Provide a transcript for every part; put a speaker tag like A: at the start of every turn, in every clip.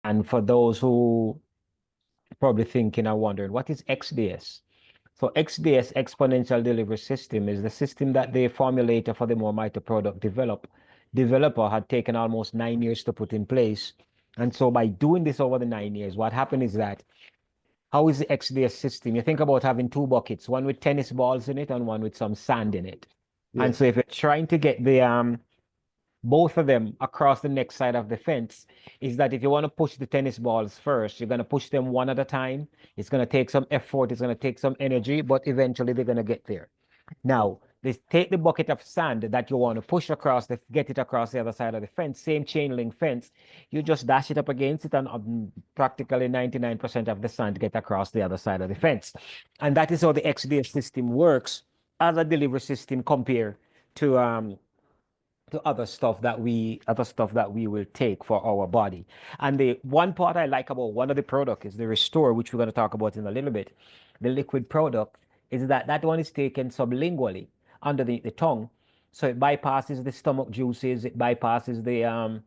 A: And for those who probably thinking and wondering, what is XDS? So XDS, Exponential Delivery System, is the system that the formulator for the Mormito product developer had taken almost 9 years to put in place. And so by doing this over the 9 years, what happened is that, how is the XDS system? You think about having two buckets, one with tennis balls in it and one with some sand in it. And
B: Yes.
A: so if you're trying to get the both of them across the next side of the fence, is that if you want to push the tennis balls first, you're going to push them one at a time. It's going to take some effort, it's going to take some energy, but eventually they're going to get there. Now, take the bucket of sand that you want to push across, get it across the other side of the fence, same chain link fence. You just dash it up against it, and practically 99% of the sand get across the other side of the fence. And that is how the XDS system works as a delivery system compared to other stuff that we will take for our body. And the one part I like about one of the product is the Restore, which we're going to talk about in a little bit. The liquid product is that that one is taken sublingually under the tongue. So it bypasses the stomach juices, it bypasses the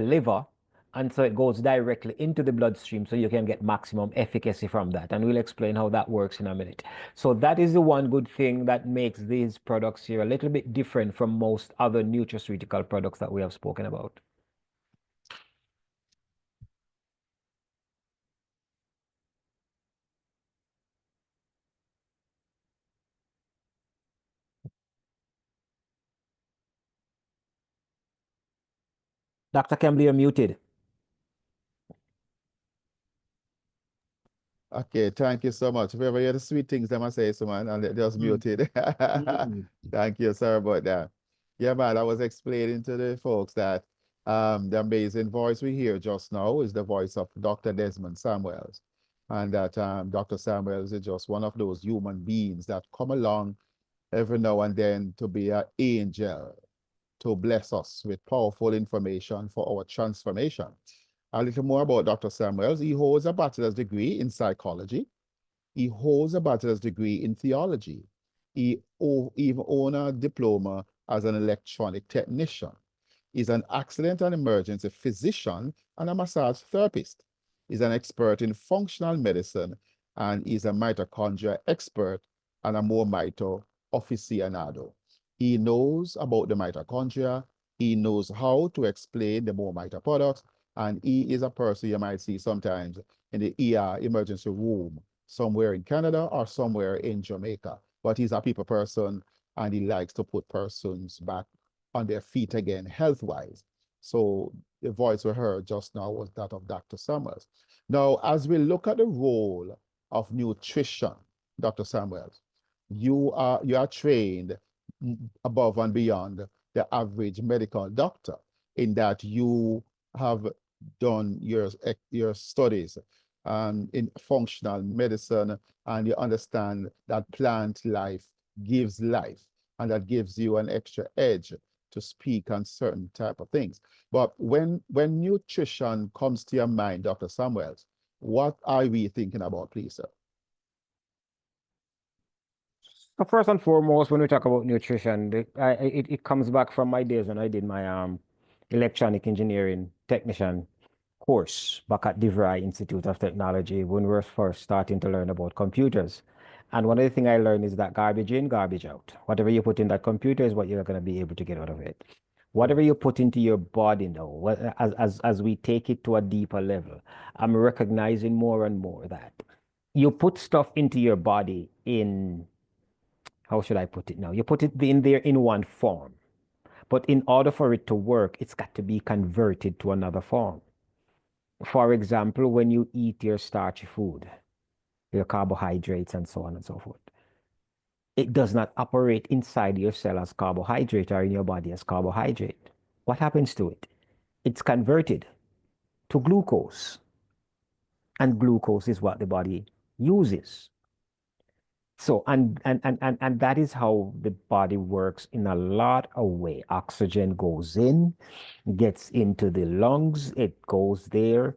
A: liver, and so it goes directly into the bloodstream, so you can get maximum efficacy from that. And we'll explain how that works in a minute. So that is the one good thing that makes these products here a little bit different from most other nutraceutical products that we have spoken about. Dr. Campbell, you're muted.
B: Okay, thank you so much. If you ever hear the sweet things that I say, so man, and just muted. Thank you. Sorry about that. Yeah, man, I was explaining to the folks that the amazing voice we hear just now is the voice of Dr. Desmond Samuels. And that Dr. Samuels is just one of those human beings that come along every now and then to be an angel, to bless us with powerful information for our transformation. A little more about Dr. Samuels. He holds a bachelor's degree in psychology. He holds a bachelor's degree in theology. He even owns a diploma as an electronic technician. He's an accident and emergency physician and a massage therapist. He's an expert in functional medicine, and he's a mitochondria expert and a more mito aficionado. He knows about the mitochondria. He knows how to explain the more mito products, and he is a person you might see sometimes in the ER emergency room somewhere in Canada or somewhere in Jamaica. But he's a people person, and he likes to put persons back on their feet again, health-wise. So the voice we heard just now was that of Dr. Samuels. Now, as we look at the role of nutrition, Dr. Samuels, you are trained above and beyond the average medical doctor in that you have done your studies in functional medicine, and you understand that plant life gives life, and that gives you an extra edge to speak on certain type of things. But when nutrition comes to your mind, Dr. Samuels, what are we thinking about, please, sir?
A: So first and foremost, when we talk about nutrition, it comes back from my days when I did my electronic engineering technician course back at DeVry Institute of Technology when we were first starting to learn about computers. And one of the things I learned is that garbage in, garbage out. Whatever you put in that computer is what you're going to be able to get out of it. Whatever you put into your body now, as we take it to a deeper level, I'm recognizing more and more that you put stuff into your body in, how should I put it now? You put it in there in one form, but in order for it to work, it's got to be converted to another form. For example, when you eat your starchy food, your carbohydrates and so on and so forth, it does not operate inside your cell as carbohydrate or in your body as carbohydrate. What happens to it? It's converted to glucose, and glucose is what the body uses. So, and that is how the body works in a lot of way. Oxygen goes in, gets into the lungs, it goes there.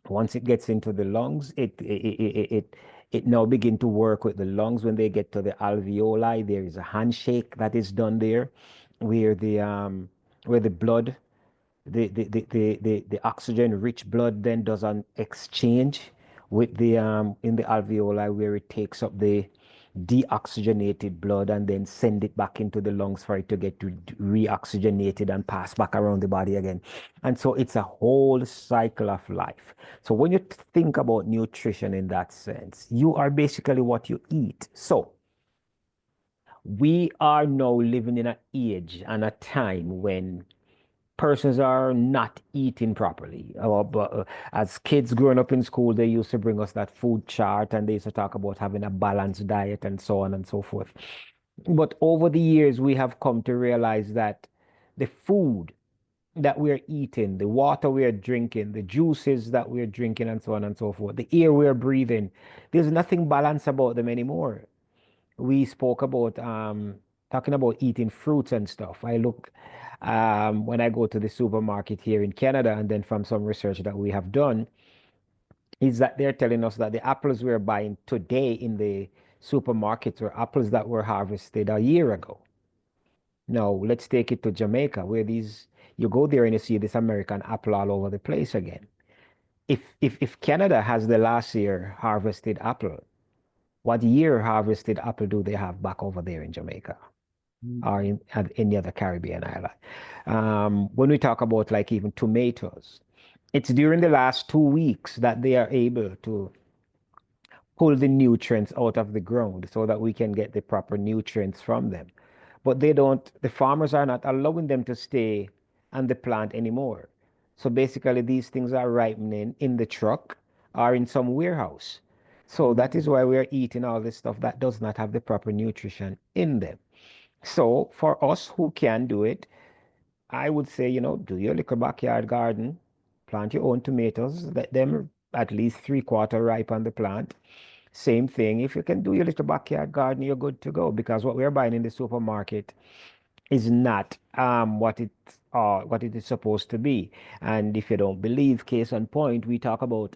A: Once it gets into the lungs, it now begin to work with the lungs. When they get to the alveoli, there is a handshake that is done there, where the blood the oxygen-rich blood then does an exchange with the in the alveoli where it takes up the deoxygenated blood and then send it back into the lungs for it to get reoxygenated and pass back around the body again. And so it's a whole cycle of life. So when you think about nutrition in that sense, you are basically what you eat. So we are now living in an age and a time when persons are not eating properly. As kids growing up in school, they used to bring us that food chart and they used to talk about having a balanced diet and so on and so forth. But over the years, we have come to realize that the food that we're eating, the water we're drinking, the juices that we're drinking, and so on and so forth, the air we're breathing, there's nothing balanced about them anymore. We spoke about talking about eating fruits and stuff. I look when I go to the supermarket here in Canada, and then from some research that we have done, is that they're telling us that the apples we're buying today in the supermarkets were apples that were harvested a year ago. Now, let's take it to Jamaica, where you go there and you see this American apple all over the place again. If Canada has the last year harvested apple, what year harvested apple do they have back over there in Jamaica or in at any other Caribbean island? When we talk about like even tomatoes, it's during the last 2 weeks that they are able to pull the nutrients out of the ground so that we can get the proper nutrients from them. But the farmers are not allowing them to stay on the plant anymore. So basically, these things are ripening in the truck or in some warehouse. So that is why we're eating all this stuff that does not have the proper nutrition in them. So for us who can do it, I would say, do your little backyard garden, plant your own tomatoes, let them at least 3/4 ripe on the plant. Same thing, if you can do your little backyard garden, you're good to go because what we're buying in the supermarket is not what it is supposed to be. And if you don't believe, case in point, we talk about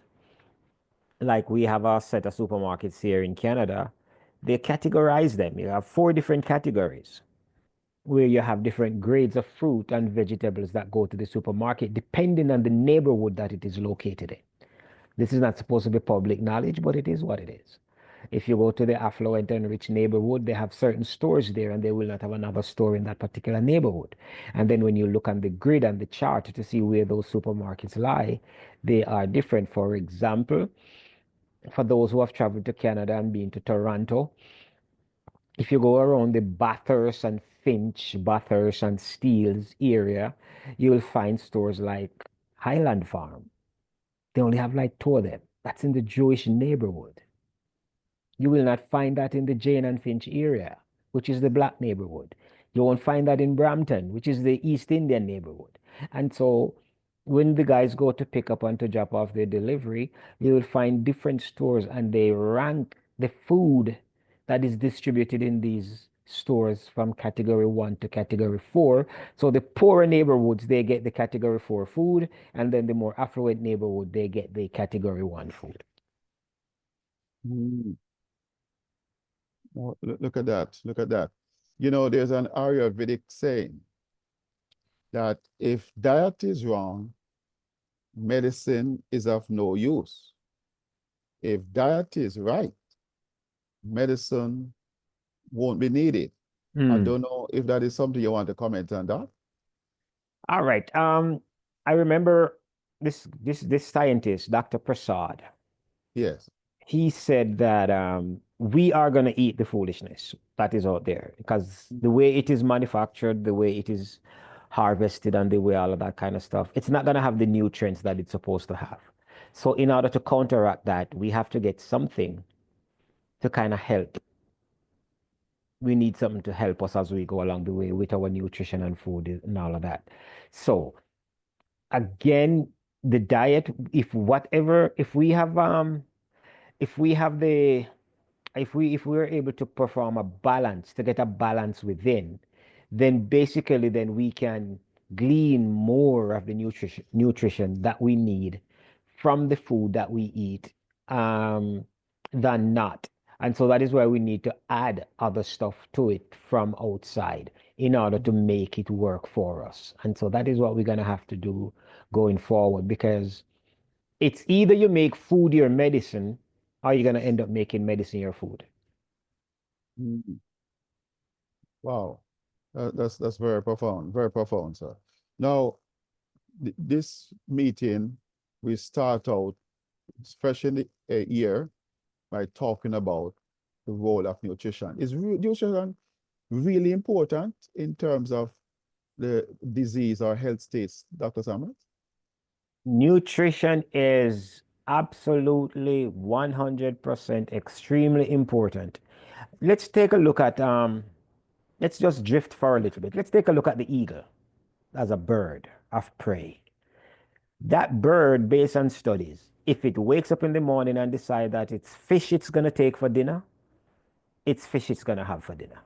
A: like we have a set of supermarkets here in Canada. They categorize them. You have 4 different categories where you have different grades of fruit and vegetables that go to the supermarket depending on the neighborhood that it is located in. This is not supposed to be public knowledge, but it is what it is. If you go to the affluent and rich neighborhood, they have certain stores there and they will not have another store in that particular neighborhood. And then when you look on the grid and the chart to see where those supermarkets lie, they are different. For example, for those who have traveled to Canada and been to Toronto, if you go around the Bathurst and Finch, Bathurst and Steeles area, you will find stores like Highland Farm. They only have like 2 of them. That's in the Jewish neighborhood. You will not find that in the Jane and Finch area, which is the black neighborhood. You won't find that in Brampton, which is the East Indian neighborhood. And so when the guys go to pick up and to drop off their delivery, you will find different stores and they rank the food that is distributed in these stores from category 1 to category 4. So the poorer neighborhoods, they get the category 4 food, and then the more affluent neighborhood, they get the category 1 food.
B: Mm. Oh, look at that. Look at that. There's an Ayurvedic saying that if diet is wrong, medicine is of no use. If diet is right, medicine won't be needed. I don't know if that is something you want to comment on that.
A: All right. I remember this scientist, Dr. Prasad.
B: Yes.
A: He said that we are going to eat the foolishness that is out there because the way it is manufactured, the way it is harvested, and the way all of that kind of stuff, it's not going to have the nutrients that it's supposed to have. So in order to counteract that, we have to get something to kind of help. We need something to help us as we go along the way with our nutrition and food and all of that. So again, the diet, if we're able to perform a balance, to get a balance within, then basically then we can glean more of the nutrition that we need from the food that we eat than not. And so that is why we need to add other stuff to it from outside. in order to make it work for us. And so that is what we're going to have to do going forward, because it's either you make food your medicine or you're going to end up making medicine your food.
B: Mm. Wow. That's very profound, sir. Now, this meeting, we start out fresh in the year by talking about the role of nutrition. Is nutrition really important in terms of the disease or health states, Dr. Summers?
A: Nutrition is absolutely 100% extremely important. Let's take a look at, let's just drift for a little bit. Let's take a look at the eagle as a bird of prey. That bird, based on studies, if it wakes up in the morning and decide that it's fish it's going to take for dinner, it's fish it's going to have for dinner.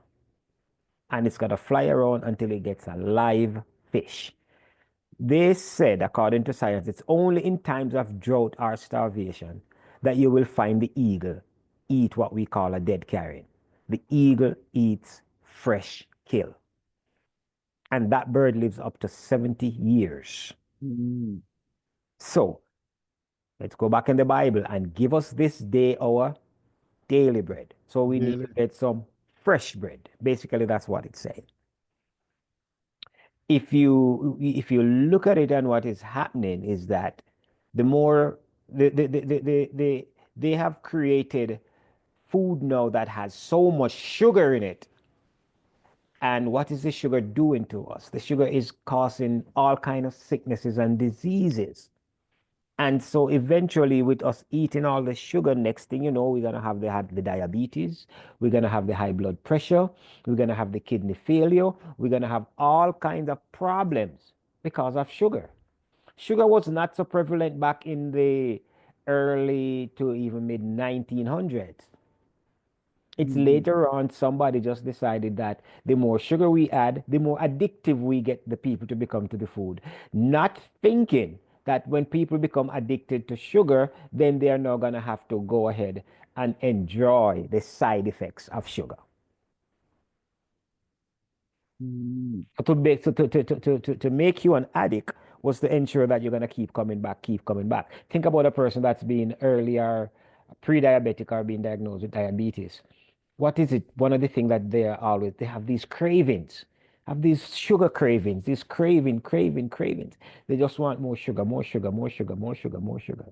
A: And it's going to fly around until it gets a live fish. They said, according to science, it's only in times of drought or starvation that you will find the eagle eat what we call a dead carrion. The eagle eats fresh kill. And that bird lives up to 70 years.
B: Mm.
A: So let's go back in the Bible and give us this day our daily bread. So we need to get some fresh bread. Basically, that's what it's saying. If you look at it, and what is happening is that the more they have created food now that has so much sugar in it. And what is the sugar doing to us? The sugar is causing all kind of sicknesses and diseases. And so eventually, with us eating all the sugar, next thing you know, we're going to have the diabetes, we're going to have the high blood pressure, we're going to have the kidney failure, we're going to have all kinds of problems because of sugar. Sugar was not so prevalent back in the early to even mid 1900s. It's later on somebody just decided that the more sugar we add, the more addictive we get the people to become to the food. Not thinking that when people become addicted to sugar, then they are now going to have to go ahead and enjoy the side effects of sugar.
B: Mm.
A: To make you an addict was to ensure that you're going to keep coming back, keep coming back. Think about a person that's been earlier pre-diabetic or being diagnosed with diabetes. What is it? One of the things that they have these cravings, have these sugar cravings, these cravings. They just want more sugar, more sugar, more sugar, more sugar, more sugar.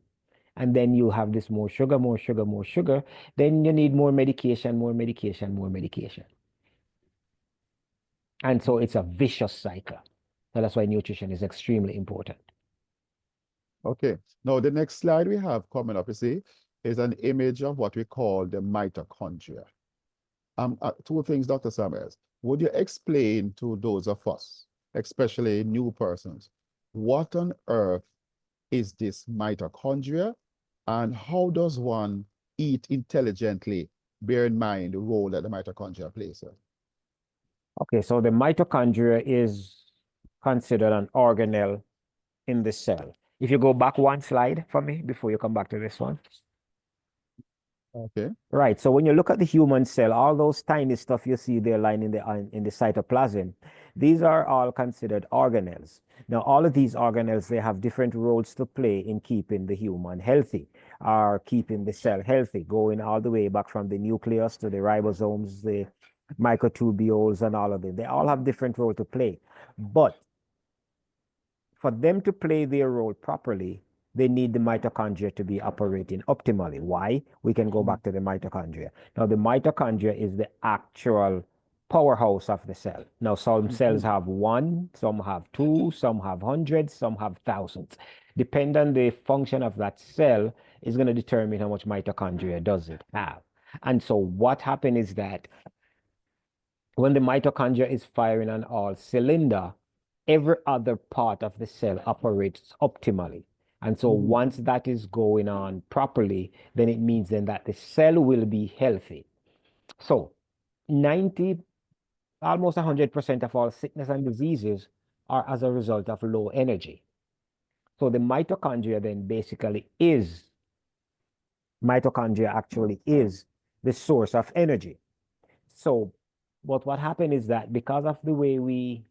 A: And then you have this more sugar, more sugar, more sugar. Then you need more medication, more medication, more medication. And so it's a vicious cycle. So that's why nutrition is extremely important.
B: Okay. Now, the next slide we have coming up, you see, is an image of what we call the mitochondria. Two things, Dr. Summers. Would you explain to those of us, especially new persons, what on earth is this mitochondria, and how does one eat intelligently, bear in mind the role that the mitochondria plays?
A: Okay, so the mitochondria is considered an organelle in the cell. If you go back one slide for me before you come back to this one.
B: Okay.
A: Right. So when you look at the human cell, all those tiny stuff you see there lying in the cytoplasm, these are all considered organelles. Now, all of these organelles, they have different roles to play in keeping the human healthy, or keeping the cell healthy, going all the way back from the nucleus to the ribosomes, the microtubules, and all of them. They all have different role to play. But for them to play their role properly, they need the mitochondria to be operating optimally. Why? We can go back to the mitochondria. Now, the mitochondria is the actual powerhouse of the cell. Now, some cells have one, some have two, some have hundreds, some have thousands. Depending on the function of that cell is going to determine how much mitochondria does it have. And so what happens is that when the mitochondria is firing on all cylinder, every other part of the cell operates optimally. And so once that is going on properly, then it means then that the cell will be healthy. So 90, almost 100% of all sickness and diseases are as a result of low energy. So the mitochondria then basically is, mitochondria actually is the source of energy. So But what happened is that because of the way we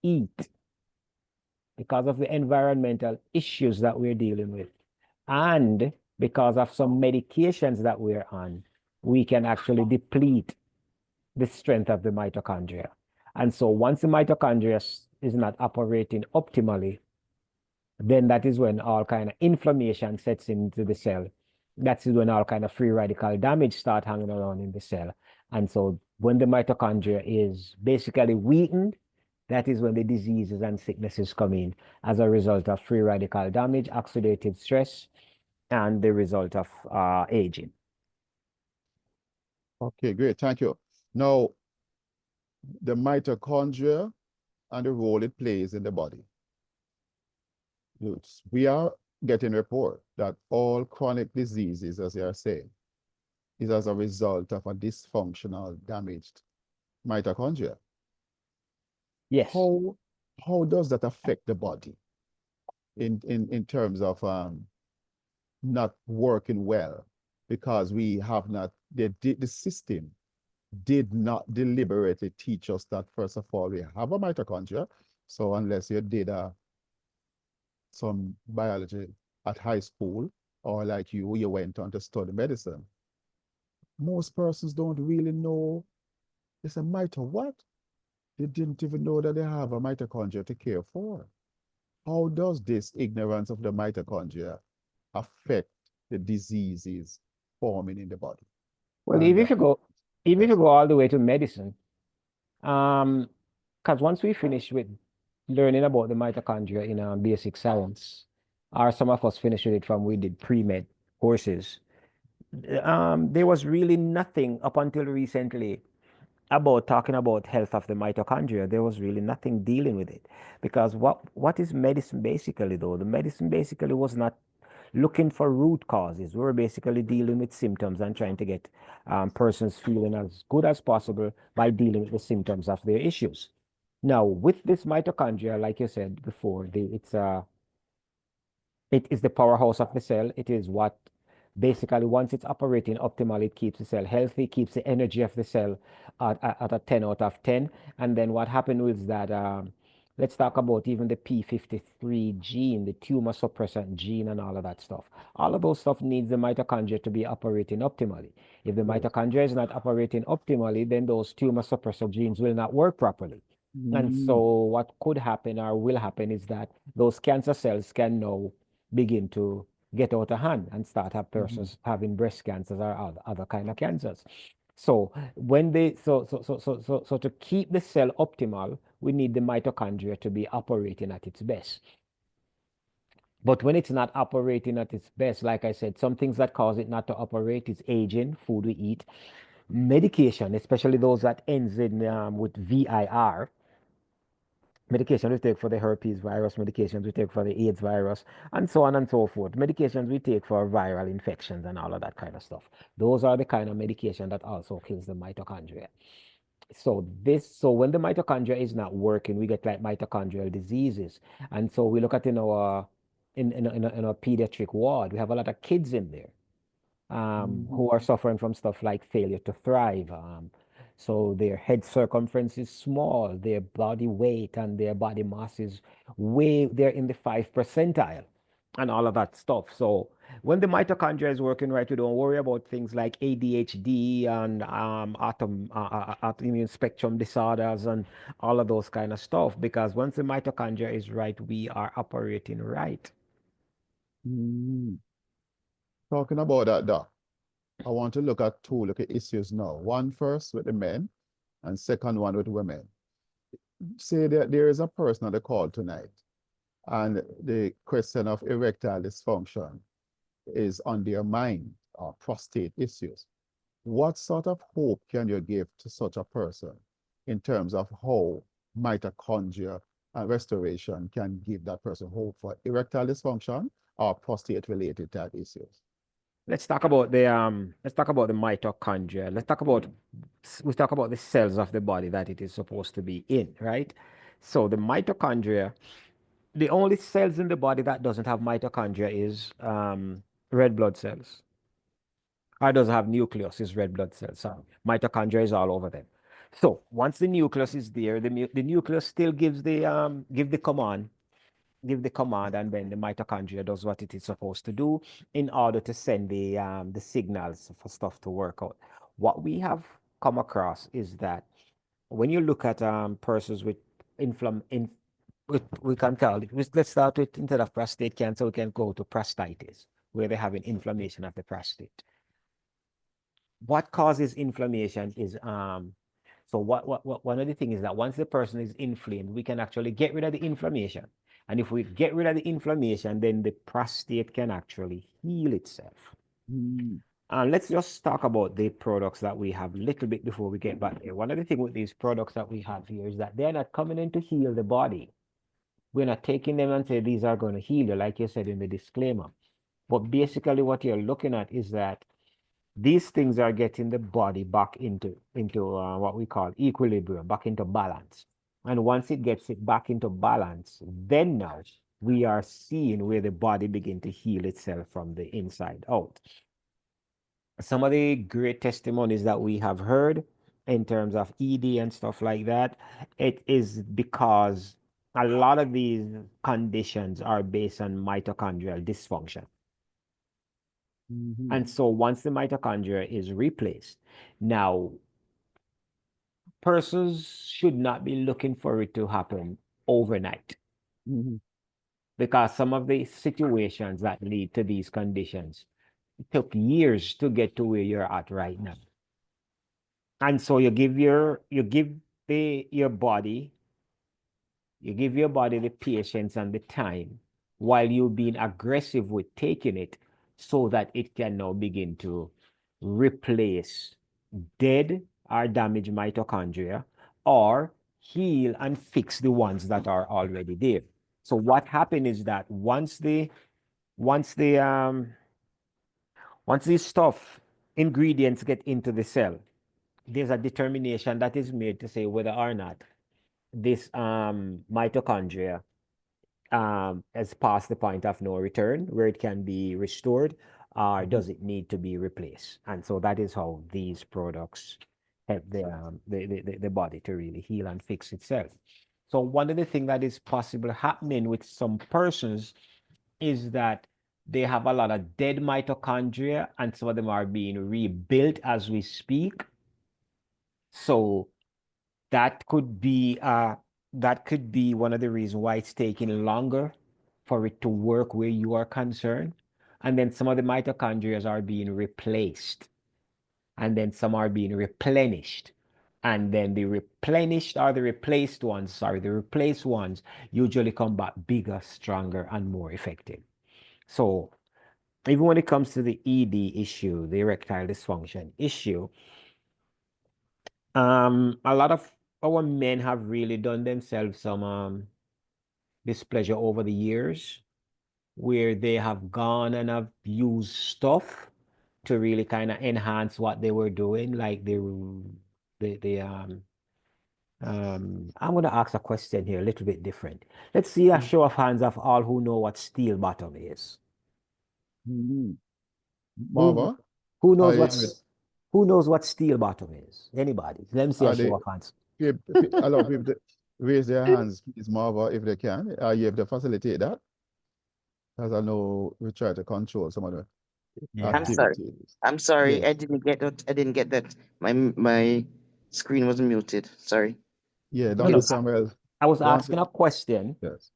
A: eat, because of the environmental issues that we're dealing with, and because of some medications that we're on, we can actually deplete the strength of the mitochondria. And so once the mitochondria is not operating optimally, then that is when all kind of inflammation sets into the cell. That's when all kind of free radical damage start hanging around in the cell. And so when the mitochondria is basically weakened, that is when the diseases and sicknesses come in as a result of free radical damage, oxidative stress, and the result of aging.
B: Okay, great. Thank you. Now, the mitochondria and the role it plays in the body. We are getting report that all chronic diseases, as you are saying, is as a result of a dysfunctional, damaged mitochondria.
A: Yes.
B: How does that affect the body in terms of not working well? Because we have not, the system did not deliberately teach us that, first of all, we have a mitochondria. So unless you did some biology at high school, or like you went on to study medicine, most persons don't really know. They say, what? They didn't even know that they have a mitochondria to care for. How does this ignorance of the mitochondria affect the diseases forming in the body?
A: Well,
B: And
A: even if
B: yes.
A: you go all the way to medicine, because once we finish with learning about the mitochondria in basic science, or some of us finished with it from we did pre-med courses, there was really nothing up until recently about talking about health of the mitochondria. There was really nothing dealing with it. Because what is medicine basically though? The medicine basically was not looking for root causes. We were basically dealing with symptoms and trying to get persons feeling as good as possible by dealing with the symptoms of their issues. Now, with this mitochondria, like you said before, it is the powerhouse of the cell. It is what basically, once it's operating optimally, it keeps the cell healthy, keeps the energy of the cell at a 10 out of 10. And then what happened was that, let's talk about even the P53 gene, the tumor suppressant gene, and all of that stuff. All of those stuff needs the mitochondria to be operating optimally. If the mitochondria is not operating optimally, then those tumor suppressor genes will not work properly. And so what could happen or will happen is that those cancer cells can now begin to get out of hand and start have persons having breast cancers or other kind of cancers. So when they so to keep the cell optimal, we need the mitochondria to be operating at its best. But when it's not operating at its best, like I said, some things that cause it not to operate is aging, food we eat, medication, especially those that ends in with VIR, medication we take for the herpes virus, medications we take for the AIDS virus, and so on and so forth. Medications we take for viral infections and all of that kind of stuff. Those are the kind of medication that also kills the mitochondria. So when the mitochondria is not working, we get like mitochondrial diseases. And so we look at in our pediatric ward, we have a lot of kids in there who are suffering from stuff like failure to thrive. So their head circumference is small, their body weight and their body mass is they're in the 5th percentile and all of that stuff. So when the mitochondria is working right, we don't worry about things like ADHD and autoimmune spectrum disorders and all of those kind of stuff. Because once the mitochondria is right, we are operating right.
B: Talking about that, Doc, I want to look at issues now. One first with the men, and second one with women. Say that there is a person on the call tonight, and the question of erectile dysfunction is on their mind, or prostate issues. What sort of hope can you give to such a person in terms of how mitochondria and restoration can give that person hope for erectile dysfunction or prostate-related type issues?
A: Let's talk about the mitochondria. We talk about the cells of the body that it is supposed to be in, right? So the mitochondria, the only cells in the body that doesn't have mitochondria is red blood cells. Or doesn't have nucleus is red blood cells. So mitochondria is all over them. So once the nucleus is there, the nucleus still gives the command, and then the mitochondria does what it is supposed to do in order to send the signals for stuff to work out. What we have come across is that when you look at persons with we can call it, let's start with, instead of prostate cancer, we can go to prostatitis, where they have an inflammation of the prostate. What causes inflammation is so one of the things is that once the person is inflamed, we can actually get rid of the inflammation. And if we get rid of the inflammation, then the prostate can actually heal itself. Let's just talk about the products that we have a little bit before we get back there. One of the things with these products that we have here is that they're not coming in to heal the body. We're not taking them and say these are going to heal you, like you said in the disclaimer. But basically what you're looking at is that these things are getting the body back into what we call equilibrium, back into balance. And once it gets it back into balance, then now we are seeing where the body begin to heal itself from the inside out. Some of the great testimonies that we have heard in terms of ED and stuff like that, it is because a lot of these conditions are based on mitochondrial dysfunction. And so once the mitochondria is replaced, now persons should not be looking for it to happen overnight, because some of the situations that lead to these conditions took years to get to where you're at right now. And so you give your body the patience and the time while you're being aggressive with taking it, so that it can now begin to replace dead or damaged mitochondria, or heal and fix the ones that are already there. So what happened is that once these ingredients get into the cell, there's a determination that is made to say whether or not this mitochondria has passed the point of no return, where it can be restored, or does it need to be replaced? And so that is how these products help the body to really heal and fix itself. So one of the things that is possible happening with some persons is that they have a lot of dead mitochondria, and some of them are being rebuilt as we speak. So that could be one of the reasons why it's taking longer for it to work where you are concerned. And then some of the mitochondria are being replaced, and then some are being replenished. And then the replenished or the replaced ones usually come back bigger, stronger, and more effective. So even when it comes to the ED issue, the erectile dysfunction issue, a lot of our men have really done themselves some displeasure over the years, where they have gone and have used stuff to really kind of enhance what they were doing. Like I'm going to ask a question here a little bit different. Let's see a show of hands of all who know what steel bottom is.
B: Marva,
A: Who knows
B: I,
A: who knows what steel bottom is? Anybody? Let me see a
B: are they,
A: show of hands.
B: a lot of people to raise their hands, please, Marva, if they can. Are you able to facilitate that? As I know we try to control some of the
A: Yeah.
C: I'm sorry.
B: activities.
C: I'm sorry.
B: Yeah.
C: I didn't get that. I didn't get that. My screen was muted. Sorry.
B: Yeah,
A: No,
B: Dr.
A: no,
B: Samuel.
A: I was
B: once-
A: asking a question.
B: Yes.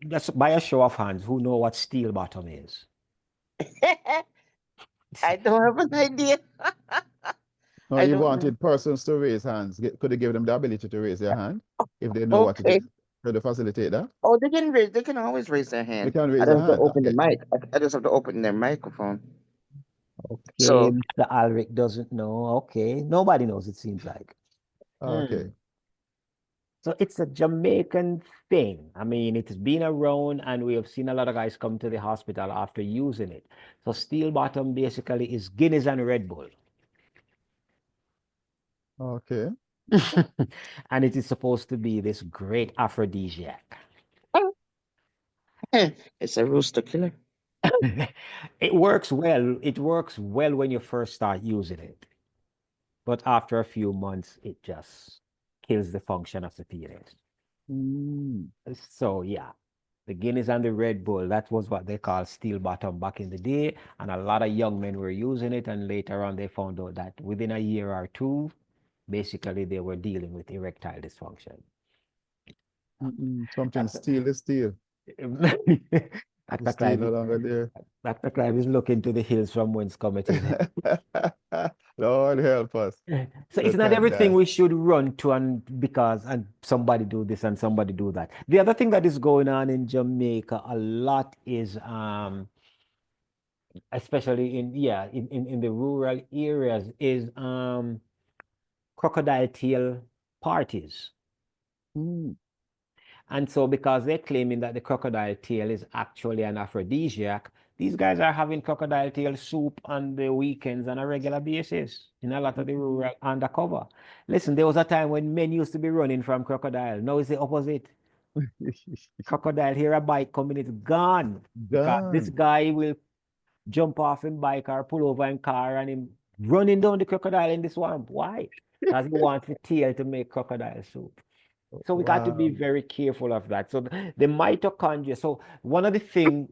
A: Just by a show of hands, who know what steel bottom is?
C: I don't have an idea.
B: No,
C: I
B: you
C: don't know.
B: wanted persons to raise hands. Could you give them the ability to raise their hand if they know what it
C: Okay.
B: is? Could you facilitate that?
C: Oh, they can raise. They can always raise their hand.
B: They can
C: I
B: raise
C: don't
B: their
C: have to
B: hand.
C: open the
B: Okay.
C: mic. I just have to open their microphone.
A: Okay,
C: So-
A: Mr. Alric doesn't know. Okay, nobody knows, it seems like.
B: Okay.
A: So it's a Jamaican thing. I mean, it's been around, and we have seen a lot of guys come to the hospital after using it. So steel bottom basically is Guinness and Red Bull.
B: Okay.
A: And it is supposed to be this great aphrodisiac.
C: It's a rooster killer.
A: It works well. It works well when you first start using it. but after a few months, it just kills the function of the penis. So yeah, the Guinness and the Red Bull, that was what they call steel bottom back in the day. And a lot of young men were using it. And later on, they found out that within a year or two, basically they were dealing with erectile dysfunction.
B: Something steel is steel.
A: Dr.
B: The steel
A: Clive,
B: no longer there.
A: Dr. Clive is looking to the hills from whence cometh his help.
B: Lord help us.
A: So it's not everything we should run to and somebody do this and somebody do that. The other thing that is going on in Jamaica a lot is especially in the rural areas is crocodile tail parties. And so because they're claiming that the crocodile tail is actually an aphrodisiac, these guys are having crocodile tail soup on the weekends on a regular basis in a lot of the rural undercover. Listen, there was a time when men used to be running from crocodile. Now it's the opposite. Crocodile, hear a bike coming, it's gone. Because this guy will jump off in bike or pull over in car and him running down the crocodile in the swamp. Why? Because he wants the tail to make crocodile soup. So we got to be very careful of that. So the mitochondria. So one of the things,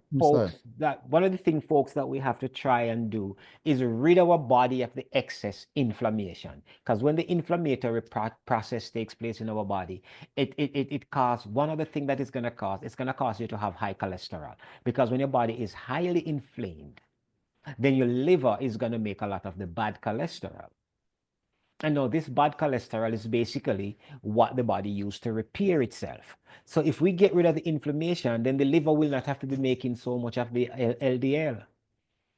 A: folks, that we have to try and do is rid our body of the excess inflammation. Because when the inflammatory process takes place in our body, it causes one of the things that it's going to cause you to have high cholesterol. Because when your body is highly inflamed, then your liver is going to make a lot of the bad cholesterol. And now this bad cholesterol is basically what the body used to repair itself. So if we get rid of the inflammation, then the liver will not have to be making so much of the LDL.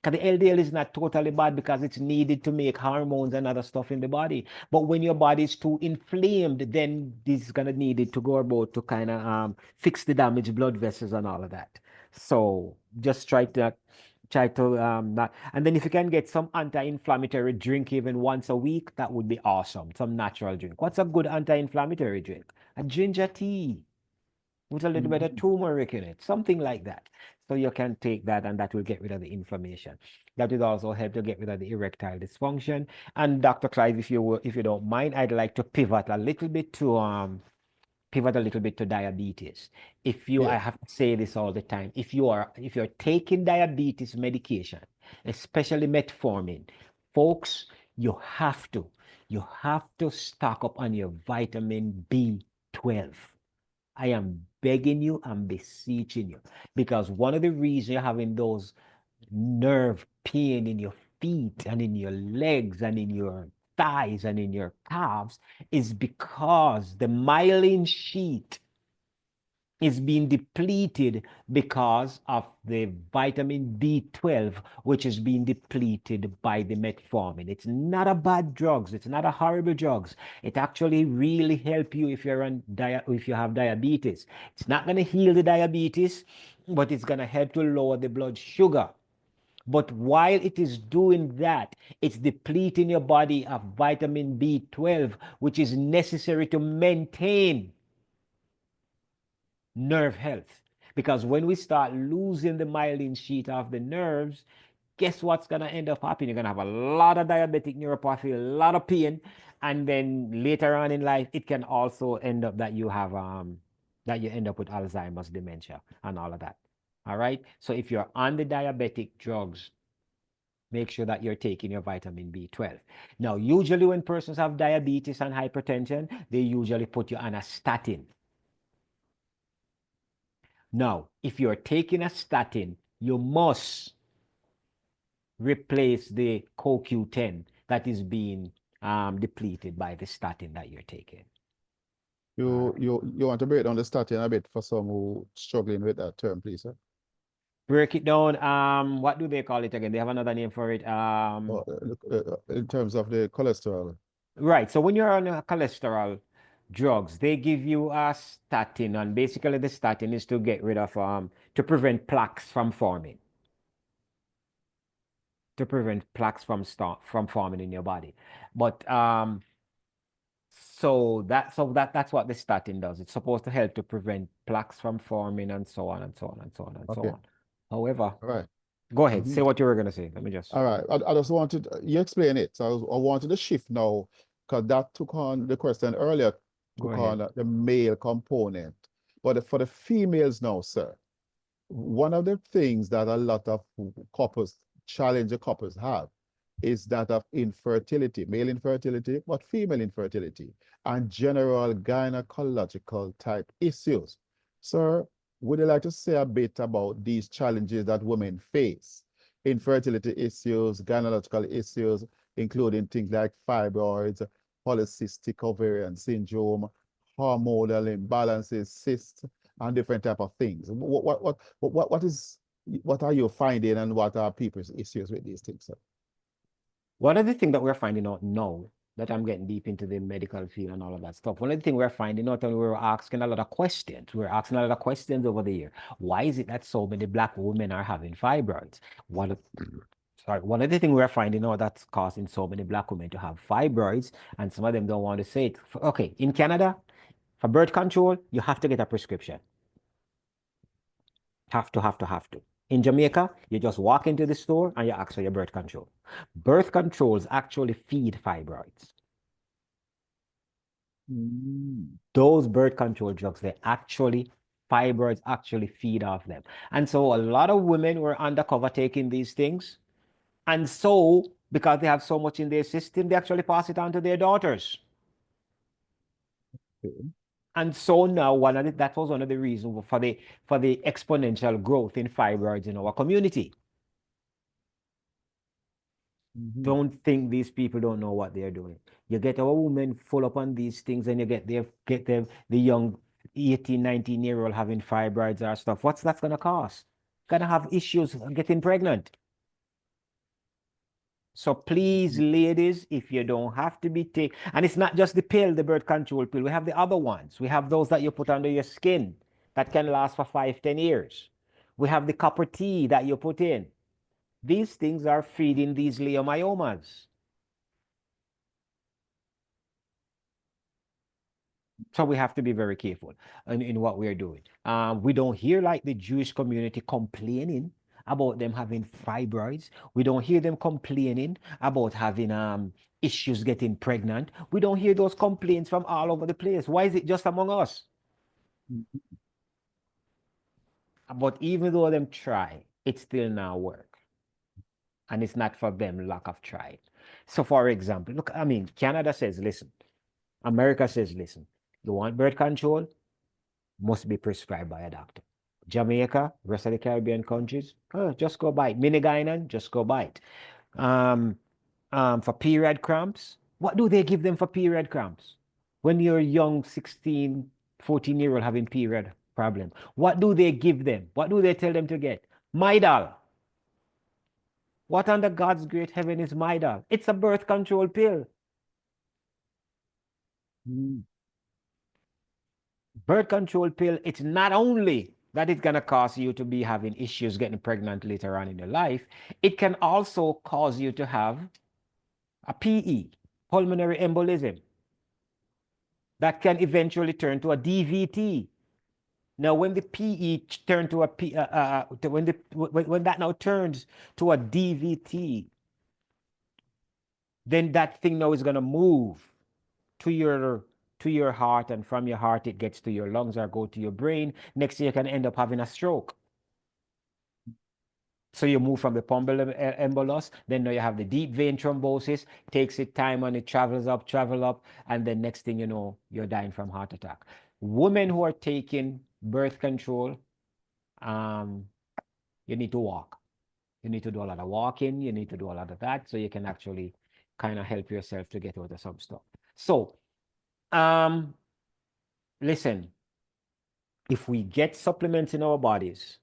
A: Because the LDL is not totally bad because it's needed to make hormones and other stuff in the body. But when your body is too inflamed, then this is going to need it to go about to kind of fix the damaged blood vessels and all of that. So just try to not, and then if you can get some anti-inflammatory drink even once a week, that would be awesome. Some natural drink. What's a good anti-inflammatory drink? A ginger tea with a little bit of turmeric in it, something like that. So you can take that and that will get rid of the inflammation. That will also help to get rid of the erectile dysfunction. And Dr. Clive, if you don't mind, I'd like to pivot a little bit to diabetes. I have to say this all the time. If you're taking diabetes medication, especially metformin, folks, you have to stock up on your vitamin B12. I am begging you and beseeching you, because one of the reasons you're having those nerve pain in your feet and in your legs and in your thighs and in your calves is because the myelin sheath is being depleted because of the vitamin B12, which is being depleted by the metformin. It's not a bad drug. It's not a horrible drug. It actually really helps you if you have diabetes. It's not going to heal the diabetes, but it's going to help to lower the blood sugar. But while it is doing that, it's depleting your body of vitamin B12, which is necessary to maintain nerve health. Because when we start losing the myelin sheath of the nerves, guess what's going to end up happening? You're going to have a lot of diabetic neuropathy, a lot of pain, and then later on in life, it can also end up that you have that you end up with Alzheimer's, dementia, and all of that. All right. So if you're on the diabetic drugs, make sure that you're taking your vitamin B12. Now, usually when persons have diabetes and hypertension, they usually put you on a statin. Now, if you're taking a statin, you must replace the CoQ10 that is being depleted by the statin that you're taking.
B: You want to break down the statin a bit for some who struggling with that term, please, sir?
A: Break it down. What do they call it again? They have another name for it.
B: In terms of the cholesterol.
A: Right. So when you're on cholesterol drugs, they give you a statin, and basically the statin is to get rid of to prevent plaques from forming. To prevent plaques from forming in your body. But that's what the statin does. It's supposed to help to prevent plaques from forming and so on and so on and so on and so on. However, Go ahead, say what you were going to say. Let me just.
B: All right. I just wanted you explain it. So I wanted to shift now because that took on the question earlier,
A: Go
B: took
A: ahead.
B: on the male component. But for the females now, sir, one of the things that a lot of couples, challenger couples have is that of infertility, male infertility, but female infertility, and general gynecological type issues. Sir, would you like to say a bit about these challenges that women face? Infertility issues, gynecological issues, including things like fibroids, polycystic ovarian syndrome, hormonal imbalances, cysts, and different type of things. What are you finding, and what are people's issues with these things, sir?
A: One of the things that we're finding out now that I'm getting deep into the medical field and all of that stuff, one of the things we're finding out, and we're asking a lot of questions. We're asking a lot of questions over the year. Why is it that so many Black women are having fibroids? One of the things we're finding out that's causing so many Black women to have fibroids, and some of them don't want to say it. Okay, in Canada, for birth control, you have to get a prescription. Have to. In Jamaica, you just walk into the store and you ask for your birth control. Birth controls actually feed fibroids. Those birth control drugs, fibroids actually feed off them. And so a lot of women were undercover taking these things. And so, because they have so much in their system, they actually pass it on to their daughters.
B: Okay.
A: And so now that was one of the reasons for the exponential growth in fibroids in our community. Don't think these people don't know what they're doing. You get our women full up on these things, and you get the young 18, 19-year-old having fibroids or stuff. What's that going to cost? Gonna have issues getting pregnant. So please, ladies, if you don't have to be taking, and it's not just the pill, the birth control pill. We have the other ones. We have those that you put under your skin that can last for 5, 10 years. We have the copper tea that you put in. These things are feeding these leiomyomas. So we have to be very careful in what we're doing. We don't hear like the Jewish community complaining about them having fibroids. We don't hear them complaining about having issues getting pregnant. We don't hear those complaints from all over the place. Why is it just among us? But even though them try, it still not work. And it's not for them lack of try. So for example, look, I mean, Canada says, listen. America says, listen, you want birth control? Must be prescribed by a doctor. Jamaica, rest of the Caribbean countries, just go buy it. Minigynan, just go buy it. For period cramps, what do they give them for period cramps? When you're young, 16, 14-year-old having period problem, what do they give them? What do they tell them to get? Midol. What under God's great heaven is Midol? It's a birth control pill. Birth control pill, it's not only that it's going to cause you to be having issues getting pregnant later on in your life, it can also cause you to have a PE, pulmonary embolism, that can eventually turn to a DVT. Now, when the PE turn to a when that now turns to a DVT, then that thing now is going to move to your heart, and from your heart it gets to your lungs or go to your brain. Next thing you can end up having a stroke. So you move from the pulmonary embolus, then now you have the deep vein thrombosis, takes it time and it travels up, and then next thing you know, you're dying from heart attack. Women who are taking birth control, you need to walk. You need to do a lot of walking, you need to do a lot of that, so you can actually kind of help yourself to get out of some stuff. So, listen, if we get supplements in our bodies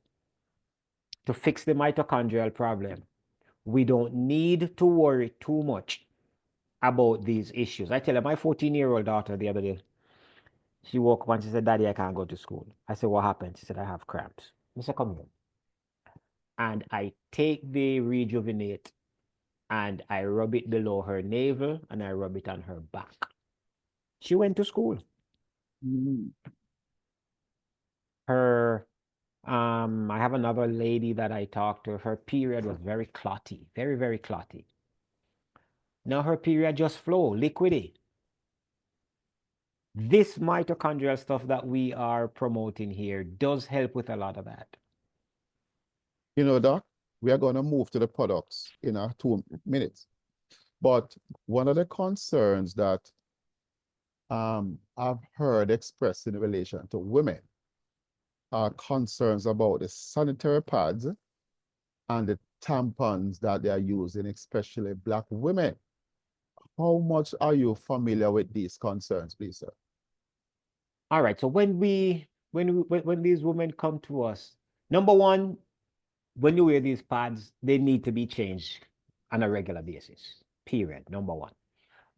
A: to fix the mitochondrial problem, we don't need to worry too much about these issues. I tell her, my 14-year-old daughter the other day, she woke up and she said, Daddy, I can't go to school. I said, what happened? She said, I have cramps. I said, come here. And I take the Rejuvenate and I rub it below her navel and I rub it on her back. She went to school. Her I have another lady that I talked to. Her period was very clotty, very, very clotty. Now her period just flow, liquidy. This mitochondrial stuff that we are promoting here does help with a lot of that.
B: You know, Doc, we are going to move to the products in 2 minutes. But one of the concerns that I've heard expressed in relation to women are concerns about the sanitary pads and the tampons that they are using, especially Black women. How much are you familiar with these concerns, please, sir?
A: All right. So when these women come to us, number one, when you wear these pads, they need to be changed on a regular basis. Period. Number one.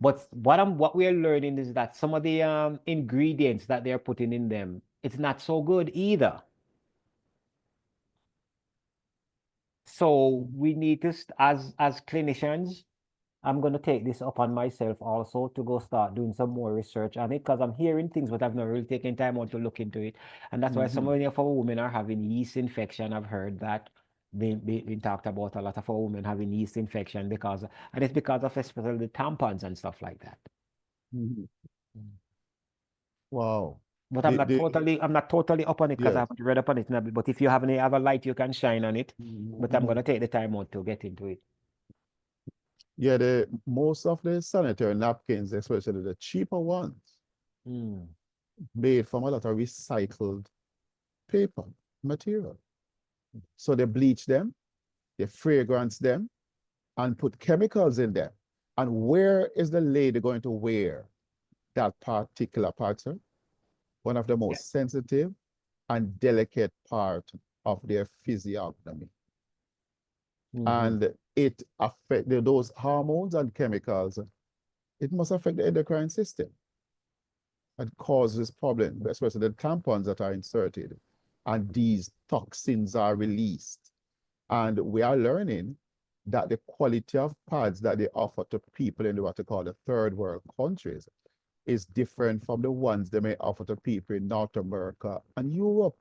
A: But what we are learning is that some of the ingredients that they're putting in them, it's not so good either. So we need to, as clinicians, I'm going to take this upon myself also to go start doing some more research on it because I'm hearing things, but I've not really taken time out to look into it. And that's why some of our women are having yeast infection. I've heard that they talked about a lot of our women having yeast infection and it's because of especially the tampons and stuff like that.
B: Wow.
A: But I'm not totally up on it because I haven't read up on it now. But if you have any other light, you can shine on it. But I'm going to take the time out to get into it.
B: Yeah, most of the sanitary napkins, especially the cheaper ones, made from a lot of recycled paper material. So they bleach them, they fragrance them, and put chemicals in them. And where is the lady going to wear that particular part, sir? One of the most sensitive and delicate part of their physiognomy. And it affects those hormones and chemicals. It must affect the endocrine system and causes problems, especially the tampons that are inserted. And these toxins are released. And we are learning that the quality of pads that they offer to people in what they call the third world countries is different from the ones they may offer to people in North America and Europe.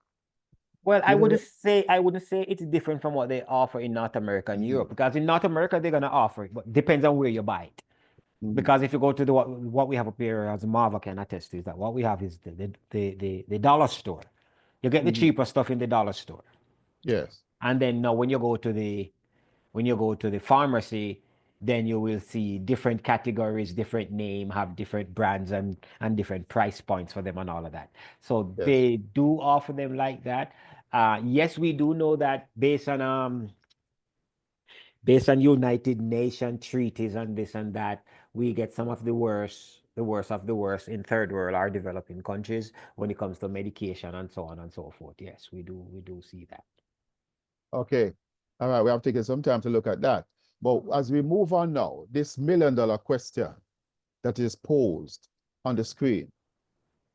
A: Well, I wouldn't say it's different from what they offer in North America and Europe, because in North America they're gonna offer it, but depends on where you buy it. Because if you go to what we have up here, as Marva can attest to, is that what we have is the dollar store. You get the cheaper stuff in the dollar store.
B: Yes.
A: And then now when you go to the pharmacy, then you will see different categories, different name, have different brands and different price points for them and all of that. So they do offer them like that. Yes, we do know that based on United Nations treaties and this and that, we get some of the worst of the worst in third world or developing countries when it comes to medication and so on and so forth. Yes, we do see that.
B: Okay. All right, we have taken some time to look at that. But as we move on now, this $1 million question that is posed on the screen,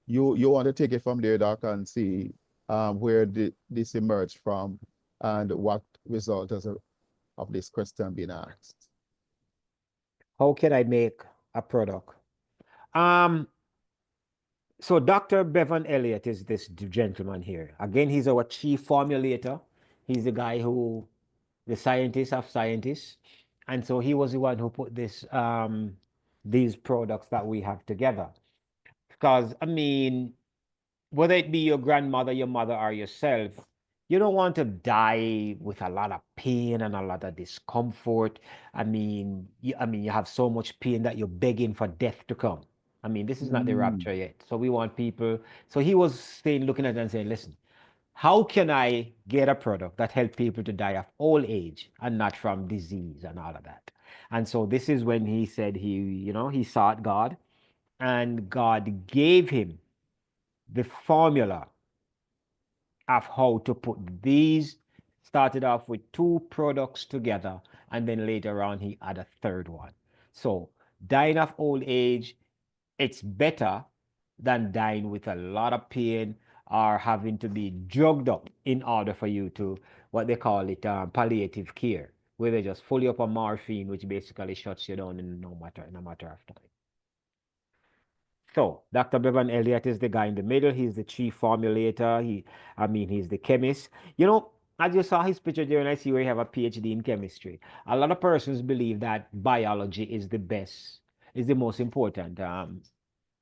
B: you want to take it from there, Doc, and see where this emerged from and what result of this question being asked.
A: How can I make a product? So Dr. Bevan Elliott is this gentleman here. Again, he's our chief formulator. He's the guy the scientist of scientists. And so he was the one who put these products that we have together. Because, I mean, whether it be your grandmother, your mother, or yourself, you don't want to die with a lot of pain and a lot of discomfort. I mean, you have so much pain that you're begging for death to come. I mean, this is not the rapture yet. So we want people. So he was saying, looking at it and saying, listen, how can I get a product that helps people to die of old age and not from disease and all of that? And so this is when he said he sought God, and God gave him the formula of how to put these. Started off with 2 products together, and then later on he had a third one. So dying of old age, it's better than dying with a lot of pain or having to be drugged up in order for you to, what they call it, palliative care, where they just fill you up on morphine, which basically shuts you down in no matter of time. So Dr. Bevan Elliott is the guy in the middle. He's the chief formulator. He's the chemist. You know, I just saw his picture there and I see where he have a PhD in chemistry. A lot of persons believe that biology is the best, is the most important,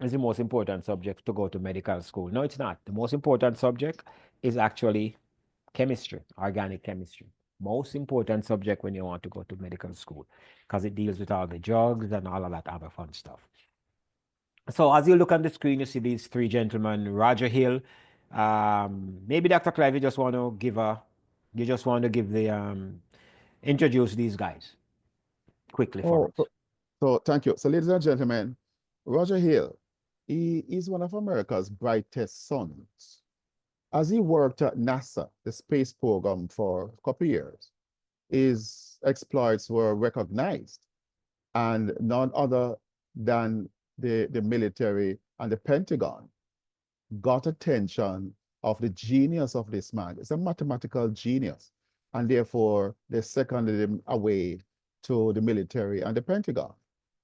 A: is the most important subject to go to medical school. No, it's not. The most important subject is actually chemistry, organic chemistry. Most important subject when you want to go to medical school because it deals with all the drugs and all of that other fun stuff. So as you look on the screen, you see these three gentlemen, Roger Hill. Maybe Dr. Clive, you just want to give introduce these guys quickly for
B: Oh,
A: us.
B: so thank you. So, ladies and gentlemen, Roger Hill, he is one of America's brightest sons. As he worked at NASA, the space program, for a couple of years, his exploits were recognized, and none other than the military and the Pentagon got attention of the genius of this man. It's a mathematical genius, and therefore they seconded him away to the military and the Pentagon.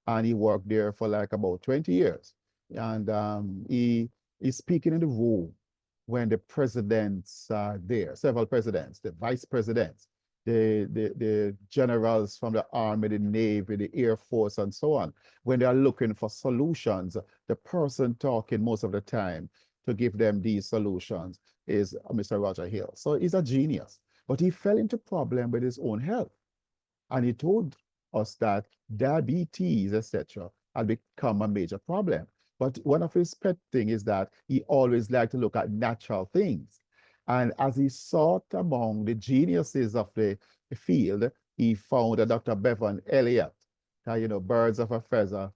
B: And he worked there for like about 20 years. And he's speaking in the room when the presidents are there, several presidents, the vice presidents, the generals from the Army, the Navy, the Air Force, and so on. When they are looking for solutions, the person talking most of the time to give them these solutions is Mr. Roger Hill. So he's a genius, but he fell into problem with his own health. And he told us that diabetes, etc., had become a major problem. But one of his pet things is that he always liked to look at natural things. And as he sought among the geniuses of the field, he found a Dr. Bevan Elliott. Birds of a feather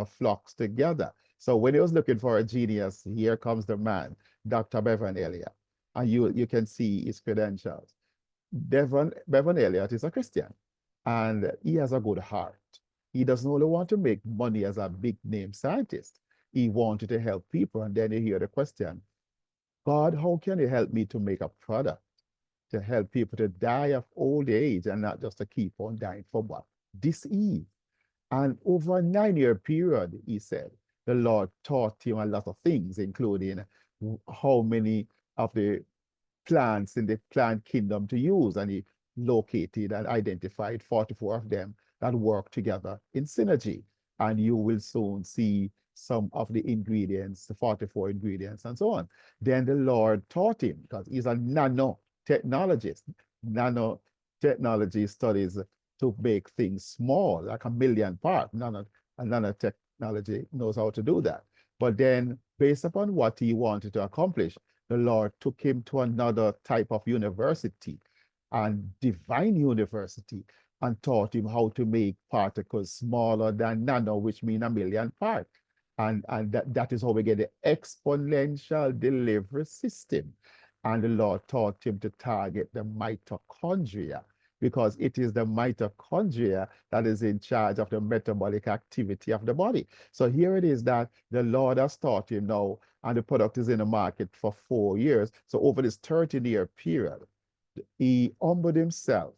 B: flocks together. So when he was looking for a genius, here comes the man, Dr. Bevan Elliott. And you can see his credentials. Bevan Elliott is a Christian, and he has a good heart. He doesn't only want to make money as a big name scientist. He wanted to help people. And then you hear the question, God, how can you help me to make a product to help people to die of old age and not just to keep on dying from what? Disease. And over a 9-year period, he said, the Lord taught him a lot of things, including how many of the plants in the plant kingdom to use. And he located and identified 44 of them that work together in synergy. And you will soon see some of the ingredients, the 44 ingredients, and so on. Then the Lord taught him, because he's a nanotechnologist. Nanotechnology studies to make things small, like a million parts. Nanotechnology knows how to do that. But then, based upon what he wanted to accomplish, the Lord took him to another type of university, and divine university, and taught him how to make particles smaller than nano, which means a million parts. And that is how we get the exponential delivery system. And the Lord taught him to target the mitochondria, because it is the mitochondria that is in charge of the metabolic activity of the body. So here it is that the Lord has taught him now, and the product is in the market for 4 years. So over this 13-year period, he humbled himself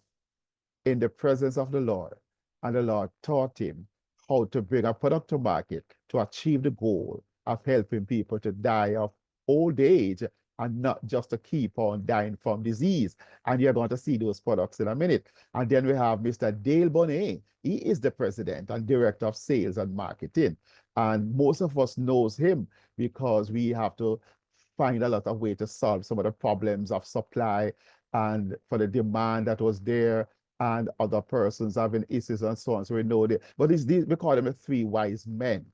B: in the presence of the Lord, and the Lord taught him how to bring a product to market to achieve the goal of helping people to die of old age and not just to keep on dying from disease. And you're going to see those products in a minute. And then we have Mr. Dale Bonet. He is the president and director of sales and marketing. And most of us knows him because we have to find a lot of ways to solve some of the problems of supply and for the demand that was there, and other persons having issues and so on. So we know that. But we call them the 3 wise men,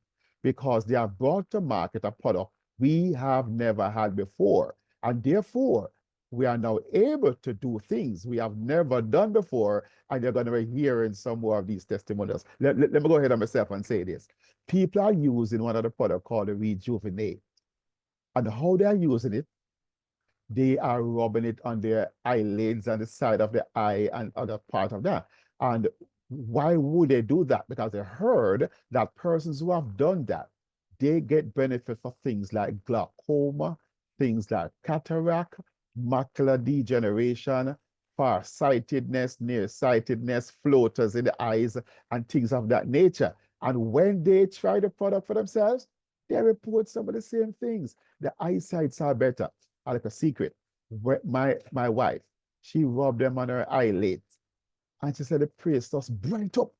B: because they have brought to market a product we have never had before. And therefore, we are now able to do things we have never done before. And you're going to be hearing some more of these testimonials. Let me go ahead on myself and say this. People are using one of the products called the Rejuvenate. And how they are using it, they are rubbing it on their eyelids and the side of the eye and other part of that. And why would they do that? Because they heard that persons who have done that, they get benefit for things like glaucoma, things like cataract, macular degeneration, farsightedness, nearsightedness, floaters in the eyes, and things of that nature. And when they try the product for themselves, they report some of the same things. The eyesights are better. I like a secret. My wife, she rubbed them on her eyelids, and she said the place just bright up.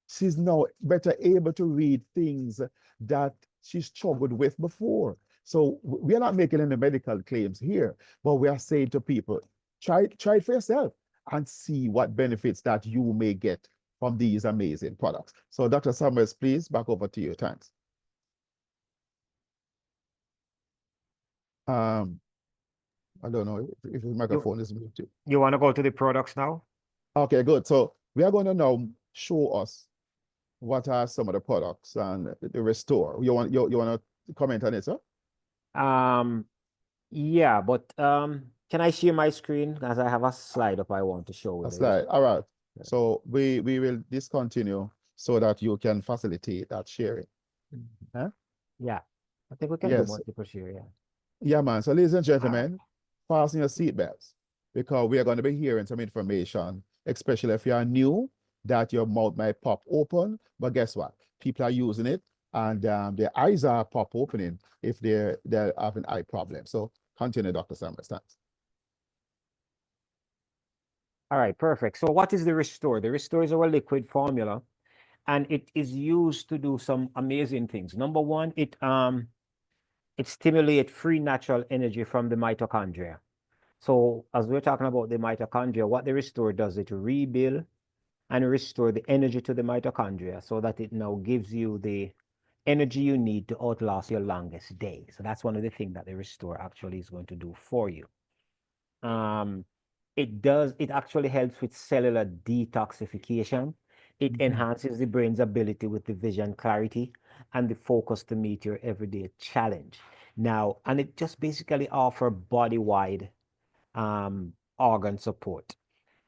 B: She's now better able to read things that she struggled with before. So we are not making any medical claims here, but we are saying to people, try it for yourself and see what benefits that you may get from these amazing products. So Dr. Summers, please, back over to you. Thanks. I don't know if the microphone is muted.
A: You want to go to the products now?
B: Okay, good. So we are going to now show us what are some of the products and the Restore. You want to comment on it, sir?
A: Yeah, but can I share my screen? Because I have a slide up I want to show.
B: A slide. All right. So we will discontinue so that you can facilitate that sharing. Huh?
A: Yeah, I think we can do
B: Yes.
A: multiple share, yeah.
B: Yeah, man. So ladies and gentlemen, fasten your seatbelts because we are going to be hearing some information, especially if you are new, that your mouth might pop open. But guess what? People are using it and their eyes are pop opening if they're having eye problems. So continue, Dr. Summers. Thanks.
A: All right, perfect. So what is the Restore? The Restore is our liquid formula, and it is used to do some amazing things. Number one, it stimulates free natural energy from the mitochondria. So as we're talking about the mitochondria, what the Restore does, it rebuild and restore the energy to the mitochondria so that it now gives you the energy you need to outlast your longest day. So that's one of the things that the Restore actually is going to do for you. It actually helps with cellular detoxification. It enhances the brain's ability with the vision clarity and the focus to meet your everyday challenge. Now, and it just basically offers body-wide organ support.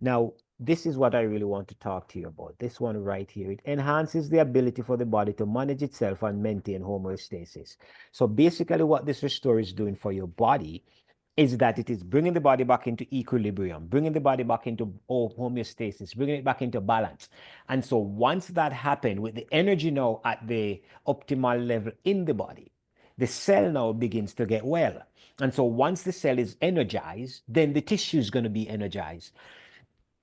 A: Now, this is what I really want to talk to you about. This one right here. It enhances the ability for the body to manage itself and maintain homeostasis. So basically what this Restore is doing for your body is that it is bringing the body back into equilibrium, bringing the body back into homeostasis, bringing it back into balance. And so once that happens, with the energy now at the optimal level in the body, the cell now begins to get well. And so once the cell is energized, then the tissue is going to be energized.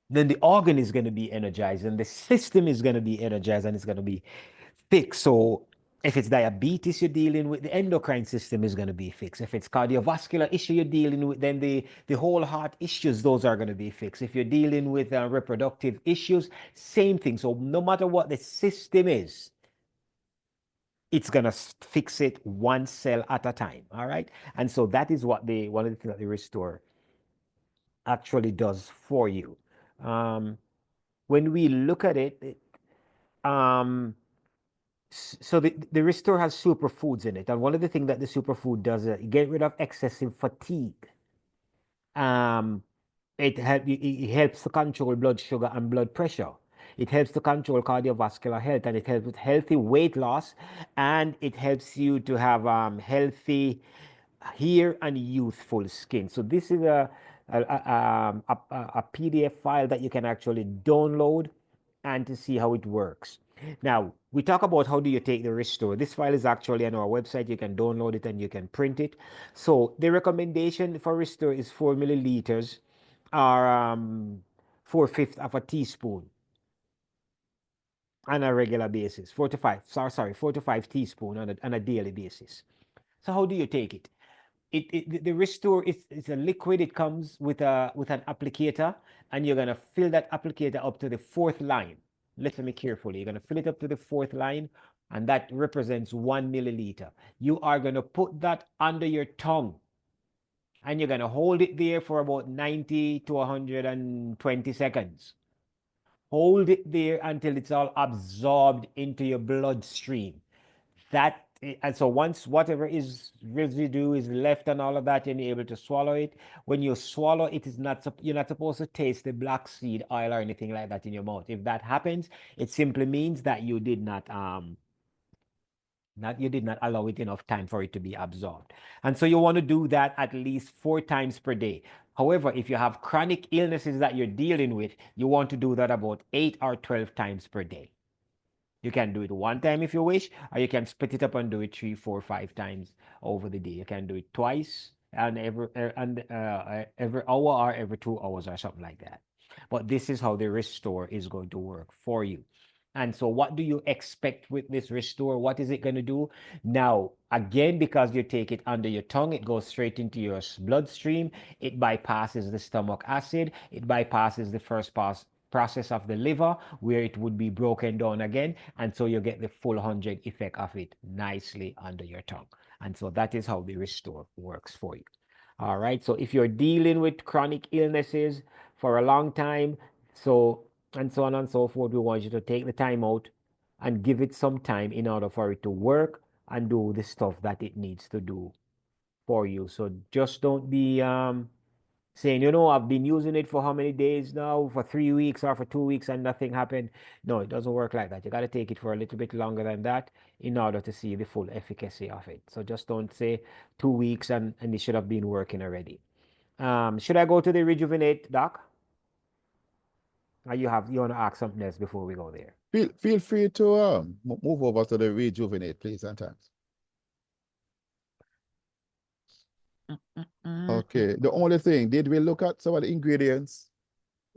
A: Then the organ is going to be energized, and the system is going to be energized, and it's going to be fixed. So if it's diabetes you're dealing with, the endocrine system is going to be fixed. If it's cardiovascular issue you're dealing with, then the whole heart issues, those are going to be fixed. If you're dealing with reproductive issues, same thing. So no matter what the system is, it's going to fix it one cell at a time. All right. And so that is what one of the things that the Restore actually does for you. When we look at it, so the Restore has superfoods in it, and one of the things that the superfood does is get rid of excessive fatigue. It helps to control blood sugar and blood pressure. It helps to control cardiovascular health, and it helps with healthy weight loss, and it helps you to have healthy hair and youthful skin. So this is a PDF file that you can actually download and to see how it works. Now, we talk about how do you take the Restore. This file is actually on our website. You can download it and you can print it. So the recommendation for Restore is 4 milliliters or 4/5 of a teaspoon on a regular basis. 4 to 5 teaspoons on a daily basis. So how do you take it? The Restore is a liquid. It comes with an applicator, and you're gonna fill that applicator up to the 4th line. Listen to me carefully. You're gonna fill it up to the 4th line, and that represents 1 milliliter. You are gonna put that under your tongue, and you're gonna hold it there for about 90 to 120 seconds. Hold it there until it's all absorbed into your bloodstream. And so once whatever is residue is left and all of that, you're able to swallow it. When you swallow it, you're not supposed to taste the black seed oil or anything like that in your mouth. If that happens, it simply means that you did not allow it enough time for it to be absorbed. And so you want to do that at least 4 times per day. However, if you have chronic illnesses that you're dealing with, you want to do that about 8 or 12 times per day. You can do it one time if you wish, or you can split it up and do it 3, 4, 5 times over the day. You can do it twice and every hour or every 2 hours or something like that. But this is how the restore is going to work for you. And so what do you expect with this restore? What is it going to do? Now, again, because you take it under your tongue, it goes straight into your bloodstream. It bypasses the stomach acid. It bypasses the first process of the liver where it would be broken down again. And so you get the full 100 effect of it nicely under your tongue. And so that is how the restore works for you. All right. So if you're dealing with chronic illnesses for a long time, and so on and so forth, we want you to take the time out and give it some time in order for it to work and do the stuff that it needs to do for you. So just don't be saying, I've been using it for how many days now, for 3 weeks or for 2 weeks and nothing happened. No, it doesn't work like that. You got to take it for a little bit longer than that in order to see the full efficacy of it. So just don't say 2 weeks and it should have been working already. Should I go to the Rejuvenate, Doc? Or you want to ask something else before we go there?
B: Feel free to move over to the Rejuvenate, please, and thanks. Okay. The only thing, did we look at some of the ingredients?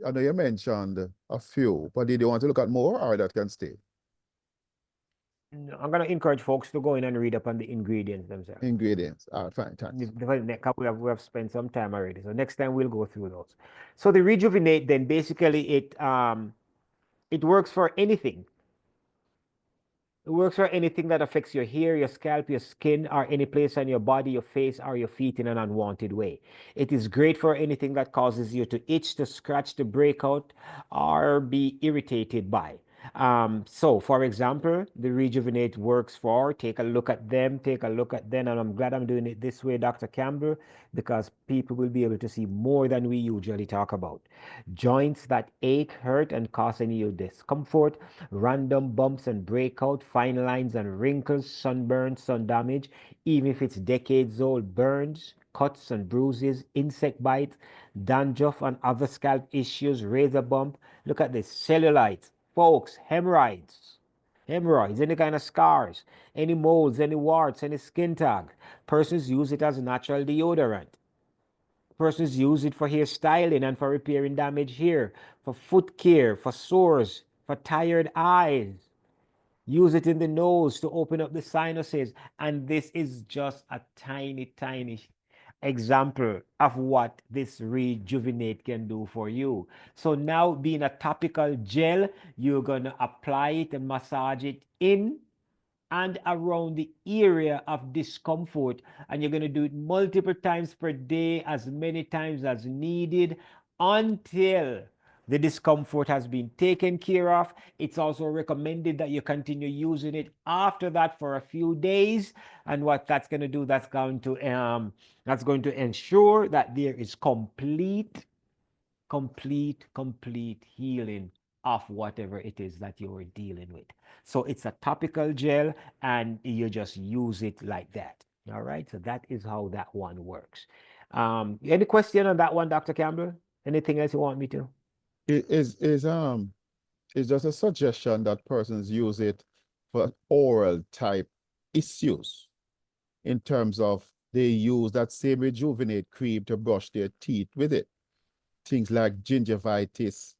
B: I know you mentioned a few, but did you want to look at more, or that can stay?
A: I'm going to encourage folks to go in and read up on the ingredients themselves.
B: Ingredients. All right, fine, thanks.
A: We have spent some time already. So next time we'll go through those. So the Rejuvenate, then basically it works for anything. It works for anything that affects your hair, your scalp, your skin, or any place on your body, your face, or your feet in an unwanted way. It is great for anything that causes you to itch, to scratch, to break out, or be irritated by. So, for example, the Rejuvenate works for, take a look at them, and I'm glad I'm doing it this way, Dr. Campbell, because people will be able to see more than we usually talk about. Joints that ache, hurt, and cause any discomfort, random bumps and breakout, fine lines and wrinkles, sunburn, sun damage, even if it's decades old, burns, cuts and bruises, insect bites, dandruff and other scalp issues, razor bump. Look at this, cellulite. Folks, hemorrhoids, any kind of scars, any moles, any warts, any skin tag. Persons use it as a natural deodorant. Persons use it for hair styling and for repairing damaged hair, for foot care, for sores, for tired eyes. Use it in the nose to open up the sinuses. And this is just a tiny, tiny example of what this Rejuvenate can do for you. So now, being a topical gel, you're going to apply it and massage it in and around the area of discomfort, and you're going to do it multiple times per day, as many times as needed, until the discomfort has been taken care of. It's also recommended that you continue using it after that for a few days. And what that's going to do, that's going to ensure that there is complete healing of whatever it is that you're dealing with. So it's a topical gel, and you just use it like that. All right. So that is how that one works. Any question on that one, Dr. Campbell? Anything else you want me to?
B: It's just a suggestion that persons use it for oral type issues, in terms of they use that same Rejuvenate cream to brush their teeth with it. Things like gingivitis,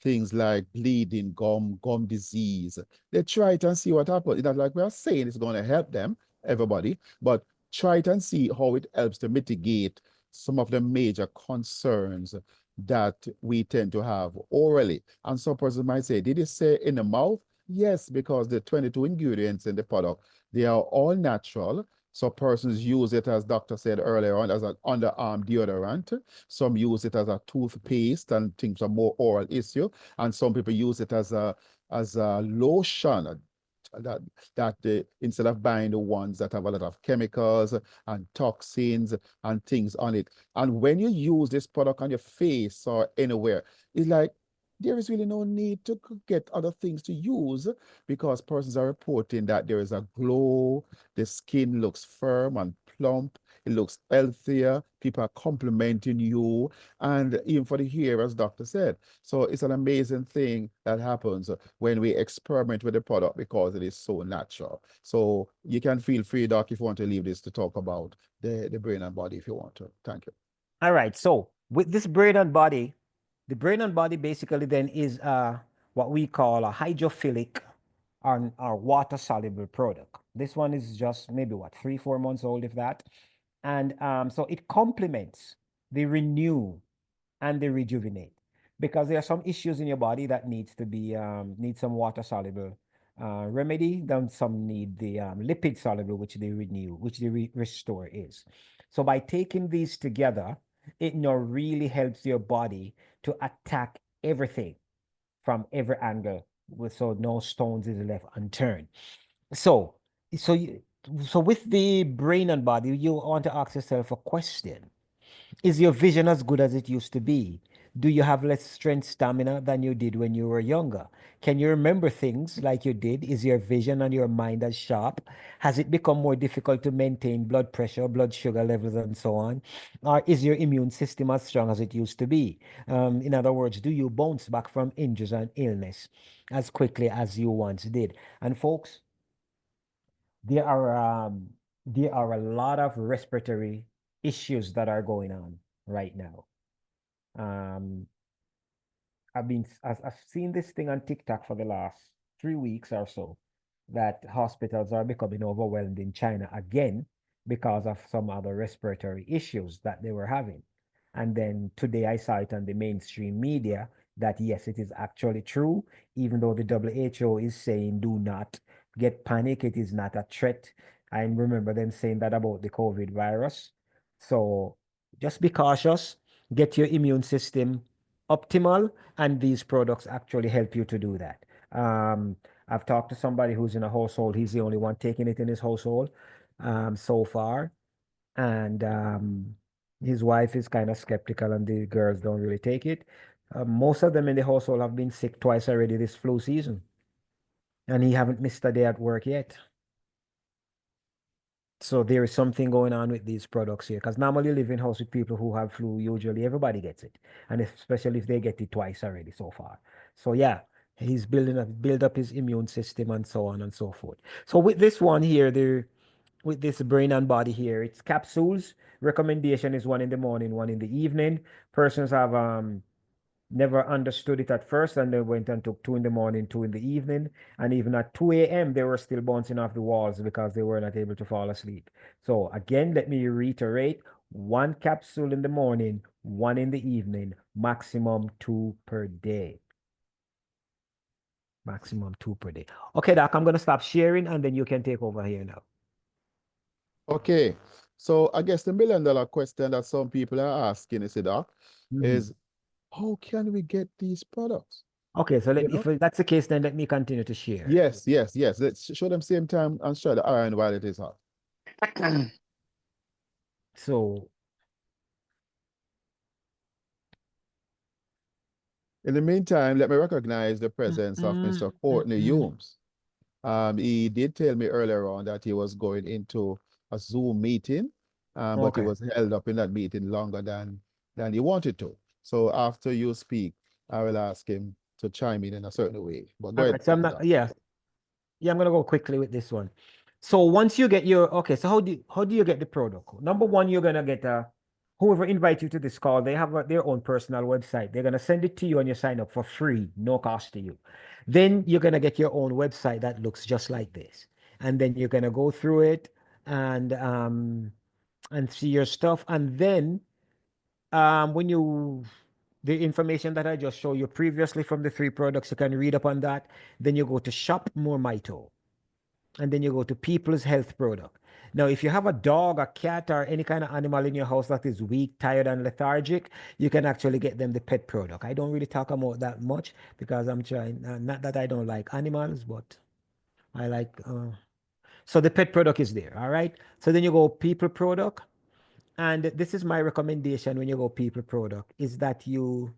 B: things like bleeding, gum disease. They try it and see what happens. It's not like we are saying it's going to help them, everybody, but try it and see how it helps to mitigate some of the major concerns that we tend to have orally. And some persons might say, did it say in the mouth? Yes, because the 22 ingredients in the product, they are all natural. So persons use it, as Doctor said earlier on, as an underarm deodorant. Some use it as a toothpaste and things are more oral issue. And some people use it as a lotion, that instead of buying the ones that have a lot of chemicals and toxins and things on it. And when you use this product on your face or anywhere, it's like there is really no need to get other things to use, because persons are reporting that there is a glow, the skin looks firm and plump, it looks healthier, people are complimenting you, and even for the hair, as doctor said. So it's an amazing thing that happens when we experiment with the product because it is so natural. So you can feel free, doc, if you want to leave this to talk about the brain and body if you want to. Thank you.
A: All right. So with this brain and body, the brain and body basically then is what we call a hydrophilic or water soluble product. This one is just maybe what, 3, 4 months old, if that. And so it complements the renew and the rejuvenate because there are some issues in your body that needs to be need some water soluble remedy. Then some need the lipid soluble, which the renew, which the restore is. So by taking these together, it now really helps your body to attack everything from every angle, so no stones is left unturned. So, so you, so with the brain and body, you want to ask yourself a question. Is your vision as good as it used to be? Do you have less strength, stamina than you did when you were younger? Can you remember things like you did? Is your vision and your mind as sharp? Has it become more difficult to maintain blood pressure, blood sugar levels, and so on? Or is your immune system as strong as it used to be? In other words, do you bounce back from injuries and illness as quickly as you once did? And folks, there are um, there are a lot of respiratory issues that are going on right now. Um, I've seen this thing on TikTok for the last 3 weeks or so that hospitals are becoming overwhelmed in China again because of some other respiratory issues that they were having. And then today I saw it on the mainstream media that yes, it is actually true, even though the WHO is saying do not get panic, it is not a threat. I remember them saying that about the COVID virus. So just be cautious, get your immune system optimal, and these products actually help you to do that. I've talked to somebody who's in a household, he's the only one taking it in his household so far. And his wife is kind of skeptical, and the girls don't really take it. Most of them in the household have been sick twice already this flu season, and he haven't missed a day at work yet. So there is something going on with these products here, because normally you live in house with people who have flu, usually everybody gets it, and especially if they get it twice already so far. So yeah, he's build up his immune system and so on and so forth. So with this one here, with this brain and body here, it's capsules. Recommendation is one in the morning, one in the evening. Persons have never understood it at first, and they went and took 2 in the morning, 2 in the evening, and even at 2 a.m. they were still bouncing off the walls because they were not able to fall asleep. So again, let me reiterate: one capsule in the morning, one in the evening, maximum 2 per day. Maximum 2 per day. Okay, Doc, I'm gonna stop sharing, and then you can take over here now.
B: Okay, so I guess the $1 million question that some people are asking is, doc, is how can we get these products?
A: Okay, so
B: You
A: if
B: know?
A: that's the case, then let me continue to share.
B: Yes, yes, yes. Let's show them same time and show the iron while it is hot.
A: So
B: In the meantime, let me recognize the presence of Mr. Courtney Humes. He did tell me earlier on that he was going into a Zoom meeting, but he
A: okay.
B: was held up in that meeting longer than he wanted to. So after you speak, I will ask him to chime in a certain way. But go
A: All
B: ahead.
A: right, so I'm not, yeah. Yeah, I'm gonna go quickly with this one. So once you get your okay, so how do you get the product? Number one, you're gonna get whoever invites you to this call, they have their own personal website. They're gonna send it to you and you sign up for free, no cost to you. Then you're gonna get your own website that looks just like this, and then you're gonna go through it and see your stuff, and then when you the information that I just showed you previously from the 3 products, you can read up on that. Then you go to Shop More Mito, and then you go to People's Health Product. Now, if you have a dog, a cat, or any kind of animal in your house that is weak, tired, and lethargic, you can actually get them the pet product. I don't really talk about that much because I'm trying, not that I don't like animals, but I like, so the pet product is there, all right? So then you go People Product. And this is my recommendation when you go People Product, is that so you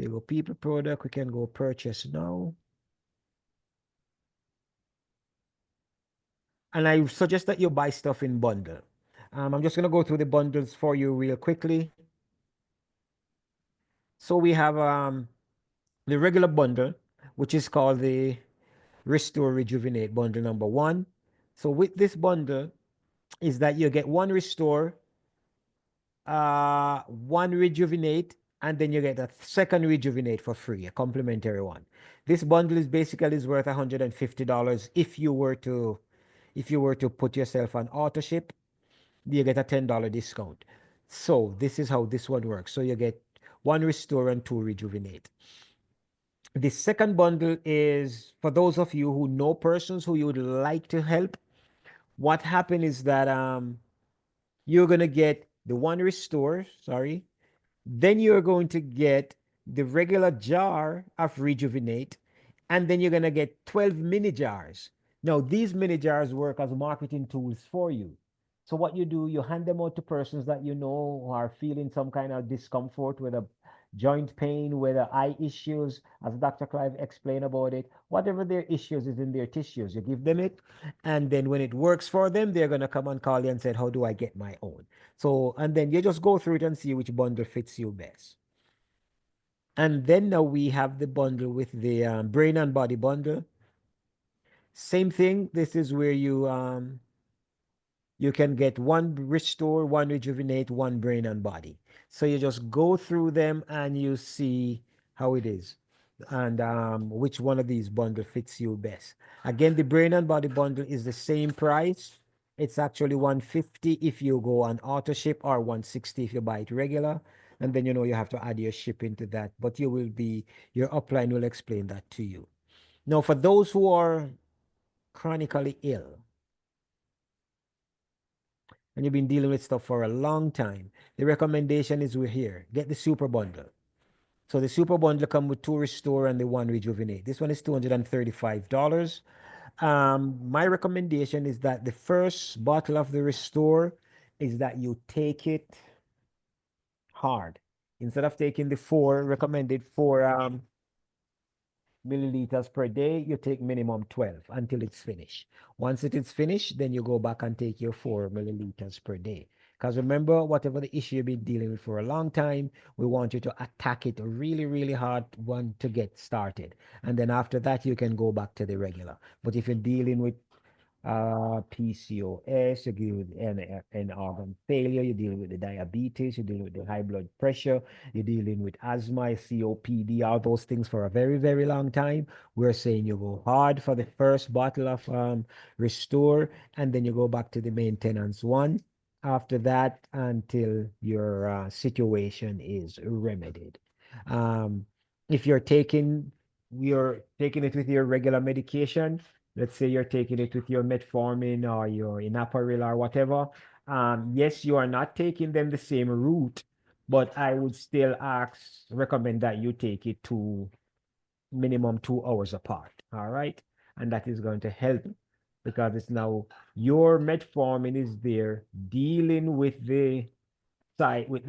A: go People Product, we can go Purchase Now. And I suggest that you buy stuff in bundle. I'm just going to go through the bundles for you real quickly. So we have the regular bundle, which is called the Restore Rejuvenate bundle number 1. So with this bundle is that you get 1 Restore, 1 Rejuvenate, and then you get a second Rejuvenate for free, a complimentary one. This bundle is basically worth $150 if you were to put yourself on auto ship, you get a $10 discount. So this is how this one works. So you get 1 Restore and 2 Rejuvenate. The second bundle is for those of you who know persons who you would like to help. What happened is that you're going to get the 1 Restore, then you're going to get the regular jar of Rejuvenate, and then you're going to get 12 mini jars. Now, these mini jars work as marketing tools for you. So what you do, you hand them out to persons that you know who are feeling some kind of discomfort, whether joint pain, whether eye issues, as Dr. Clive explained about it, whatever their issues is in their tissues, you give them it. And then when it works for them, they're going to come and call you and say, how do I get my own? So, and then you just go through it and see which bundle fits you best. And then now we have the bundle with the brain and body bundle. Same thing. This is where you can get 1 Restore, 1 Rejuvenate, 1 brain and body. So you just go through them and you see how it is and which one of these bundle fits you best. Again, the brain and body bundle is the same price. It's actually $150 if you go on auto ship or $160 if you buy it regular. And then you have to add your shipping to that. But your upline will explain that to you. Now, for those who are chronically ill, and you've been dealing with stuff for a long time, the recommendation is we're here. Get the super bundle. So the super bundle come with 2 Restore and the 1 Rejuvenate. This one is $235. My recommendation is that the first bottle of the Restore is that you take it hard. Instead of taking the recommended 4 milliliters per day, you take minimum 12 until it's finished. Once it is finished, then you go back and take your 4 milliliters per day. Because remember, whatever the issue you've been dealing with for a long time, we want you to attack it really, really hard to get started. And then after that, you can go back to the regular. But if you're dealing with PCOS, you're dealing with an organ failure, you're dealing with the diabetes, you're dealing with the high blood pressure, you're dealing with asthma, COPD, all those things for a very, very long time. We're saying you go hard for the first bottle of Restore, and then you go back to the maintenance one after that until your situation is remedied. If you're taking it with your regular medication, let's say you're taking it with your metformin or your Inaparil or whatever, yes, you are not taking them the same route, but I would still recommend that you take it to minimum 2 hours apart. All right. And that is going to help because it's now your metformin is there dealing with the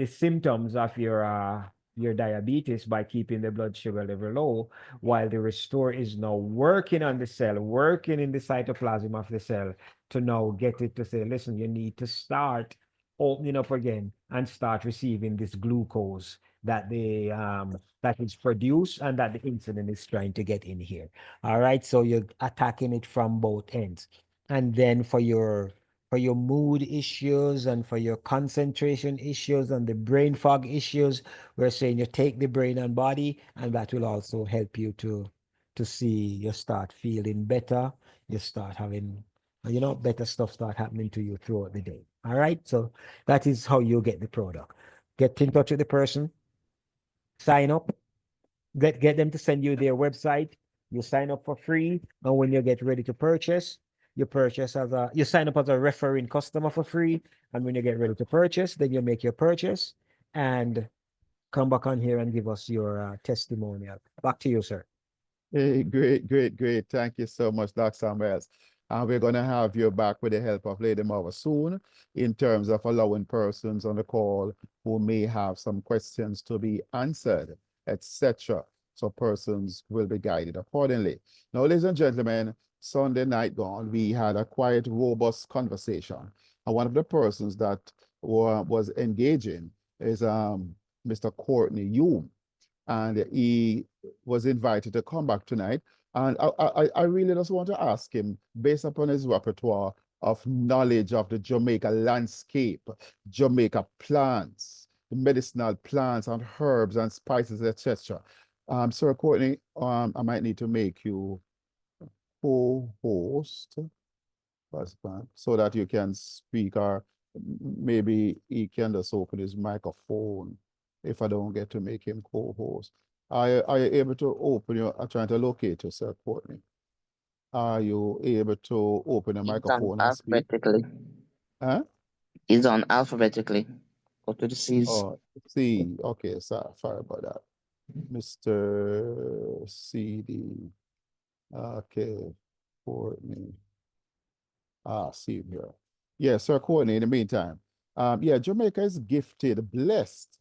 A: symptoms of your diabetes by keeping the blood sugar level low, while the Restore is now working on the cell, working in the cytoplasm of the cell to now get it to say, listen, you need to start opening up again and start receiving this glucose that that is produced and that the insulin is trying to get in here. All right, so you're attacking it from both ends. And then for your mood issues and for your concentration issues and the brain fog issues, we're saying you take the brain and body, and that will also help you to see you start feeling better. You start having, better stuff start happening to you throughout the day. All right. So that is how you get the product. Get in touch with the person, sign up, get them to send you their website. You sign up for free, and when you get ready to purchase, you sign up as a referring customer for free, and when you get ready to purchase, then you make your purchase and come back on here and give us your testimonial. Back to you, sir.
B: Hey, great. Thank you so much, Dr. Samuels. And we're going to have you back with the help of Lady Marva soon in terms of allowing persons on the call who may have some questions to be answered, etc. So persons will be guided accordingly. Now, ladies and gentlemen, Sunday night gone, we had a quiet, robust conversation. And one of the persons that was engaging is Mr. Courtney Hume. And he was invited to come back tonight. And I really just want to ask him, based upon his repertoire of knowledge of the Jamaica landscape, Jamaica plants, the medicinal plants and herbs and spices, etc. Sir Courtney, I might need to make you co-host so that you can speak, or maybe he can just open his microphone if I don't get to make him co-host. Are you able to open your, I'm trying to locate you, Sir Courtney. Are you able to open your microphone and speak?
C: Alphabetically.
B: Huh?
C: It's on alphabetically. Go to the C's.
B: Oh, C. Okay, sorry about that. Mr. CD. Okay, Courtney. See him here. Yeah, Sir Courtney, in the meantime. Yeah, Jamaica is gifted, blessed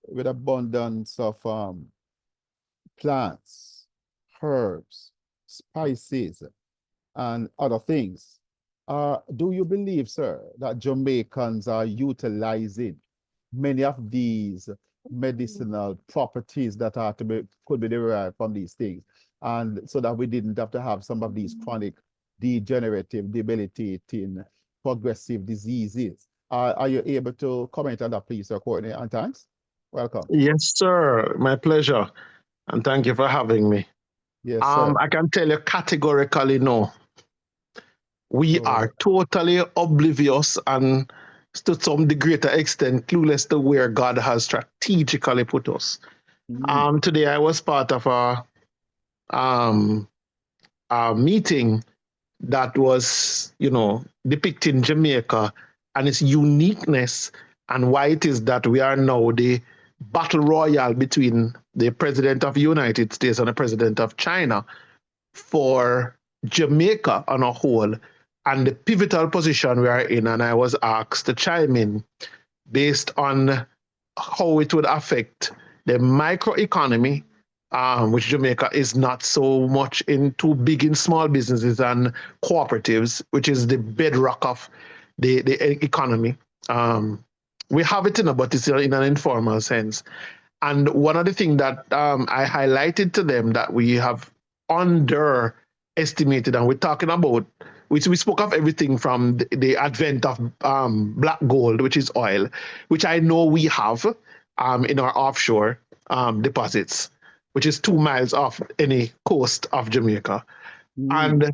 B: with abundance of plants, herbs, spices, and other things. Do you believe, sir, that Jamaicans are utilizing many of these medicinal properties that are could be derived from these things, and so that we didn't have to have some of these chronic, degenerative, debilitating, progressive diseases? Are you able to comment on that, please, Sir Courtney? And thanks. Welcome.
D: Yes, sir. My pleasure. And thank you for having me.
B: Yes, sir.
D: I can tell you categorically no. We are totally oblivious and to some greater extent clueless to where God has strategically put us. Today I was part of a meeting that was, depicting Jamaica and its uniqueness and why it is that we are now the battle royale between the president of the United States and the president of China for Jamaica on a whole, and the pivotal position we are in. And I was asked to chime in based on how it would affect the microeconomy, which Jamaica is not so much into big and small businesses and cooperatives, which is the bedrock of the economy. We have it, but it's in an informal sense. And one of the things that I highlighted to them that we have underestimated, and we're talking about, we spoke of everything from the advent of black gold, which is oil, which I know we have in our offshore deposits, which is 2 miles off any coast of Jamaica. And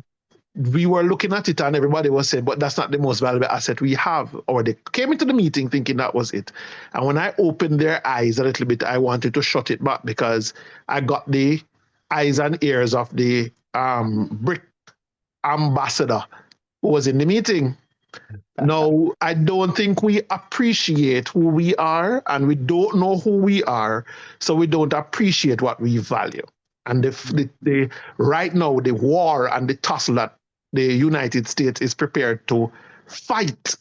D: we were looking at it and everybody was saying, but that's not the most valuable asset we have. Or they came into the meeting thinking that was it. And when I opened their eyes a little bit, I wanted to shut it back because I got the eyes and ears of the BRIC ambassador who was in the meeting. No, I don't think we appreciate who we are, and we don't know who we are, so we don't appreciate what we value. And the right now, the war and the tussle that the United States is prepared to fight.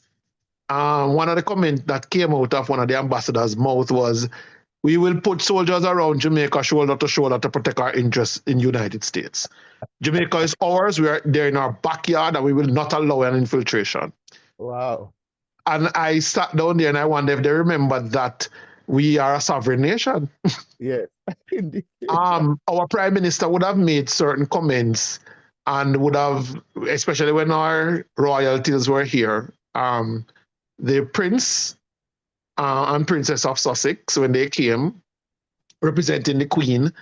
D: One of the comments that came out of one of the ambassador's mouth was, we will put soldiers around Jamaica shoulder to shoulder to protect our interests in the United States. Jamaica is ours. We are there in our backyard, and we will not allow an infiltration.
B: Wow.
D: And I sat down there and I wonder if they remember that we are a sovereign nation.
B: Yes.
D: Our prime minister would have made certain comments and would have, especially when our royalties were here, the prince and princess of Sussex, when they came representing the Queen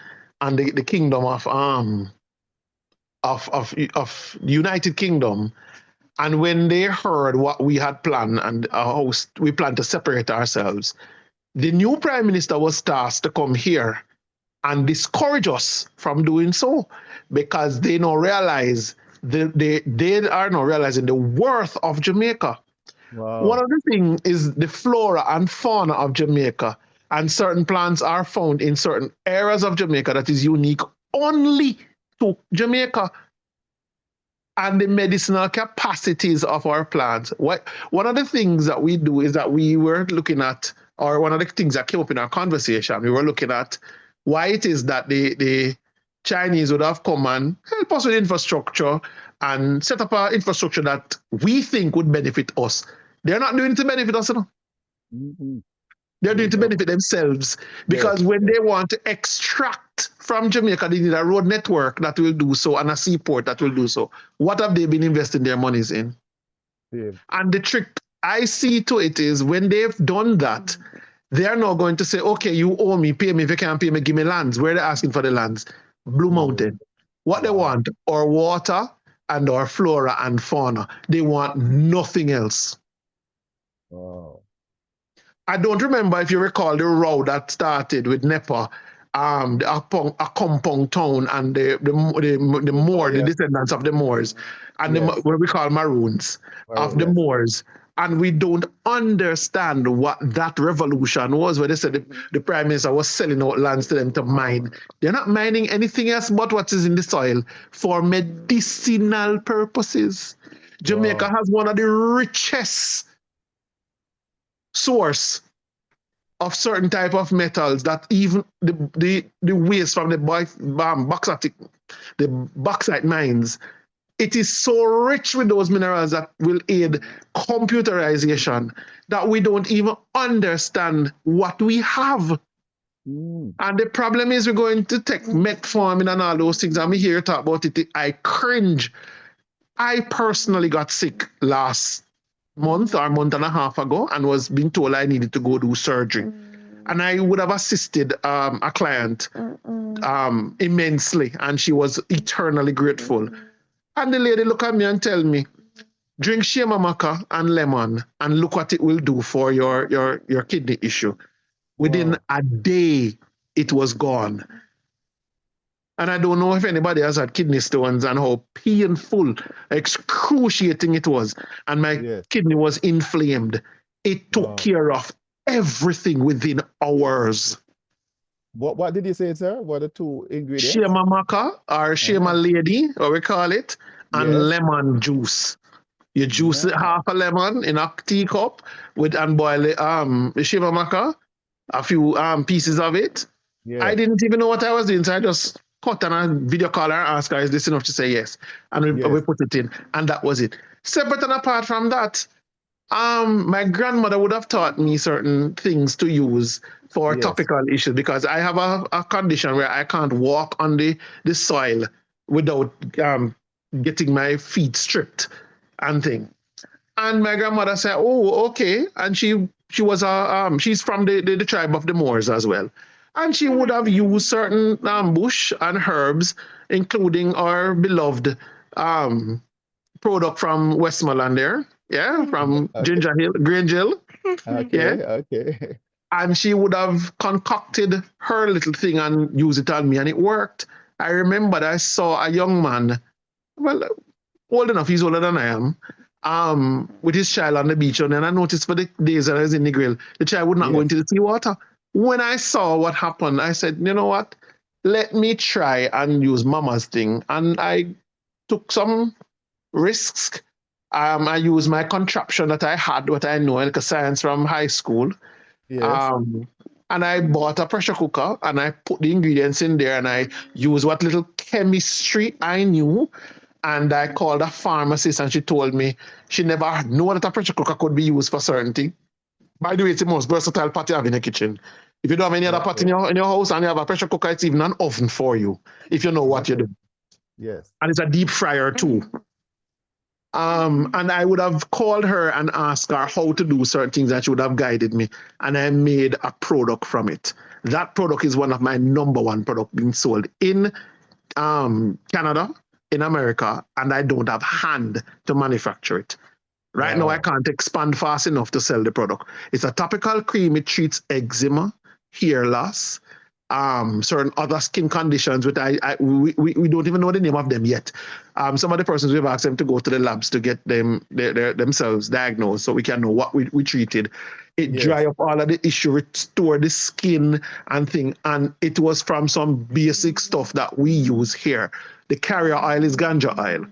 D: and the kingdom of United Kingdom, and when they heard what we had planned and how we planned to separate ourselves, the new prime minister was tasked to come here and discourage us from doing so, because they now realize they are now realizing the worth of Jamaica.
B: Wow.
D: One of the things is the flora and fauna of Jamaica, and certain plants are found in certain areas of Jamaica that is unique only to Jamaica, and the medicinal capacities of our plants. One of the things that we do is that we were looking at, or one of the things that came up in our conversation, we were looking at why it is that the Chinese would have come and help us with infrastructure and set up an infrastructure that we think would benefit us. They're not doing it to benefit us, you know.
A: Mm-hmm.
D: They're doing it to benefit themselves, because when they want to extract from Jamaica, they need a road network that will do so and a seaport that will do so. What have they been investing their monies in?
B: Yeah.
D: And the trick I see to it is, when they've done that, they are now going to say, okay, you owe me, pay me. If you can't pay me, give me lands. Where are they asking for the lands? Blue Mountain. What they want are water and our flora and fauna. They want nothing else.
B: Wow.
D: I don't remember if you recall the road that started with Nepa, a compound town, and the Moor, the descendants of the Moors, and what we call Maroons of the Moors. And we don't understand what that revolution was, where they said the Prime Minister was selling out lands to them to mine. They're not mining anything else but what is in the soil for medicinal purposes. Jamaica has one of the richest source of certain type of metals that even the waste from the bauxite mines, it is so rich with those minerals that will aid computerization that we don't even understand what we have. And the problem is, we're going to take metformin and all those things, and we hear talk about it, I cringe. I personally got sick last month or month and a half ago and was being told I needed to go do surgery. And I would have assisted a client immensely, and she was eternally grateful. And the lady looked at me and tell me, drink shea mamaka and lemon and look what it will do for your kidney issue. Within a day, it was gone. And I don't know if anybody has had kidney stones and how painful, excruciating it was. And my kidney was inflamed. It took care of everything within hours.
B: What did you say, sir? What are the two ingredients?
D: Shea mamaka, or shea my lady, or we call it, and lemon juice. You juice half a lemon in a teacup and boil it, the shea mamaka, a few pieces of it. I didn't even know what I was doing, so I just cut on a video call her and ask her, is this enough to say yes? And we put it in, and that was it. Separate and apart from that, my grandmother would have taught me certain things to use for topical issues, because I have a condition where I can't walk on the soil without getting my feet stripped and thing. And my grandmother said, oh, okay. And she was she's from the tribe of the Moors as well. And she would have used certain bush and herbs, including our beloved product from Westmoreland there. Yeah, from Ginger Hill, Grange Hill.
B: Okay.
D: And she would have concocted her little thing and used it on me, and it worked. I remember that I saw a young man, well, old enough, he's older than I am, with his child on the beach. And then I noticed for the days that I was in the grill, the child would not go into the seawater. When I saw what happened, I said, you know what? Let me try and use Mama's thing. And I took some risks. I used my contraption that I had, what I know, like a science from high school. And I bought a pressure cooker and I put the ingredients in there, and I used what little chemistry I knew. And I called a pharmacist, and she told me she never knew that a pressure cooker could be used for certain things. By the way, it's the most versatile pot you have in the kitchen. If you don't have any other pot in your house and you have a pressure cooker, it's even an oven for you, if you know what you do.
B: Yes.
D: And it's a deep fryer too. And I would have called her and asked her how to do certain things, and she would have guided me. And I made a product from it. That product is one of my #1 product being sold in Canada, in America, and I don't have hand to manufacture it. Right now, I can't expand fast enough to sell the product. It's a topical cream. It treats eczema, hair loss, certain other skin conditions, which we don't even know the name of them yet. Some of the persons, we've asked them to go to the labs to get them themselves diagnosed, so we can know what we treated. It dry up all of the issue, restore the skin and thing. And it was from some basic stuff that we use here. The carrier oil is ganja oil,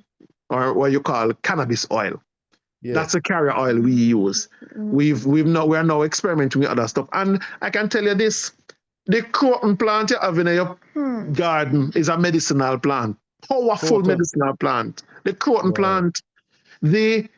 D: or what you call cannabis oil. Yes. That's a carrier oil we use. We are now experimenting with other stuff. And I can tell you this, the cotton plant you have in your garden is a medicinal plant. powerful
A: Total.
D: medicinal plant. The croton
A: Wow.
D: plant, the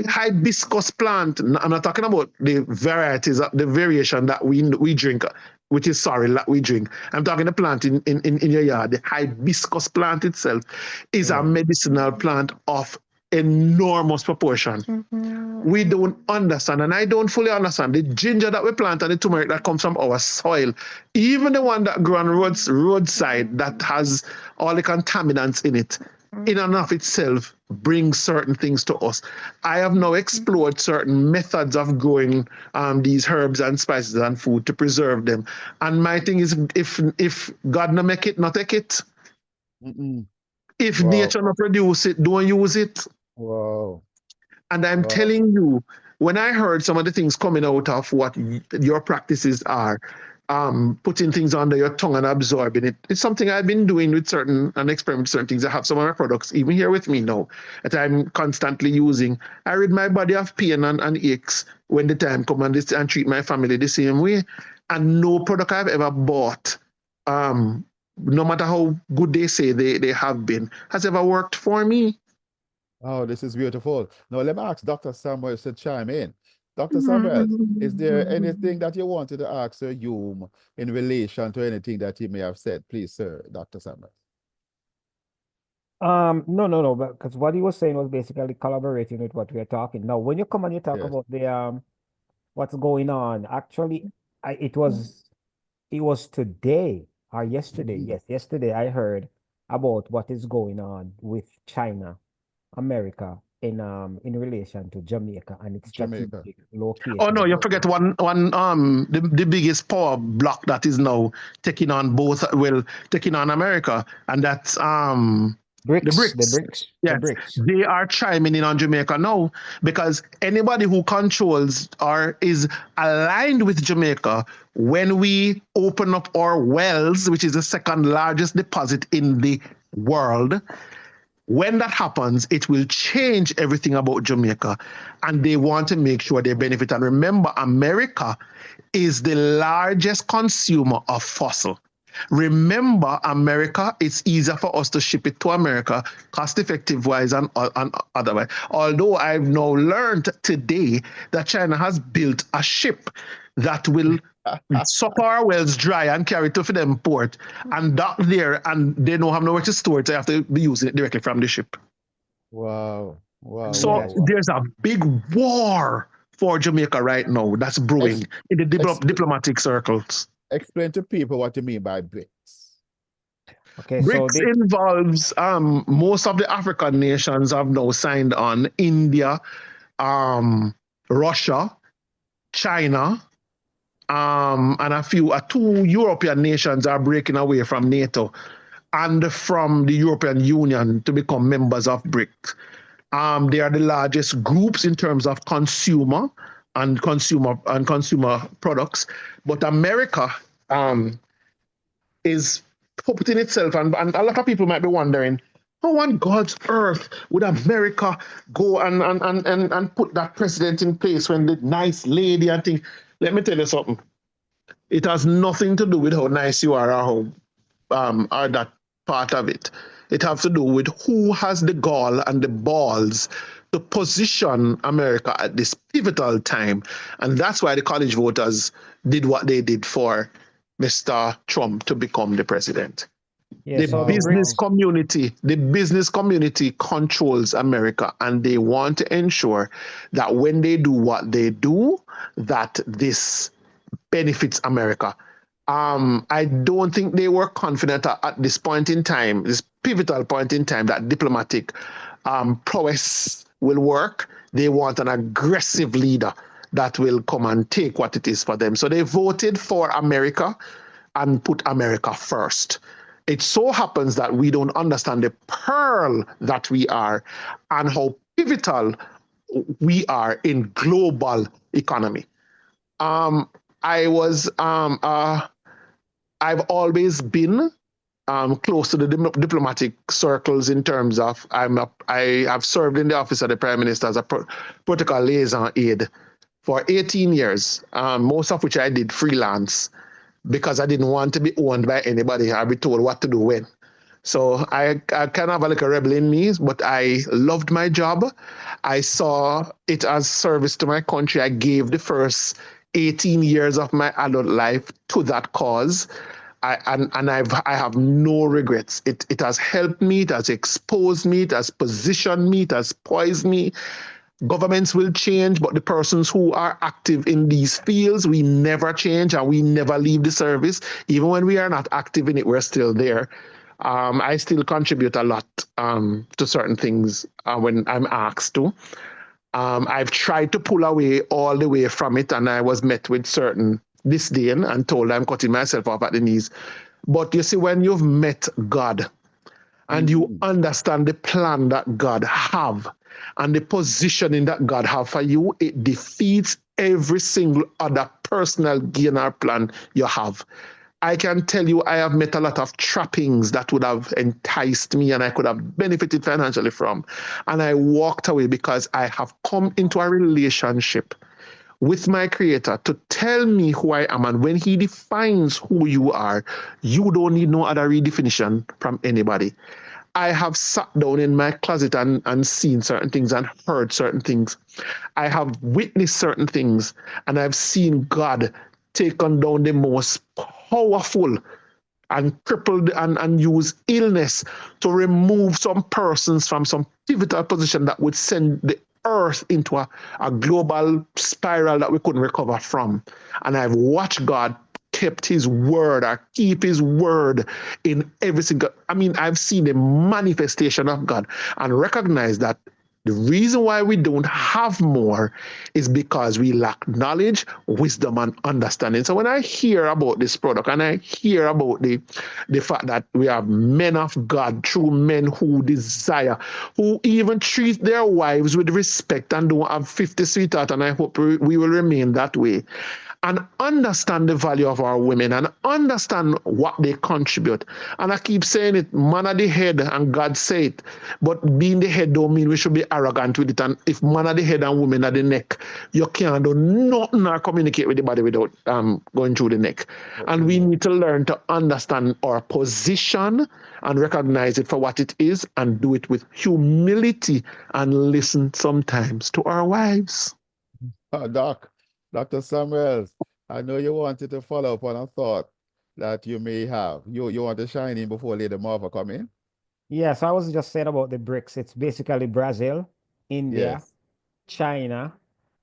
D: hibiscus plant. I'm not talking about the varieties, the variation that we drink, which is sorry that we drink. I'm talking the plant in your yard. The hibiscus plant itself is a medicinal plant of enormous proportion. We don't understand, and I don't fully understand the ginger that we plant and the turmeric that comes from our soil, even the one that grows on roadside that has all the contaminants in it, in and of itself brings certain things to us. I have now explored certain methods of growing these herbs and spices and food to preserve them. And my thing is, if God no make it, not take it. If
B: Wow.
D: nature not produce it, don't use it.
B: Wow.
D: And I'm
B: Wow.
D: telling you, when I heard some of the things coming out of what your practices are, putting things under your tongue and absorbing it, it's something I've been doing with certain and experimenting with certain things. I have some of my products even here with me now that I'm constantly using. I rid my body of pain and aches when the time comes and treat my family the same way. And no product I've ever bought, no matter how good they say they have been, has ever worked for me.
B: Oh, this is beautiful. Now, let me ask Dr. Samuel to chime in. Dr. Samuel, is there anything that you wanted to ask Sir Hume in relation to anything that he may have said? Please, sir, Dr. Samuel.
A: No, because what he was saying was basically collaborating with what we are talking. Now, when you come and you talk
B: Yes.
A: about the what's going on, actually, it was today or yesterday. Yes, yesterday I heard about what is going on with China, America in relation to Jamaica and its
B: Jamaica.
A: strategic location.
D: Oh no, you forget one the biggest power block that is now taking on America, and that's the
A: BRICS, the
D: BRICS.
A: BRICS, the
D: Yes,
A: BRICS.
D: they are chiming in on Jamaica now because anybody who controls or is aligned with Jamaica, when we open up our wells, which is the second largest deposit in the world, when that happens, it will change everything about Jamaica, and they want to make sure they benefit. And remember, America is the largest consumer of fossil. Remember, America, it's easier for us to ship it to America, cost-effective wise and otherwise. Although I've now learned today that China has built a ship that will suck our wells dry and carry it to them port and dock there, and they don't have nowhere to store it. So they have to be using it directly from the ship.
B: Wow. Wow.
D: So
B: Wow. Wow.
D: there's a big war for Jamaica right now that's brewing in the diplomatic circles.
B: Explain to people what you mean by BRICS.
A: Okay, so
D: BRICS involves most of the African nations have now signed on: India, Russia, China, and two European nations are breaking away from NATO and from the European Union to become members of BRICS. They are the largest groups in terms of consumer products, but America is putting itself, and a lot of people might be wondering, how on God's earth would America go and put that president in place when the nice lady and thing? Let me tell you something. It has nothing to do with how nice you are or that part of it. It has to do with who has the gall and the balls to position America at this pivotal time. And that's why the college voters did what they did for Mr. Trump to become the president.
A: yeah, so
D: The business community controls America, and they want to ensure that when they do what they do, that this benefits America. I don't think they were confident at this point in time, this pivotal point in time, that diplomatic prowess will work. They want an aggressive leader that will come and take what it is for them. So they voted for America and put America first. It so happens that we don't understand the pearl that we are and how pivotal we are in global economy. I've always been close to the diplomatic circles in terms of I have served in the office of the Prime Minister as a protocol liaison aide for 18 years, most of which I did freelance because I didn't want to be owned by anybody or be told what to do when. So I kind of have like a rebel in me, but I loved my job. I saw it as service to my country. I gave the first 18 years of my adult life to that cause. I have no regrets. It has helped me, it has exposed me, it has positioned me, it has poised me. Governments will change, but the persons who are active in these fields, we never change and we never leave the service. Even when we are not active in it, we're still there. I still contribute a lot to certain things when I'm asked to. I've tried to pull away all the way from it, and I was met with certain disdain and told I'm cutting myself off at the knees. But you see, when you've met God and you understand the plan that God have and the positioning that God have for you, it defeats every single other personal gain or plan you have. I can tell you I have met a lot of trappings that would have enticed me and I could have benefited financially from. And I walked away because I have come into a relationship with my creator to tell me who I am. And when he defines who you are, you don't need no other redefinition from anybody. I have sat down in my closet and seen certain things and heard certain things. I have witnessed certain things and I've seen God take on down the most powerful and crippled and use illness to remove some persons from some pivotal position that would send the earth into a global spiral that we couldn't recover from. And I've watched God kept his word or keep his word in every single, I've seen the manifestation of God and recognize that the reason why we don't have more is because we lack knowledge, wisdom, and understanding. So when I hear about this product and I hear about the fact that we have men of God, true men who desire, who even treat their wives with respect and don't have 50 sweethearts, and I hope we will remain that way, and understand the value of our women and understand what they contribute. And I keep saying it, man are the head and God say it, but being the head don't mean we should be arrogant with it. And if man are the head and women are the neck, you can't do nothing or communicate with the body without going through the neck. And we need to learn to understand our position and recognize it for what it is and do it with humility and listen sometimes to our wives.
B: Dr. Samuels, I know you wanted to follow up on a thought that you may have. You want to shine in before Lady Marva come in?
A: Yes, I was just saying about the BRICS. It's basically Brazil, India,
B: Yes.
A: China,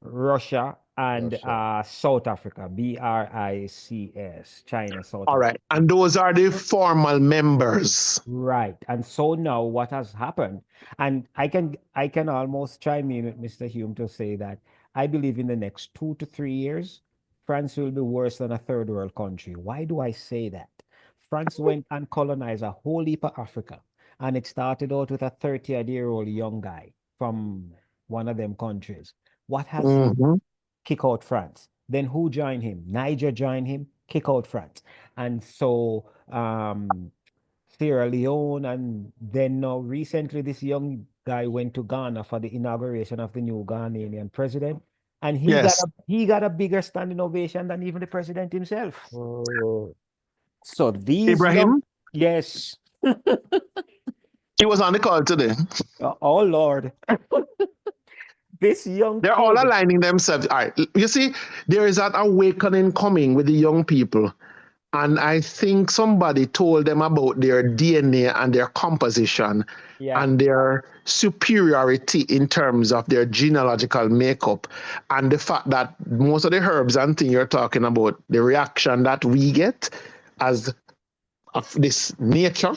A: Russia, and South Africa. BRICS. China, South
D: All right. And those are the formal members.
A: Right. And so now what has happened, and I can almost chime in with Mr. Hume to say that I believe in the next 2 to 3 years, France will be worse than a third world country. Why do I say that? France went and colonized a whole heap of Africa, and it started out with a 30-year-old young guy from one of them countries. What has he done? Kick out France. Then who joined him? Niger joined him, kick out France. And so Sierra Leone, and then now recently this young guy went to Ghana for the inauguration of the new Ghanaian president, and he got a bigger standing ovation than even the president himself. So these
D: Ibrahim?
A: Yes.
D: He was on the call today.
A: Oh Lord. This young
D: They're all aligning themselves. All right. You see, there is that awakening coming with the young people. And I think somebody told them about their DNA and their composition and their superiority in terms of their genealogical makeup. And the fact that most of the herbs and things you're talking about, the reaction that we get as of this nature,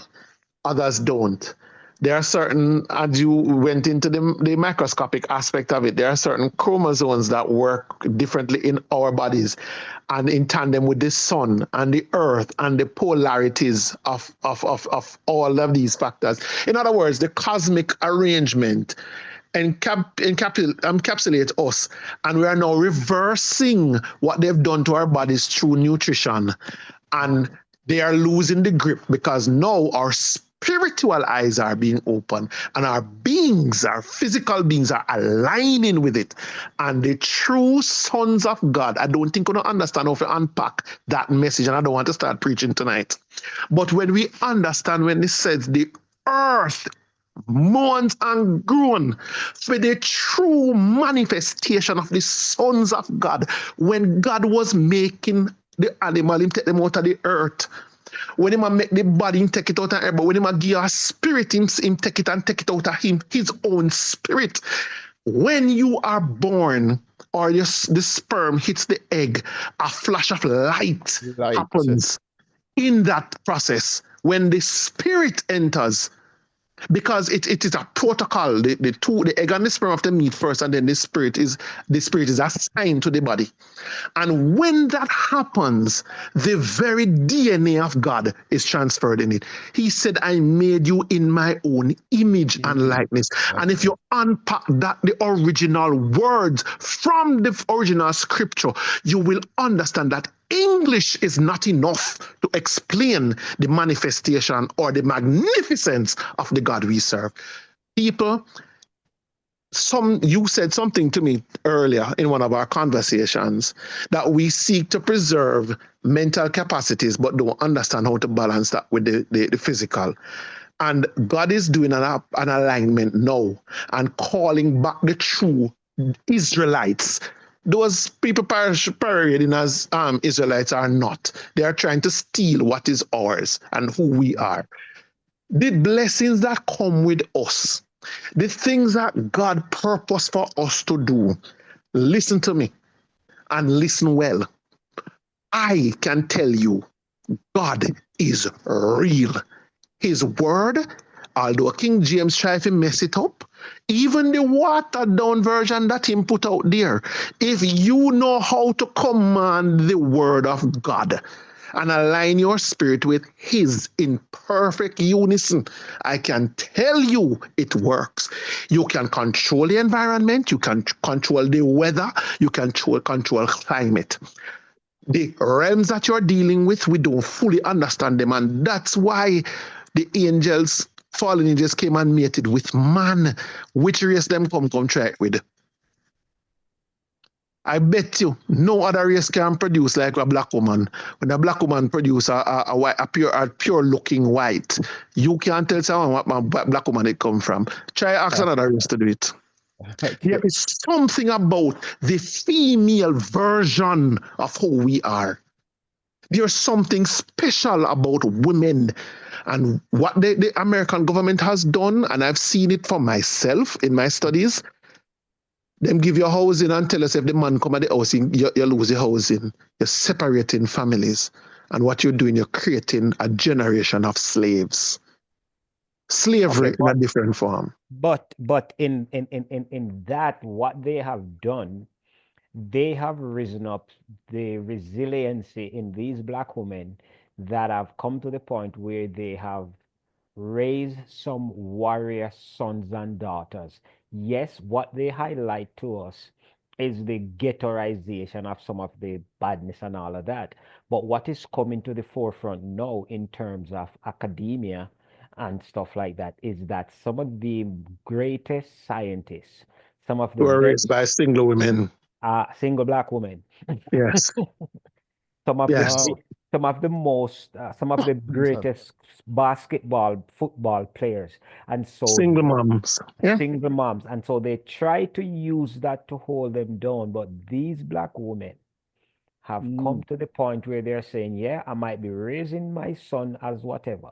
D: others don't. There are certain, as you went into the microscopic aspect of it, there are certain chromosomes that work differently in our bodies and in tandem with the sun and the earth and the polarities of all of these factors. In other words, the cosmic arrangement encapsulate us, and we are now reversing what they've done to our bodies through nutrition. And they are losing the grip because now our spiritual eyes are being opened, and our beings, our physical beings, are aligning with it. And the true sons of God, I don't think we don't understand how to unpack that message, and I don't want to start preaching tonight. But when we understand, when it says the earth mourns and groan for the true manifestation of the sons of God, when God was making the animal, him take them out of the earth. When him make the body, him take it out of air, but when him give a spirit, him take it and take it out of him, his own spirit. When you are born, or the sperm hits the egg, a flash of light happens in that process. When the spirit enters, because it is a protocol. The egg and the sperm have to meet first, and then the spirit is assigned to the body. And when that happens, the very DNA of God is transferred in it. He said, I made you in my own image and likeness. And if you unpack that, the original words from the original scripture, you will understand that English is not enough to explain the manifestation or the magnificence of the God we serve. People, you said something to me earlier in one of our conversations, that we seek to preserve mental capacities but don't understand how to balance that with the physical. And God is doing an alignment now and calling back the true Israelites. Those people parading as Israelites are not. They are trying to steal what is ours and who we are. The blessings that come with us, the things that God purposed for us to do, listen to me and listen well. I can tell you, God is real. His word, although King James tried to mess it up, even the watered down version that him put out there, if you know how to command the word of God and align your spirit with his in perfect unison, I can tell you it works. You can control the environment, you can control the weather, you can control climate. The realms that you're dealing with, we don't fully understand them, and that's why the angels, fallen angels, came and mated with man. Which race them come try it with? I bet you no other race can produce like a black woman. When a black woman produce a pure looking white, you can't tell someone what my black woman it come from. Try ask another race to do it. There is something about the female version of who we are. There's something special about women. And what the American government has done, and I've seen it for myself in my studies, them give you housing and tell us if the man come at the housing, you lose your housing. You're separating families. And what you're doing, you're creating a generation of slaves. Slavery in a different form.
A: But in that, what they have done, they have risen up the resiliency in these black women that have come to the point where they have raised some warrior sons and daughters. Yes, what they highlight to us is the ghettoization of some of the badness and all of that. But what is coming to the forefront now in terms of academia and stuff like that is that some of the greatest scientists, some of the
D: were raised by single women.
A: Single black women.
D: Yes.
A: Some of
D: Yes.
A: some of the greatest basketball, football players, and so
D: Single moms. Yeah.
A: single moms, and so they try to use that to hold them down. But these black women have come to the point where they're saying, yeah, I might be raising my son as whatever,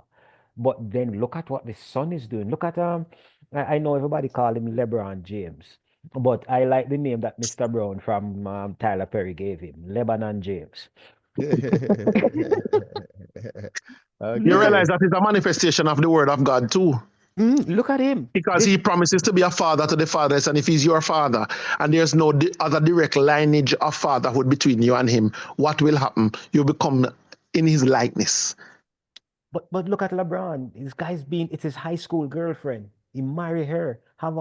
A: but then look at what the son is doing. Look at I know everybody call him LeBron James, but I like the name that Mr. Brown from Tyler Perry gave him, Lebanon James.
D: You realize that is a manifestation of the word of God too.
A: Look at him.
D: Because he promises to be a father to the fatherless, and if he's your father, and there's no other direct lineage of fatherhood between you and him, what will happen? You become in his likeness.
A: But look at LeBron. This guy's it's his high school girlfriend. He marry her, have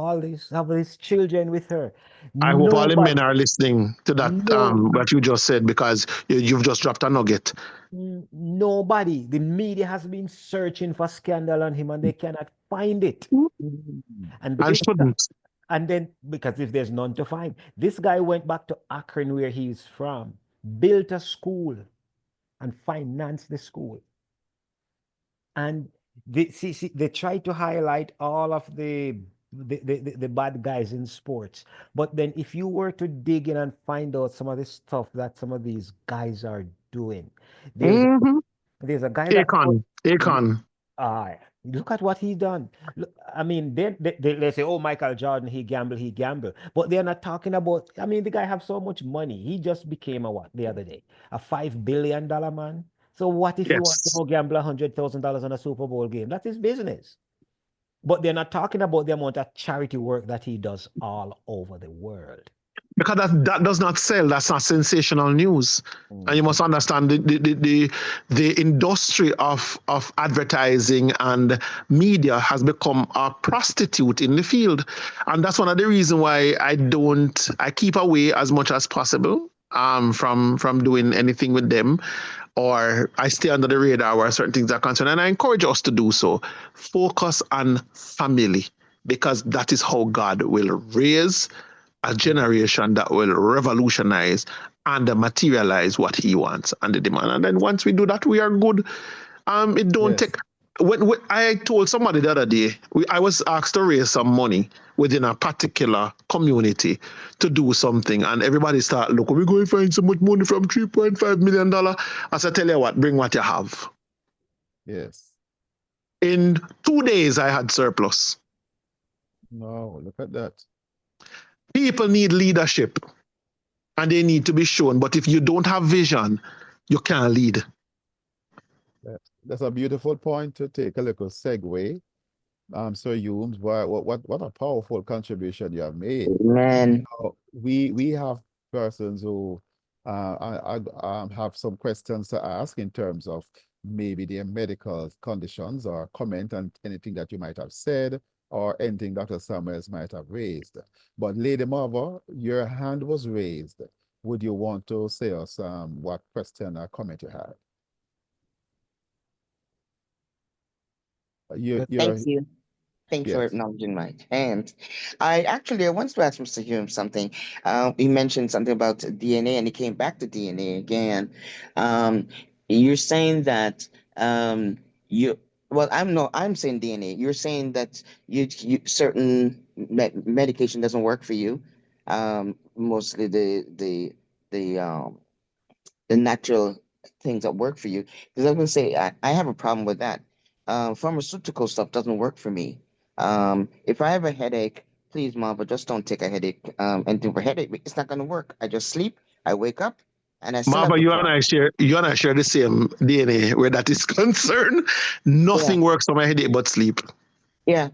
A: these children with her.
D: I hope all the men
A: Nobody,
D: are listening to that
A: no,
D: what you just said, because you've just dropped a nugget.
A: nobody. The media has been searching for scandal on him and they cannot find it. And
D: And
A: this
D: shouldn't.
A: And then, because if there's none to find, this guy went back to Akron, where he's from, built a school and financed the school. And they try to highlight all of the bad guys in sports. But then if you were to dig in and find out some of the stuff that some of these guys are doing, there's
D: Mm-hmm.
A: there's a guy that
D: Akon.
A: look at what he done. Look, I mean, they say, "Oh, Michael Jordan, he gamble," but they're not talking about. I mean, the guy have so much money. He just became a what the other day? A $5 billion man. So what if he wants to
D: Yes.
A: go gamble $100,000 on a Super Bowl game? That's his business. But they're not talking about the amount of charity work that he does all over the world.
D: Because that does not sell. That's not sensational news. And you must understand the industry of advertising and media has become a prostitute in the field. And that's one of the reasons why I keep away as much as possible from doing anything with them, or I stay under the radar where certain things are concerned. And I encourage us to do so. Focus on family, because that is how God will raise a generation that will revolutionize and materialize what he wants and the demand. And then once we do that, we are good. It don't
B: Yes.
D: take. When I told somebody the other day, I was asked to raise some money within a particular community to do something, and everybody start, look, we're going to find so much money from $3.5 million. I said, tell you what, bring what you have.
B: Yes.
D: In 2 days, I had surplus.
B: No, look at that.
D: People need leadership and they need to be shown. But if you don't have vision, you can't lead.
B: That's a beautiful point to take a little segue. So Humes, what a powerful contribution you have made.
C: Man,
B: We have persons who have some questions to ask in terms of maybe their medical conditions, or comment on anything that you might have said or anything Dr. Samuels might have raised. But Lady Marva, your hand was raised. Would you want to say us what question or comment you had? You're
C: thank you. Thanks for
B: yes.
C: acknowledging my hand. I wants to ask Mr. Hume something. He mentioned something about DNA, and he came back to DNA again. Um, you're saying that you. Well, I'm saying DNA. You're saying that you certain medication doesn't work for you. Mostly the natural things that work for you. Because I was gonna say I have a problem with that. Pharmaceutical stuff doesn't work for me. If I have a headache, please, mom, but just don't take a headache. And do a headache, it's not gonna work. I just sleep. I wake up, and I still have
D: Marva,
C: the
D: you and
C: problem.
D: I share the same DNA where that is concerned.
C: Yeah,
D: Nothing works for my headache but sleep.
C: yeah,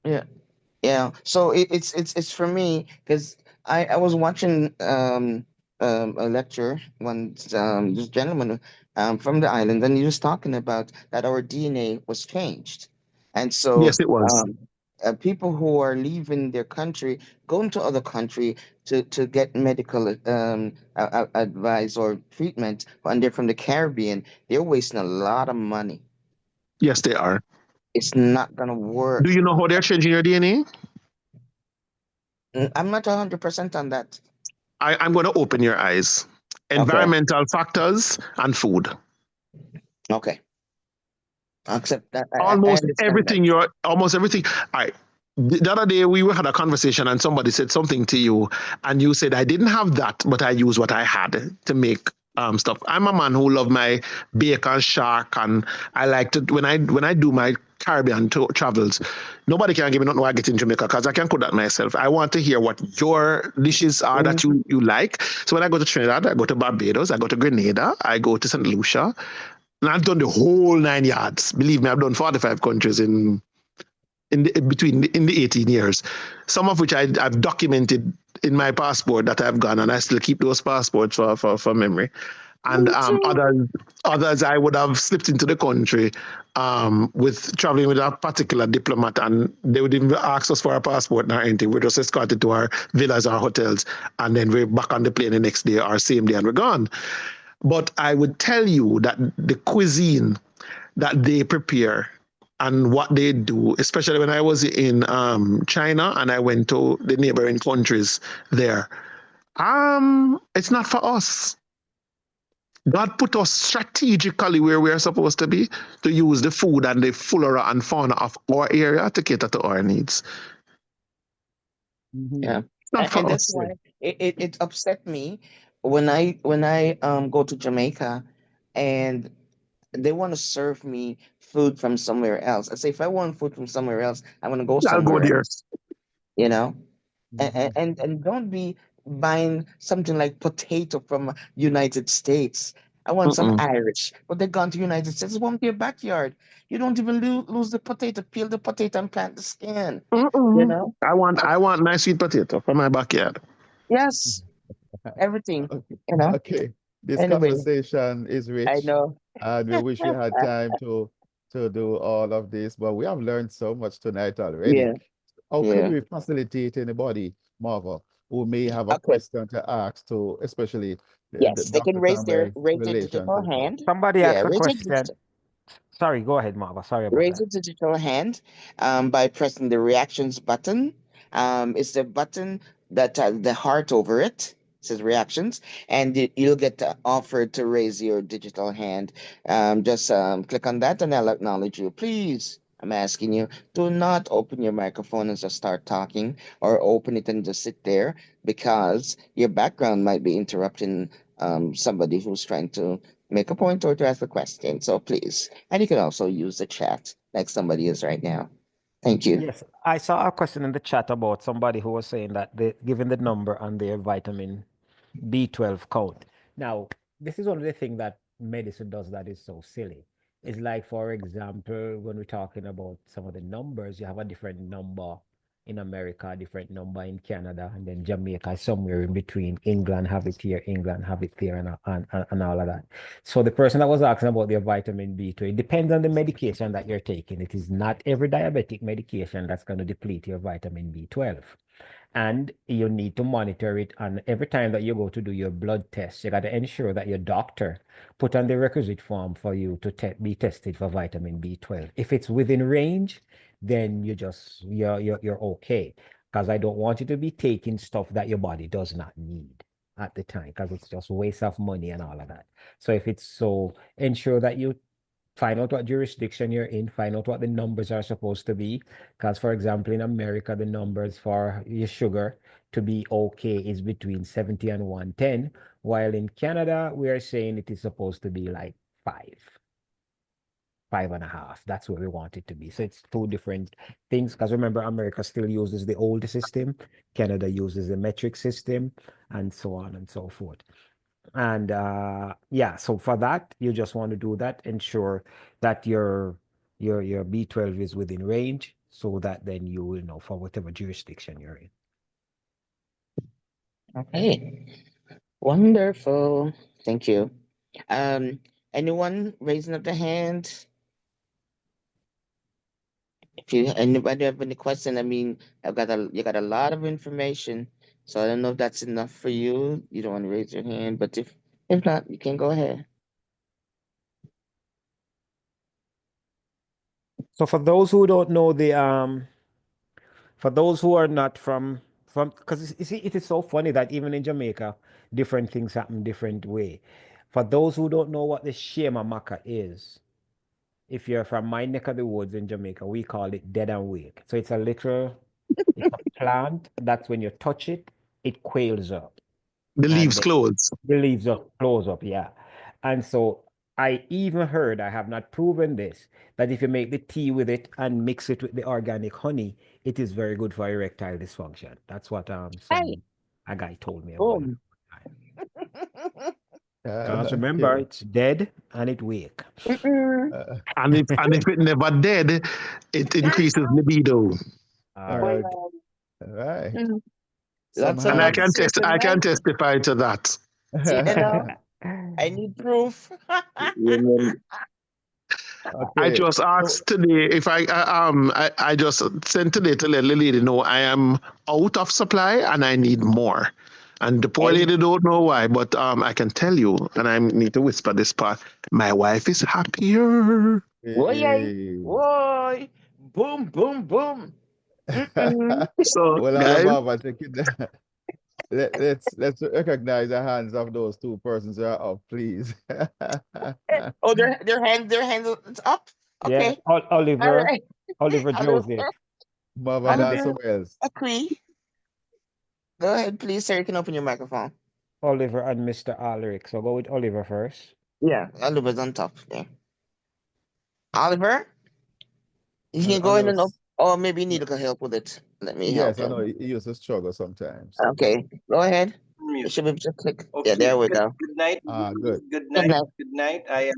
C: yeah. Yeah, so it's for me because I was watching a lecture when this gentleman from the island, and he was talking about that our DNA was changed, and so
D: Yes, it was.
C: people who are leaving their country, going to other country to get medical advice or treatment, and they're from the Caribbean, they're wasting a lot of money.
D: Yes, they are.
C: It's not gonna
D: Do
C: work.
D: you know how they're changing your DNA?
C: I'm not 100% on that.
D: I'm going to open your eyes.
C: Okay.
D: Environmental factors and food.
C: Okay. Accept that. I
D: Almost
C: understand that.
D: everything almost everything. I The other day we had a conversation and somebody said something to you and you said, I didn't have that, but I used what I had to make stuff. I'm a man who love my bacon, shark, and I like to when I do my Caribbean travels, nobody can give me nothing when I get in Jamaica because I can cook that myself. I want to hear what your dishes are that
C: Mhm.
D: you like. So when I go to Trinidad, I go to Barbados, I go to Grenada, I go to St. Lucia, and I've done the whole 9 yards. Believe me, I've done 45 countries in the 18 years, some of which I've documented in my passport that I've gone, and I still keep those passports for memory. and
C: Me too.
D: others I would have slipped into the country with traveling with a particular diplomat, and they would even ask us for our passport and anything. We're just escorted to our villas or hotels, and then we're back on the plane the next day or same day, and we're gone. But I would tell you that the cuisine that they prepare and what they do, especially when I was in China and I went to the neighboring countries there, it's not for us. God put us strategically where we are supposed to be to use the food and the flora and fauna of our area to cater to our needs.
C: Yeah.
D: It's not for
C: And that's
D: us.
C: why it upset me when I go to Jamaica and they want to serve me food from somewhere else. I say if I want food from somewhere else, I'm gonna go
D: I'll go
C: somewhere
D: there.
C: else, you know? And don't be buying something like potato from United States. I want some
D: Mm-mm.
C: Irish, but they've gone to United States. It won't be a backyard. You don't even lose the potato, peel the potato and plant the skin. You
D: Mm-mm.
C: know?
D: I want nice sweet potato from my backyard.
C: Yes, everything.
B: Okay.
C: You know.
B: Okay. This
C: Anyway,
B: conversation is
C: I
B: rich,
C: know.
B: and we wish we had time to do all of this, but we have learned so much tonight already.
C: Yeah,
B: How could
C: yeah.
B: we facilitate anybody, Marvel, who may have a
C: Okay.
B: question to ask to, especially
C: Yes, they can
B: Dr. Campbell's
C: raise their
B: relation to
C: digital
B: the topic?
C: hand.
A: Somebody
C: Yeah,
A: asked a
C: raise their
A: question. Sorry, go ahead, Marva. Sorry about
C: raise
A: that.
C: your digital hand by pressing the reactions button. It's the button that has the heart over it. It says reactions, and you'll get offered to raise your digital hand. Just click on that, and I'll acknowledge you. Please, I'm asking you, do not open your microphone and just start talking, or open it and just sit there because your background might be interrupting somebody who's trying to make a point or to ask a question. So please. And you can also use the chat like somebody is right now. Thank you.
A: Yes, I saw a question in the chat about somebody who was saying that they given the number on their vitamin B12 count. Now, this is one of the things that medicine does that is so silly. It's like, for example, when we're talking about some of the numbers, you have a different number in America, a different number in Canada, and then Jamaica is somewhere in between. England have it here, England have it there, and all of that. So the person that was asking about their vitamin B12, it depends on the medication that you're taking. It is not every diabetic medication that's going to deplete your vitamin B12. And you need to monitor it. And every time that you go to do your blood test, you got to ensure that your doctor put on the requisite form for you to be tested for vitamin B12. If it's within range, then you're okay. Because I don't want you to be taking stuff that your body does not need at the time, because it's just waste of money and all of that. So if it's so, ensure that you find out what jurisdiction you're in, find out what the numbers are supposed to be. Because, for example, in America, the numbers for your sugar to be okay is between 70 and 110, while in Canada, we are saying it is supposed to be like 5.5. That's where we want it to be. So it's two different things. Because remember, America still uses the old system, Canada uses the metric system, and so on and so forth. And yeah, so for that, you just want to do that, ensure that your B12 is within range, so that then you will know for whatever jurisdiction you're in.
C: Okay. Wonderful. Thank you. Anyone raising up the hand? If you anybody have any question, I mean, you got a lot of information, so I don't know if that's enough for you. You don't want to raise your hand, but if not, you can go ahead.
A: So for those who don't know for those who are not from because you see, it is so funny that even in Jamaica, different things happen different way. For those who don't know what the Shema Maka is, if you're from my neck of the woods in Jamaica, we call it dead and wake. So it's a plant that's when you touch it, it quails up.
D: The
A: And
D: leaves close.
A: the leaves up, close up, yeah. And so I even heard, I have not proven this, that if you make the tea with it and mix it with the organic honey, it is very good for erectile dysfunction. That's what
C: Hey,
A: a guy told me about it.
C: boom.
A: Because remember,
B: Okay.
A: it's dead and it wake.
C: Mm-mm.
B: Uh,
D: And if it never dead, it increases libido.
A: All right.
C: Well,
B: all right.
C: mm,
B: Some
C: lots of
D: And
B: have
D: I
C: love
D: can
C: here
D: I can
C: tonight.
D: testify to that.
C: You know, I need proof.
D: Women. I
B: Okay.
D: just
B: So,
D: asked today if I just sent today to let the lady know I am out of supply and I need more. And the poor
C: Hey,
D: lady don't know why, but I can tell you, and I need to whisper this part. My wife is happier.
C: woy,
B: hey.
C: woy, boom, boom, boom. Mm-mm.
D: So
B: Well,
D: guys,
B: Alabama, take it down. Let's recognize the hands of those two persons who are up, please.
C: Oh, their hand is up.
A: Yeah,
C: Okay, all
A: Oliver,
C: right.
A: Oliver
C: Oliver,
A: Joseph.
B: Mama
A: And
B: dance
C: Oliver,
B: somewhere else.
C: Akri, go ahead, please, sir. You can open your microphone.
A: Oliver and Mr. Alric. So go with Oliver first.
C: Yeah, Oliver's on top there. Oliver, you can
B: I
C: go in
B: know.
C: and or maybe you need a little help with it. Let me
B: Yes,
C: help
B: I know.
C: you.
B: He used to struggle sometimes.
C: Okay, go ahead. You
E: Mute.
C: should be able to click. Yeah,
E: Okay.
C: there we go.
E: Good night.
B: Good.
E: Good
C: Good
E: night.
C: night.
E: Good night. I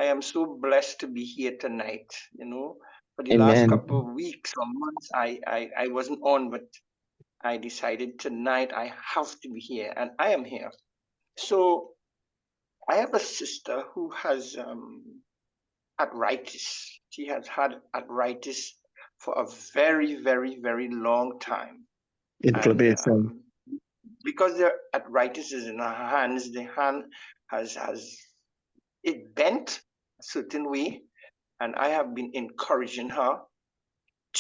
E: am so blessed to be here tonight. For the last
C: Amen.
E: couple of weeks or months, I wasn't on, but I decided tonight I have to be here, and I am here. So I have a sister who has arthritis. She has had arthritis for a very, very, very long time, and
D: inflammation.
E: because the arthritis is in her hands, the hand has it bent a certain way, and I have been encouraging her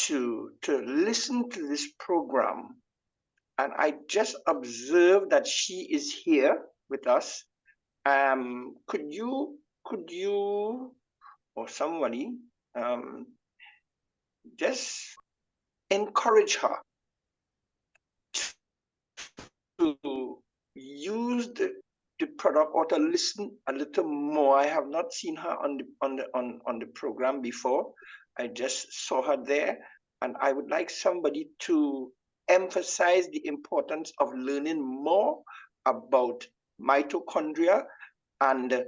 E: to listen to this program. And I just observed that she is here with us. Could you or somebody just encourage her to use the product or to listen a little more. I have not seen her on the program before. I just saw her there, and I would like somebody to emphasize the importance of learning more about mitochondria and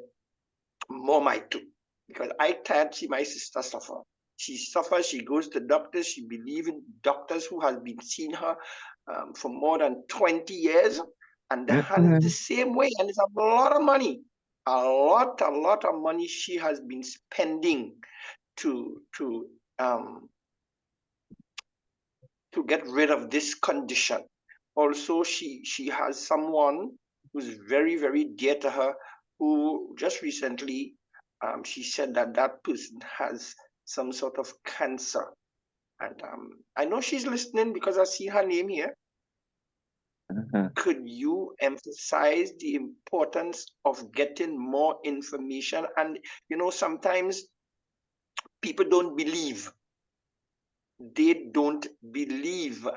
E: more mito, because I can't see my sister suffer. She suffers, she goes to doctors, she believes in doctors who has been seeing her for more than 20 years, and the hand is the
C: Mhm.
E: same way, and it's a lot of money. A lot of money she has been spending to um to get rid of this condition. Also, she has someone who's very, very dear to her, who just recently she said that that person has some sort of cancer. And I know she's listening because I see her name here.
C: Mhm.
E: Could you emphasize the importance of getting more information? And sometimes people don't believe. They don't believe.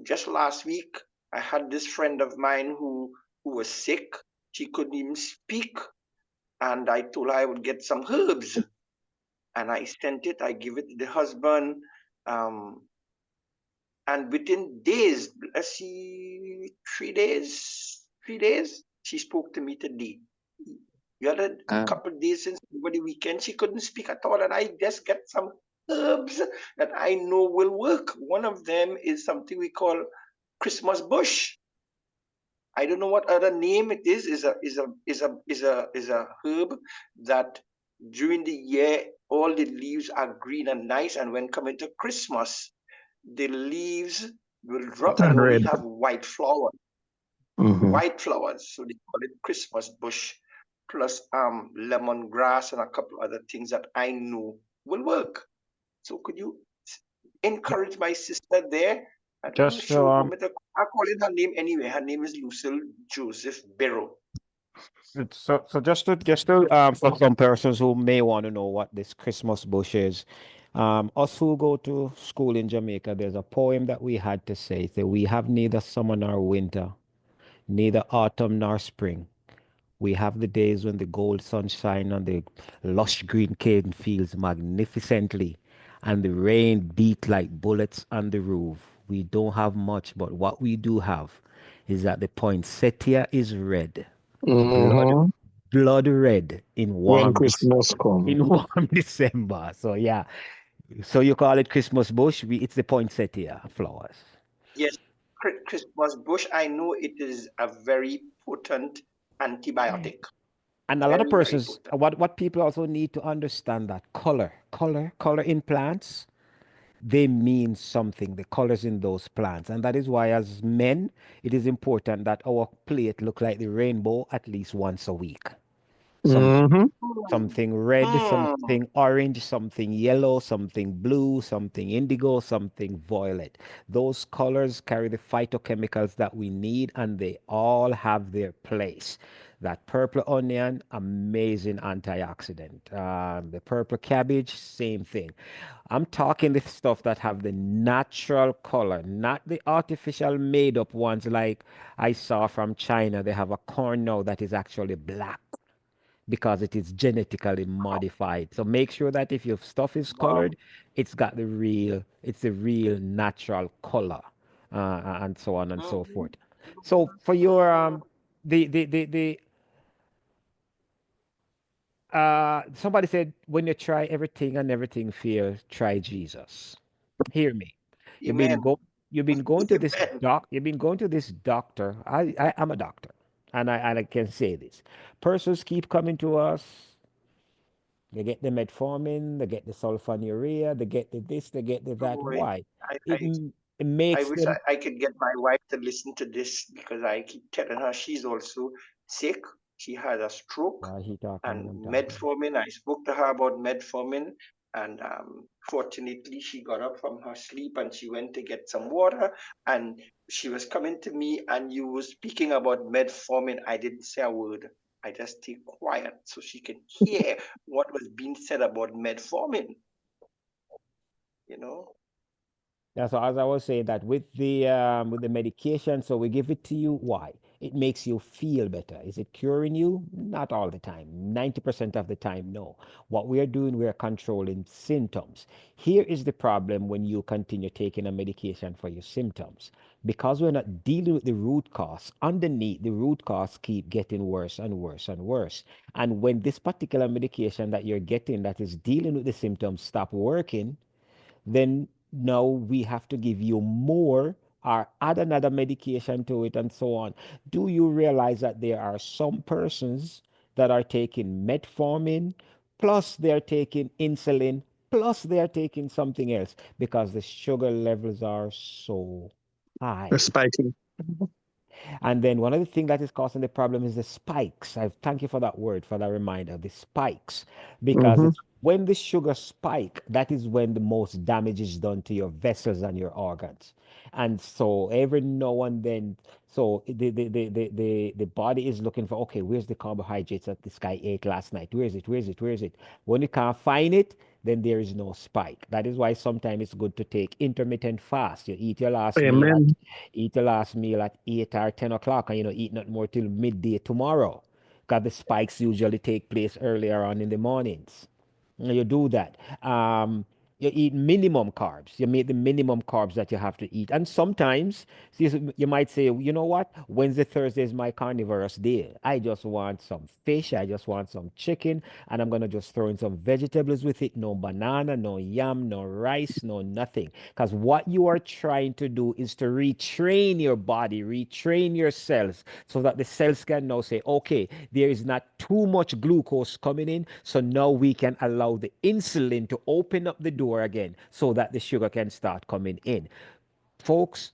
E: Just last week, I had this friend of mine who was sick. She couldn't even speak. And I told her I would get some herbs. And I sent it, I give it to the husband. And within days, let's see, 3 days, she spoke to me today. You had a couple of days since over the weekend, she couldn't speak at all. And I just get some herbs that I know will work. One of them is something we call Christmas bush. I don't know what other name it is. Is a herb that during the year all the leaves are green and nice, and when coming to Christmas, the leaves will drop and
D: Turn
E: only
D: red.
E: have white flowers.
D: Mhm.
E: White flowers. So they call it Christmas bush, plus lemongrass and a couple other things that I know will work. So could you encourage my sister there? And I'm
A: Just
E: sure
A: to
E: I call it her name anyway. Her name is Lucille Joseph Barrow.
A: so just to for some persons who may want to know what this Christmas bush is, us who go to school in Jamaica, there's a poem that we had to say. So we have neither summer nor winter, neither autumn nor spring. We have the days when the gold sun shine on the lush green cane fields magnificently, and the rain beat like bullets on the roof. We don't have much, but what we do have is that the poinsettia is red, blood
D: Mhm.
A: blood red in
D: When Christmas come.
A: warm December. So yeah, so you call it Christmas bush? It's the poinsettia flowers.
E: Yes, Christmas bush. I know it is a very potent antibiotic.
A: And a lot of
E: Very, very
A: persons,
E: potent.
A: what people also need to understand that color in plants, they mean something, the colors in those plants. And that is why as men, it is important that our plate look like the rainbow at least once a week.
D: Mm-hmm.
A: Something red,
E: Mm.
A: something orange, something yellow, something blue, something indigo, something violet. Those colors carry the phytochemicals that we need, and they all have their place. That purple onion, amazing antioxidant. The purple cabbage, same thing. I'm talking the stuff that have the natural color, not the artificial made up ones like I saw from China. They have a corn now that is actually black because it is genetically modified. So make sure that if your stuff is
E: Wow.
A: colored, it's the real natural color, and so on and so
E: Mm.
A: forth. So for your the somebody said when you try everything and everything fails, try Jesus. Hear me. You've been
E: Amen.
A: go you've been going to this
E: Amen.
A: you've been going to this doctor. I'm a doctor, and I can say this. Persons keep coming to us. They get the metformin, they get the sulfonylurea, they get the this, they get the that.
E: Boy,
A: Why?
E: I,
A: It,
E: I,
A: it
E: I
A: makes
E: wish
A: them.
E: I could get my wife to listen to this because I keep telling her she's also sick. She had a stroke
A: Why he talking when
E: and
A: I'm talking?
E: metformin. I spoke to her about metformin, and fortunately, she got up from her sleep and she went to get some water. And she was coming to me, and you were speaking about metformin. I didn't say a word. I just stayed quiet so she can hear what was being said about metformin. You know.
A: Yeah, so as I was saying that with the medication, so we give it to you. Why? It makes you feel better. Is it curing you? Not all the time. 90% of the time, no. What we are doing, we are controlling symptoms. Here is the problem when you continue taking a medication for your symptoms. Because we're not dealing with the root cause, underneath the root cause keep getting worse and worse and worse. And when this particular medication that you're getting that is dealing with the symptoms stop working, then now we have to give you more or add another medication to it and so on. Do you realize that there are some persons that are taking metformin, plus they're taking insulin, plus they're taking something else because the sugar levels are so
D: The
A: high?
D: spiking.
A: And then one of the things that is causing the problem is the spikes. I thank you for that word, for that reminder, the spikes. Because
D: Mm-hmm.
A: it's when the sugar spike, that is when the most damage is done to your vessels and your organs. And so every now and then, so the body is looking for, okay, where's the carbohydrates that this guy ate last night? Where is it? Where is it? Where is it? When you can't find it, then there is no spike. That is why sometimes it's good to take intermittent fast. You
D: Amen.
A: eat your last meal at 8 or 10 o'clock, and you know, eat not more till midday tomorrow. Because the spikes usually take place earlier on in the mornings. You do that. You eat minimum carbs. You make the minimum carbs that you have to eat. And sometimes you might say, you know what? Wednesday, Thursday is my carnivorous day. I just want some fish. I just want some chicken. And I'm going to just throw in some vegetables with it. No banana, no yam, no rice, no nothing. Because what you are trying to do is to retrain your body, retrain your cells so that the cells can now say, okay, there is not too much glucose coming in. So now we can allow the insulin to open up the door again so that the sugar can start coming in. Folks,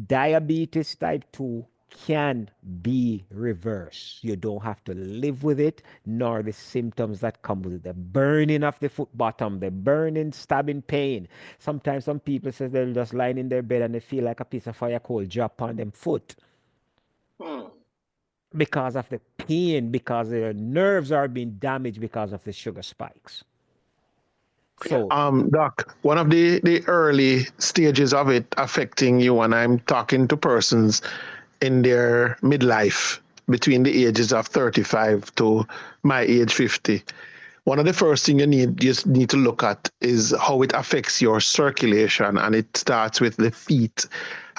A: diabetes type 2 can be reversed. You don't have to live with it, nor the symptoms that come with it. The burning of the foot bottom, the burning, stabbing pain. Sometimes some people say they're just lying in their bed and they feel like a piece of fire coal drop on them foot
E: Hmm.
A: because of the pain, because their nerves are being damaged because of the sugar spikes.
E: Yeah.
A: So,
D: Doc, one of the early stages of it affecting you, and I'm talking to persons in their midlife between the ages of 35 to my age 50. One of the first things you need to look at is how it affects your circulation, and it starts with the feet.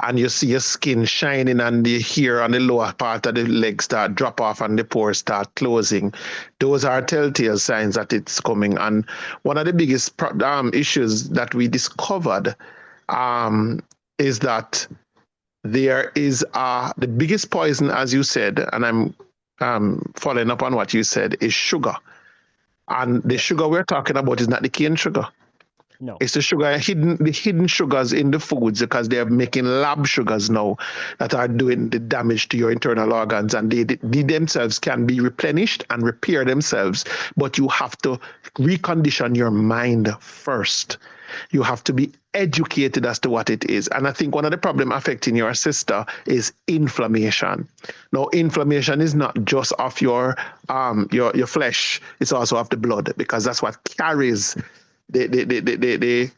D: And you see your skin shining, and the hair on the lower part of the legs start drop off, and the pores start closing. Those are telltale signs that it's coming. And one of the biggest issues that we discovered is that there is the biggest poison, as you said, and following up on what you said, is sugar. And the sugar we're talking about is not the cane sugar.
A: No.
D: It's the hidden sugars in the foods, because they're making lab sugars now that are doing the damage to your internal organs, and they themselves can be replenished and repair themselves, but you have to recondition your mind first. You have to be educated as to what it is. And I think one of the problems affecting your sister is inflammation. Now, inflammation is not just of your flesh, it's also of the blood, because that's what carries the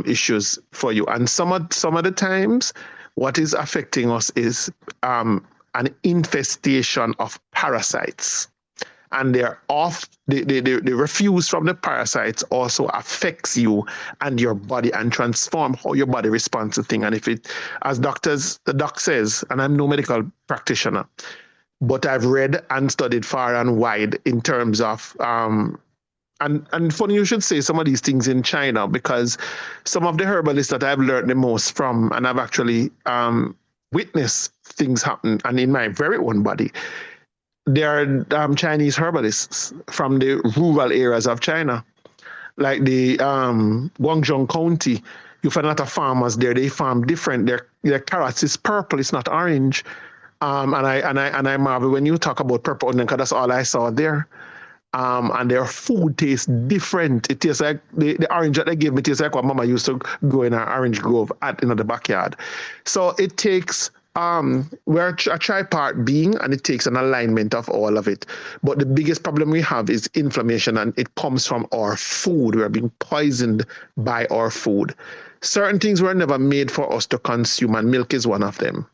D: issues for you. And some of the times, what is affecting us is an infestation of parasites. And the refuse from the parasites also affects you and your body and transform how your body responds to things. And if it, as the doc says, and I'm no medical practitioner, but I've read and studied far and wide in terms of and funny you should say some of these things in China, because some of the herbalists that I've learned the most from, and I've actually witnessed things happen, and in my very own body, there are Chinese herbalists from the rural areas of China, like the Guangdong County. You find a lot of farmers there. They farm different. Their carrots is purple. It's not orange. And I marvel when you talk about purple onion, because that's all I saw there. And their food tastes different. It tastes like the orange that they give me tastes like what Mama used to grow in our orange grove in the backyard. So it takes we're a tripart being, and it takes an alignment of all of it. But the biggest problem we have is inflammation, and it comes from our food. We're being poisoned by our food. Certain things were never made for us to consume, and milk is one of them.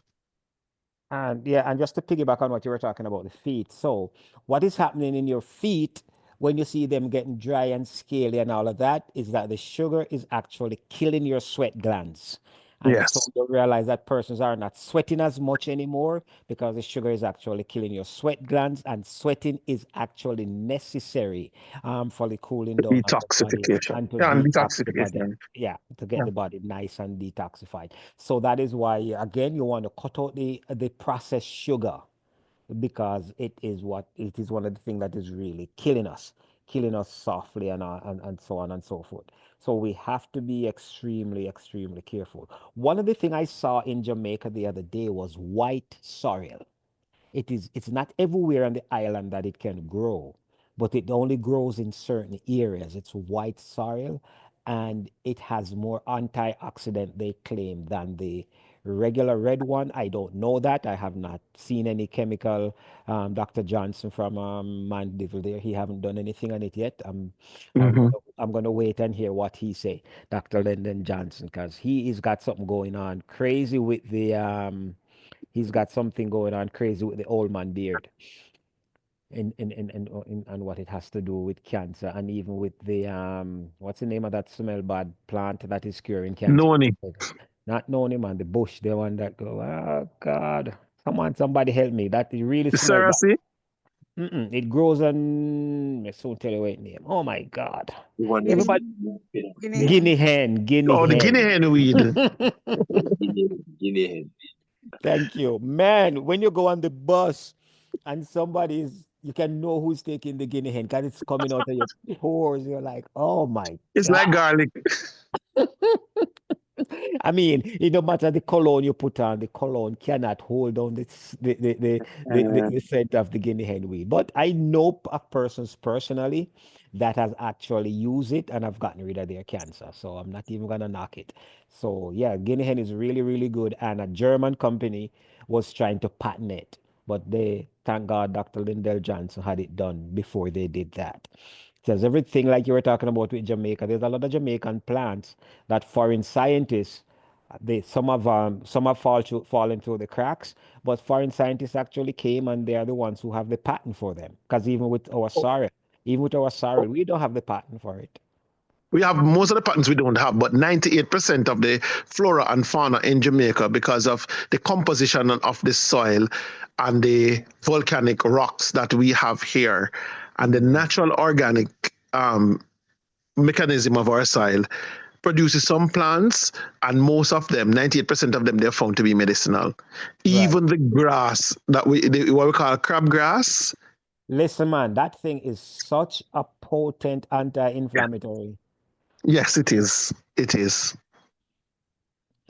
A: And yeah, and just to piggyback on what you were talking about, the feet. So what is happening in your feet when you see them getting dry and scaly and all of that is that the sugar is actually killing your sweat glands. And so
D: Yes.
A: you realize that persons are not sweating as much anymore because the sugar is actually killing your sweat glands, and sweating is actually necessary for the cooling down of the body
D: Detoxification.
A: and to
D: Yeah, and
A: detox the body.
D: detoxification.
A: Yeah, to get
D: Yeah.
A: the body nice and detoxified. So that is why, again, you want to cut out the processed sugar, because it is one of the things that is really killing us softly and so on and so forth. So we have to be extremely, extremely careful. One of the things I saw in Jamaica the other day was white sorrel. It's not everywhere on the island that it can grow, but it only grows in certain areas. It's white sorrel, and it has more antioxidant, they claim, than the regular red one. I don't know that. I have not seen any chemical. Dr. Johnson from Mandeville there, he haven't done anything on it yet. I'm gonna wait and hear what he say, Dr. Lyndon Johnson, because he's got something going on crazy with the he's got something going on crazy with the old man beard and what it has to do with cancer, and even with the what's the name of that smell bad plant that is curing cancer?
D: Noni.
A: Not Noni, man, the bush, the one that go, oh God, somebody help me. That it really smells bad.
D: Seriously?
A: It grows on, I soon tell you what name. Oh my God.
E: The one is
A: Everybody,
C: Guinea hen.
A: guinea
D: Oh, the
A: hen.
D: guinea hen weed.
E: guinea hen.
A: Thank you. Man, when you go on the bus and you can know who's taking the guinea hen because it's coming out of your pores. You're like, oh my
D: It's
A: God.
D: like garlic.
A: I mean, it don't matter the cologne you put on, the cologne cannot hold on the scent of the guinea hen weed. But I know of persons personally that has actually used it and have gotten rid of their cancer. So I'm not even gonna knock it. So yeah, guinea hen is really, really good. And a German company was trying to patent it, but thank God, Dr. Lyndon Johnson had it done before they did that. There's everything like you were talking about with Jamaica. There's a lot of Jamaican plants that foreign scientists, some have fallen through the cracks, but foreign scientists actually came and they are the ones who have the patent for them. Because even with our sorrel, we don't have the patent for it.
D: We have most of the patents we don't have, but 98% of the flora and fauna in Jamaica, because of the composition of the soil and the volcanic rocks that we have here, and the natural organic mechanism of our soil, produces some plants, and most of them, 98% of them, they're found to be medicinal. Even the grass that what we call crabgrass.
A: Listen, man, that thing is such a potent anti-inflammatory.
D: Yes, it is. It is.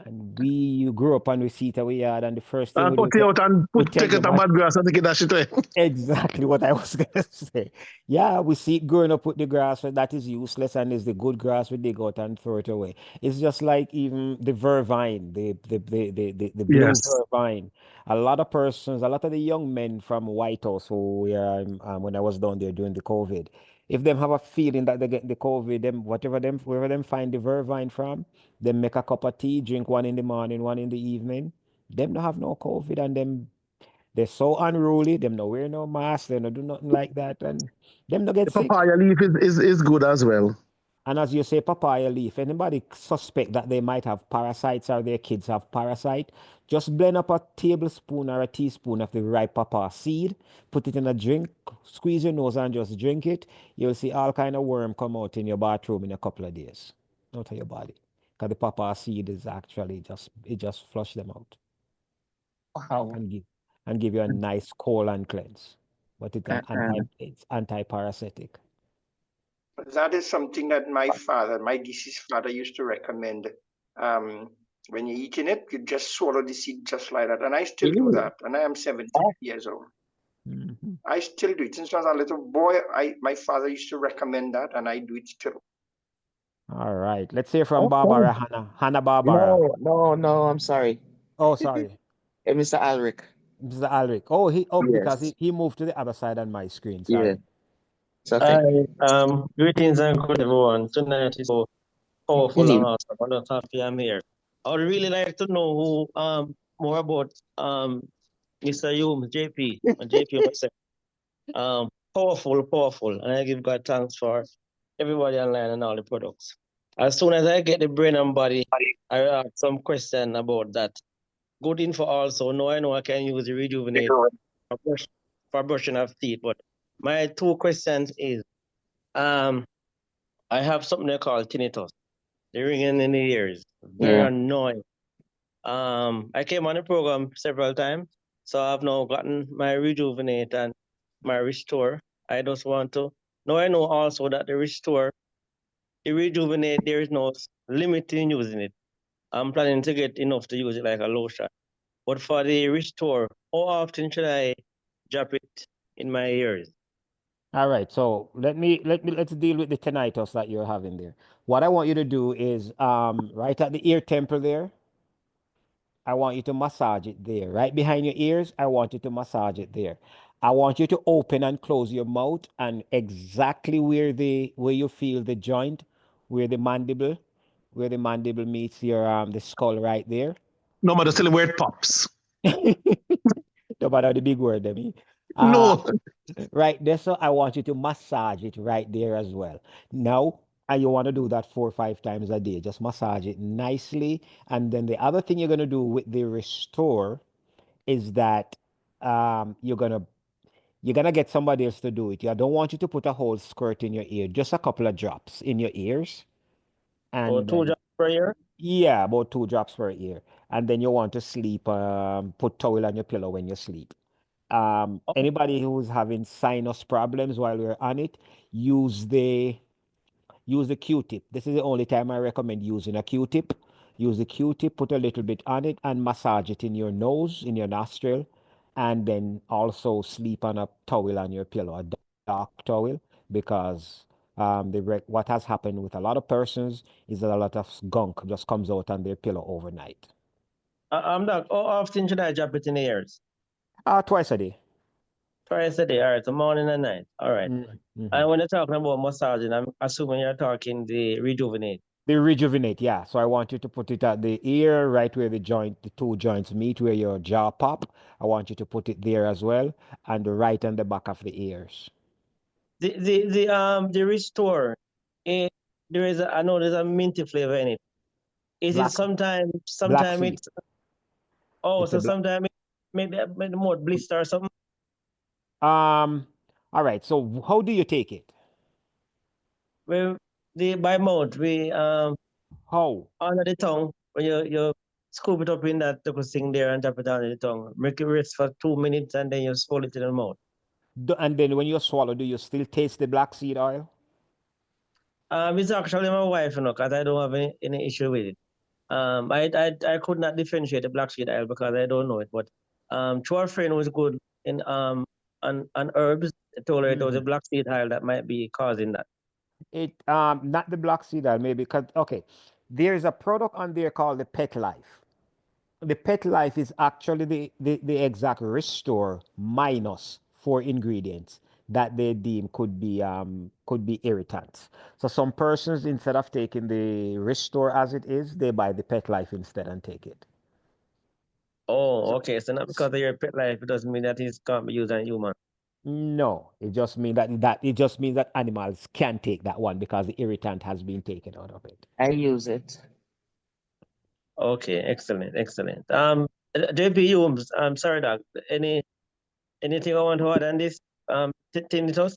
A: And you grew up and we see it away yard, and the first thing
D: And
A: we
D: put
A: do,
D: it out and take it a bad grass and take it dash it away.
A: exactly what I was gonna say. Yeah, we see it growing up with the grass, but that is useless, and is the good grass we dig out and throw it away. It's just like even the vervine, the blue
D: Yes.
A: vervine. A lot of persons, a lot of the young men from White House who were when I was down there during the COVID, if them have a feeling that they get the COVID, them wherever them find the vervine from, them make a cup of tea, drink one in the morning, one in the evening. Them don't have no COVID, and them they're so unruly. Them no wear no mask. They no do nothing like that, and them no get
D: The
A: sick.
D: papaya leaf is good as well.
A: And as you say, papaya leaf. Anybody suspect that they might have parasites or their kids have parasite, just blend up a tablespoon or a teaspoon of the ripe papaya seed, put it in a drink, squeeze your nose and just drink it. You'll see all kind of worm come out in your bathroom in a couple of days, out of your body, because the papaya seed is actually just flush them out.
C: Wow.
A: and give you a nice colon cleanse. But it's anti-parasitic.
E: That is something that my deceased father used to recommend. When you're eating it, you just swallow the seed just like that. And I still do that. And I am 70 years old.
A: Mm-hmm.
E: I still do it. Since I was a little boy, my father used to recommend that, and I do it still.
A: All right. Let's hear from Barbara Hannah Barbara.
C: No, I'm sorry.
A: Oh, sorry.
C: Mr. Alric.
A: Mr. Alric. Oh, because
C: Yes.
A: he moved to the other side on my screen. Sorry.
C: Yeah. It's okay.
F: Hi, greetings and good everyone. Tonight is so powerful and awesome. I'm not happy I'm here. I would really like to know who more about Mr. Hume, JP, and JP myself. Powerful, and I give God thanks for everybody online and all the products. As soon as I get the brain and body, I have some question about that. Good info also. Now I know I can use the rejuvenate for brushing of teeth, but my two questions is I have something they call tinnitus. The ringing in the ears. Very annoying. I came on the program several times, so I've now gotten my rejuvenate and my restore. I just want to now I know also that the restore, the rejuvenate, there is no limit in using it. I'm planning to get enough to use it like a lotion. But for the restore, how often should I drop it in my ears?
A: All right, so let's deal with the tinnitus that you're having there. What I want you to do is right at the ear temple there, I want you to massage it there. Right behind your ears, I want you to massage it there. I want you to open and close your mouth, and exactly where you feel the joint, where the mandible meets your the skull right there.
D: No matter still where it pops.
A: No matter the big word, I mean.
D: No.
A: Right there, so I want you to massage it right there as well. Now, and you want to do that 4 or 5 times a day. Just massage it nicely. And then the other thing you're going to do with the restore is that you're gonna get somebody else to do it. I don't want you to put a whole squirt in your ear, just a couple of drops in your ears.
F: Or
A: And
F: 2 drops per ear?
A: yeah, about 2 drops per ear. And then you want to sleep, put towel on your pillow when you sleep. Anybody who's having sinus problems while we're on it, use the Q-tip. This is the only time I recommend using a Q-tip. Use the Q-tip, put a little bit on it, and massage it in your nose, in your nostril, and then also sleep on a towel on your pillow, a dark towel, because what has happened with a lot of persons is that a lot of gunk just comes out on their pillow overnight.
F: Doc, how often should I drop it in the ears?
A: Twice a day.
F: Twice a day, all right, so morning and night, all right.
A: Mm-hmm.
F: And when you're talking about massaging, I'm assuming you're talking the rejuvenate.
A: The rejuvenate, yeah. So I want you to put it at the ear, right where the 2 joints meet, where your jaw pop. I want you to put it there as well, and right on the back of the ears.
F: The restore, I know there's a minty flavor in it. Is it sometimes it's sometimes it maybe more blister or something?
A: All right. So how do you take it?
F: Well, by mouth,
A: How?
F: Under the tongue, when you scoop it up in that little thing there and drop it down in the tongue. Make it rest for 2 minutes and then you swallow it in the mouth.
A: And then when you swallow, do you still taste the black seed oil?
F: It's actually my wife, because I don't have any issue with it. I could not differentiate the black seed oil because I don't know it, but through a friend who's good in on herbs, I told her it was a black seed oil that might be causing that.
A: It not the black seed oil, maybe because okay, there's a product on there called the Pet Life. The Pet Life is actually the exact restore minus 4 ingredients that they deem could be irritants. So some persons, instead of taking the restore as it is, they buy the Pet Life instead and take it.
F: Oh, okay. So not because of your pet life, it doesn't mean that it can't be used on human.
A: No, it just means that animals can take that one because the irritant has been taken out of it.
C: I use it.
F: Okay, excellent. JP, I'm sorry, Doc. Anything I want to add on this? Tinnitus?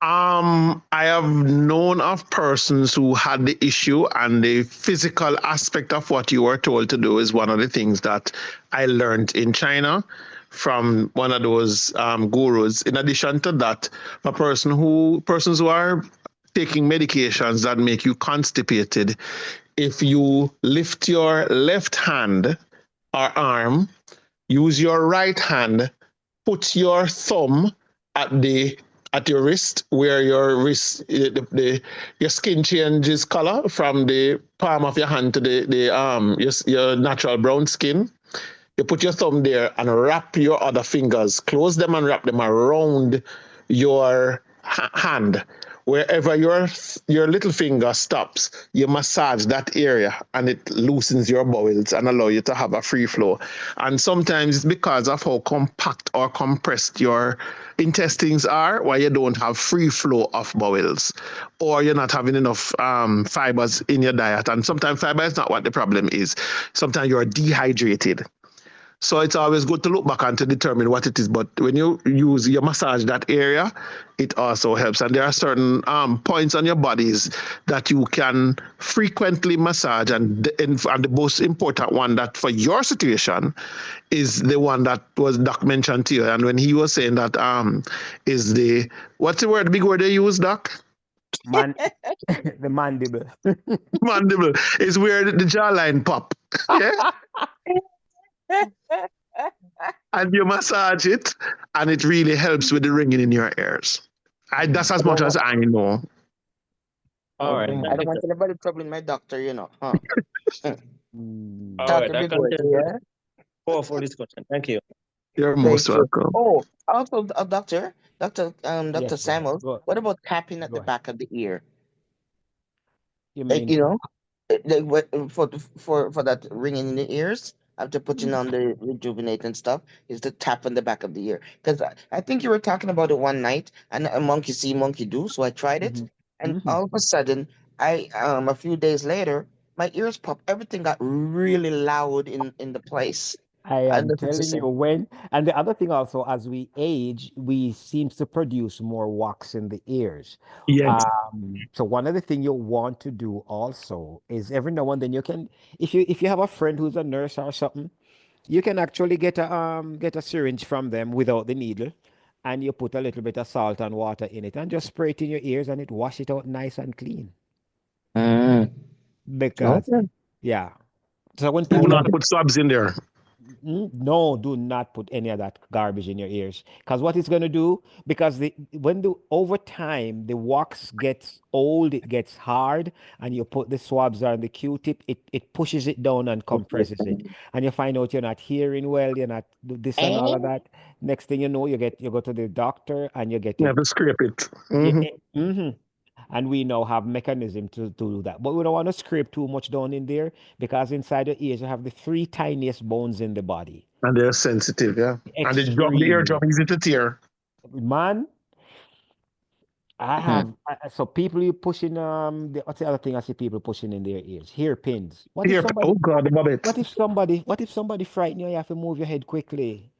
D: I have known of persons who had the issue, and the physical aspect of what you were told to do is one of the things that I learned in China from one of those gurus. In addition to that, persons who are taking medications that make you constipated, if you lift your left hand or arm, use your right hand, put your thumb at your wrist, where your wrist, your skin changes color from the palm of your hand to your natural brown skin. You put your thumb there and wrap your other fingers, close them and wrap them around your hand. Wherever your little finger stops, you massage that area and it loosens your bowels and allow you to have a free flow. And sometimes it's because of how compact or compressed your intestines are, why you don't have free flow of bowels, or you're not having enough fibers in your diet. And sometimes fiber is not what the problem is. Sometimes you're dehydrated. So it's always good to look back and to determine what it is. But when you massage that area, it also helps. And there are certain points on your bodies that you can frequently massage. And the most important one that for your situation is the one that was Doc mentioned to you. And when he was saying that is what's the word, the big word they use, Doc?
A: The mandible.
D: Mandible is where the jawline pop. Yeah? And you massage it, and it really helps with the ringing in your ears. That's as much as I know.
F: All right.
C: I don't want anybody troubling my doctor, Huh?
F: All right. I
C: Yeah.
F: Powerful discussion. Thank you.
D: You're most welcome.
C: Oh, also, Dr.
A: Yes,
C: Samuel,
A: go ahead.
C: what about tapping at
A: Go
C: the
A: ahead.
C: back of the ear?
A: You
C: Like,
A: mean
C: for that ringing in the ears, after putting on the rejuvenating stuff, is the tap on the back of the ear. Because I think you were talking about it one night, and a monkey see, monkey do. So I tried it, and all of a sudden, a few days later, my ears popped. Everything got really loud in the place.
A: I am telling you when, and the other thing also, as we age, we seem to produce more wax in the ears.
D: Yes.
A: So one of the things you want to do also is every now and then you can, if you have a friend who's a nurse or something, you can actually get a syringe from them without the needle, and you put a little bit of salt and water in it and just spray it in your ears and it wash it out nice and clean. Because yeah. So when
D: Do
A: people
D: not put swabs in there.
A: No, do not put any of that garbage in your ears. Because what it's going to do, because over time the wax gets old, it gets hard, and you put the swabs on the Q-tip, it pushes it down and compresses it, and you find out you're not hearing well, you're not this and all of that. Next thing you know, you go to the doctor and you get
D: Never scrape it.
A: And we now have mechanism to do that. But we don't want to scrape too much down in there because inside the ears you have the 3 tiniest bones in the body.
D: And they're sensitive, yeah. And the eardrum is easy to tear.
A: Man, I have so people you pushing what's the other thing I see people pushing in their ears? Hairpins.
D: Oh God, Bobbit.
A: What if somebody frighten you have to move your head quickly?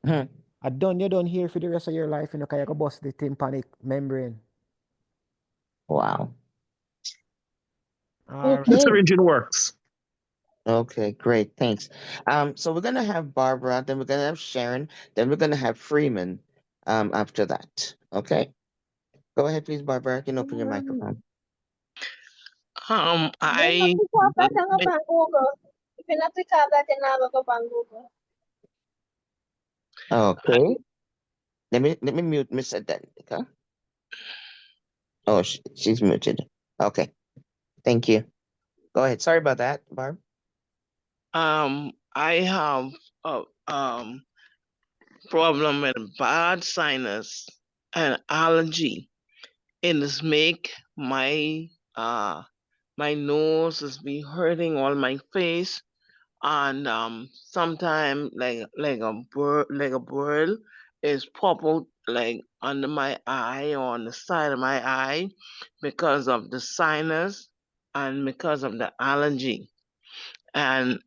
A: You don't hear for the rest of your life, because you go bust the tympanic membrane.
C: Wow.
A: All
D: The
A: right.
D: syringing works.
C: Okay, great. Thanks. So we're gonna have Barbara, then we're gonna have Sharon, then we're gonna have Freeman after that. Okay. Go ahead, please, Barbara. You can open your microphone.
G: I
C: Okay. Let me mute Miss Adenика. Oh, she's muted. Okay. Thank you. Go ahead. Sorry about that, Barb.
G: I have a problem with bad sinus and allergy. It is make my my nose is be hurting all my face, and sometimes like a burl is pop out like under my eye or on the side of my eye because of the sinus and because of the allergy. And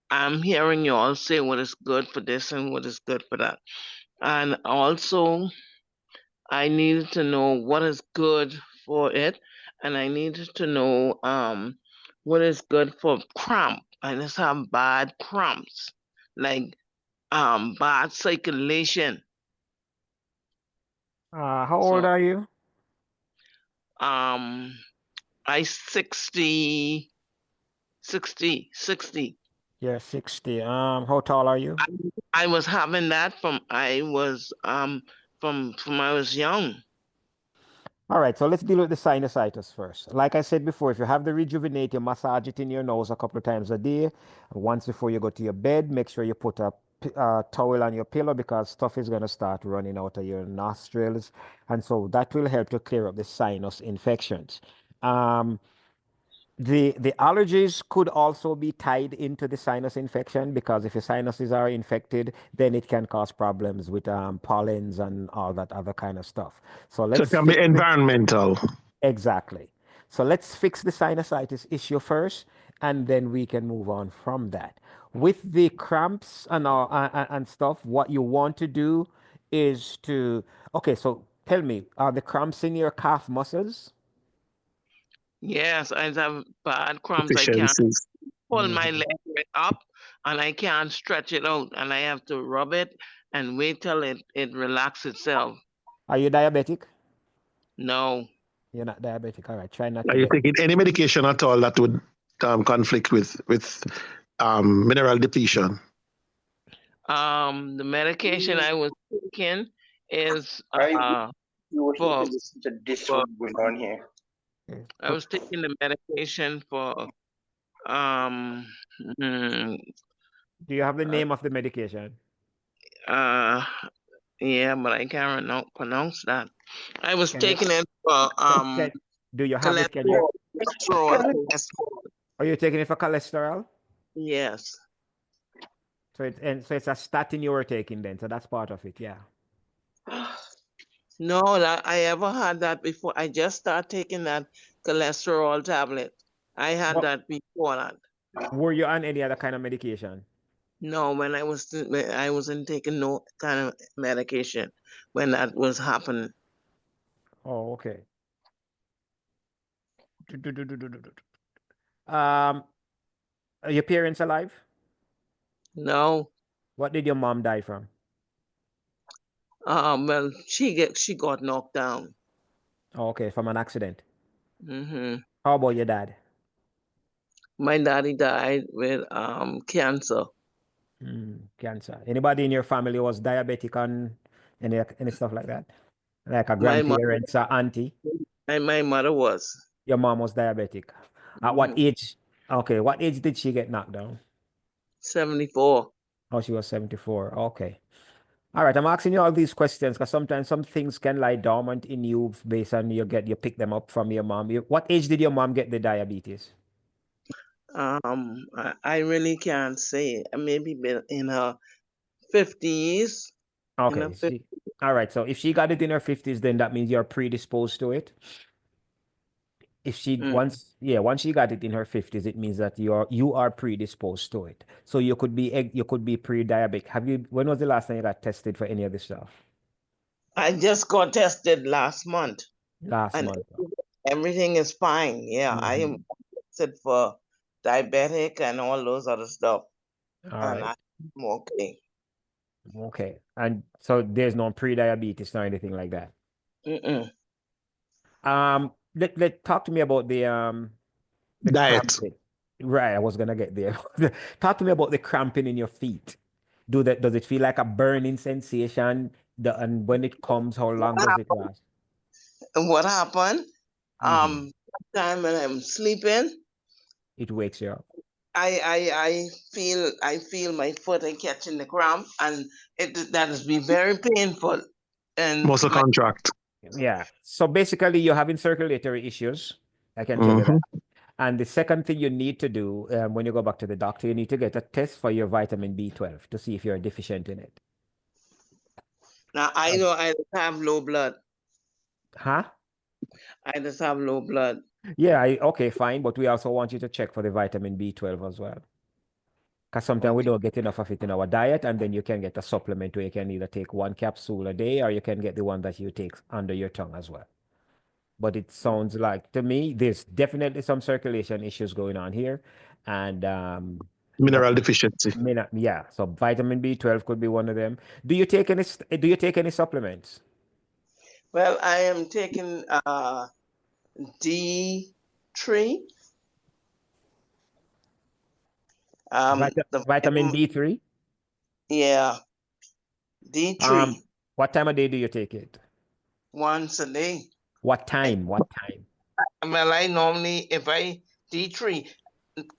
G: I'm hearing you all say what is good for this and what is good for that. And also, I needed to know what is good for it, and I needed to know what is good for cramp. I just have bad cramps, like bad circulation.
A: How old
G: So
A: are you?
G: I 60.
A: You're 60. How tall are you?
G: I was having that from I was from I was young.
A: All right, so let's deal with the sinusitis first. Like I said before, if you have the Rejuvenate, you massage it in your nose a couple of times a day. Once before you go to your bed, make sure you put a towel on your pillow because stuff is going to start running out of your nostrils. And so that will help to clear up the sinus infections. The allergies could also be tied into the sinus infection because if your sinuses are infected, then it can cause problems with pollens and all that other kind of stuff. So
D: So it
A: let's
D: can be
A: fix
D: environmental.
A: exactly. So let's fix the sinusitis issue first, and then we can move on from that. With the cramps and all and stuff, what you want to do is to okay. So tell me, are the cramps in your calf muscles?
G: Yes, I have bad cramps. I can't
D: Deficiencies.
G: pull my
A: Mhm.
G: leg right up and I can't stretch it out, and I have to rub it and wait till it relaxes itself.
A: Are you diabetic?
G: No.
A: You're not diabetic. All right. Try not
D: Are
A: to
D: you
A: get.
D: taking any medication at all that would conflict with mineral depletion?
G: The medication I was taking is
E: You were here
G: for
E: to listen to this
G: for
E: what's going on here.
G: I was taking the medication for mm,
A: Do you have the name of the medication?
G: yeah, but I can't pronounce that. I was
A: Can you?
G: taking it for
A: Do you have it? Can you?
G: cholesterol.
A: Are you taking it for cholesterol?
G: Yes.
A: So it's a statin you were taking then. So that's part of it. Yeah.
G: No, I ever had that before. I just started taking that cholesterol tablet. I had
A: What
G: that before that.
A: were you on any other kind of medication?
G: No, when I wasn't taking no kind of medication when that was happening.
A: Oh, okay. Um, are your parents alive?
G: No.
A: What did your mom die from?
G: Well, she got knocked down.
A: Oh, okay, from an accident.
G: Mm-hmm.
A: How about your dad?
G: My daddy died with cancer.
A: Cancer. Anybody in your family was diabetic on any stuff like that? Like a
G: My
A: grandparents or auntie?
G: my mother was.
A: Your mom was diabetic. At what age? Okay, what age did she get knocked down?
G: 74.
A: Oh, she was 74. Okay. All right, I'm asking you all these questions because sometimes some things can lie dormant in you based on you pick them up from your mom. What age did your mom get the diabetes?
G: I really can't say. Maybe been in her 50s.
A: Okay. All right. So if she got it in her 50s, then that means you're predisposed to it. If she once she got it in her 50s, it means that you are predisposed to it. So you could be pre-diabetic. When was the last time you got tested for any of this stuff?
G: I just got tested last month.
A: Last
G: And
A: month.
G: everything is fine. Yeah, I am tested for diabetic and all those other stuff.
A: All
G: And
A: right.
G: I'm okay.
A: Okay. And so there's no pre-diabetes or anything like that.
G: Mm-mm.
A: Let talk to me about the
D: Diet.
A: cramping. Right, I was gonna get there. Talk to me about the cramping in your feet. Does it feel like a burning sensation? And when it comes, how long does it last?
G: And what happened?
A: Mhm.
G: Time when I'm sleeping,
A: It wakes you up.
G: I feel my foot and catching the cramp, and that has been very painful. And
D: Muscle contract.
A: Yeah. So basically, you're having circulatory issues. I can tell you that. And the second thing you need to do when you go back to the doctor, you need to get a test for your vitamin B12 to see if you're deficient in it.
G: now I know I just have low blood.
A: Huh?
G: I just have low blood.
A: Yeah, okay, fine. But we also want you to check for the vitamin B12 as well. Because sometimes we don't get enough of it in our diet, and then you can get a supplement where you can either take 1 capsule a day or you can get the one that you take under your tongue as well. But it sounds like, to me, there's definitely some circulation issues going on here. And
D: Mineral deficiency.
A: yeah, so vitamin B12 could be one of them. Do you take any supplements?
G: Well, I am taking D3.
A: Vitamin D3?
G: Yeah, D3.
A: What time of day do you take it?
G: Once a day.
A: What time? What time?
G: Well, I normally, if I D3,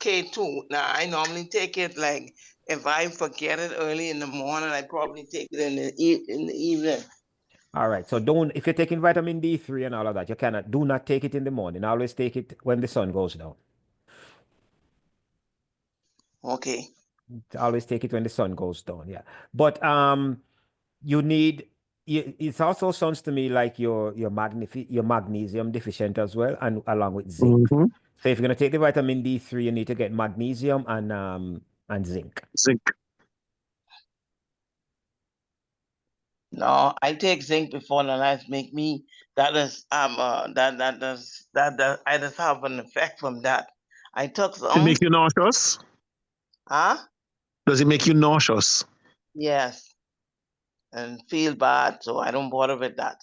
G: K2. Now I normally take it like if I forget it early in the morning, I probably take it in the evening.
A: All right. So if you're taking vitamin D3 and all of that, do not take it in the morning. Always take it when the sun goes down.
G: Okay.
A: Always take it when the sun goes down. Yeah. But it also sounds to me like you're magnesium deficient as well, and along with zinc. So if you're gonna take the vitamin D3, you need to get magnesium and zinc.
D: Zinc.
G: No, I take zinc before the night make me I just have an effect from that. I took some.
D: Does it make you nauseous?
G: Huh?
D: Does it make you nauseous?
G: Yes. And feel bad, so I don't bother with that.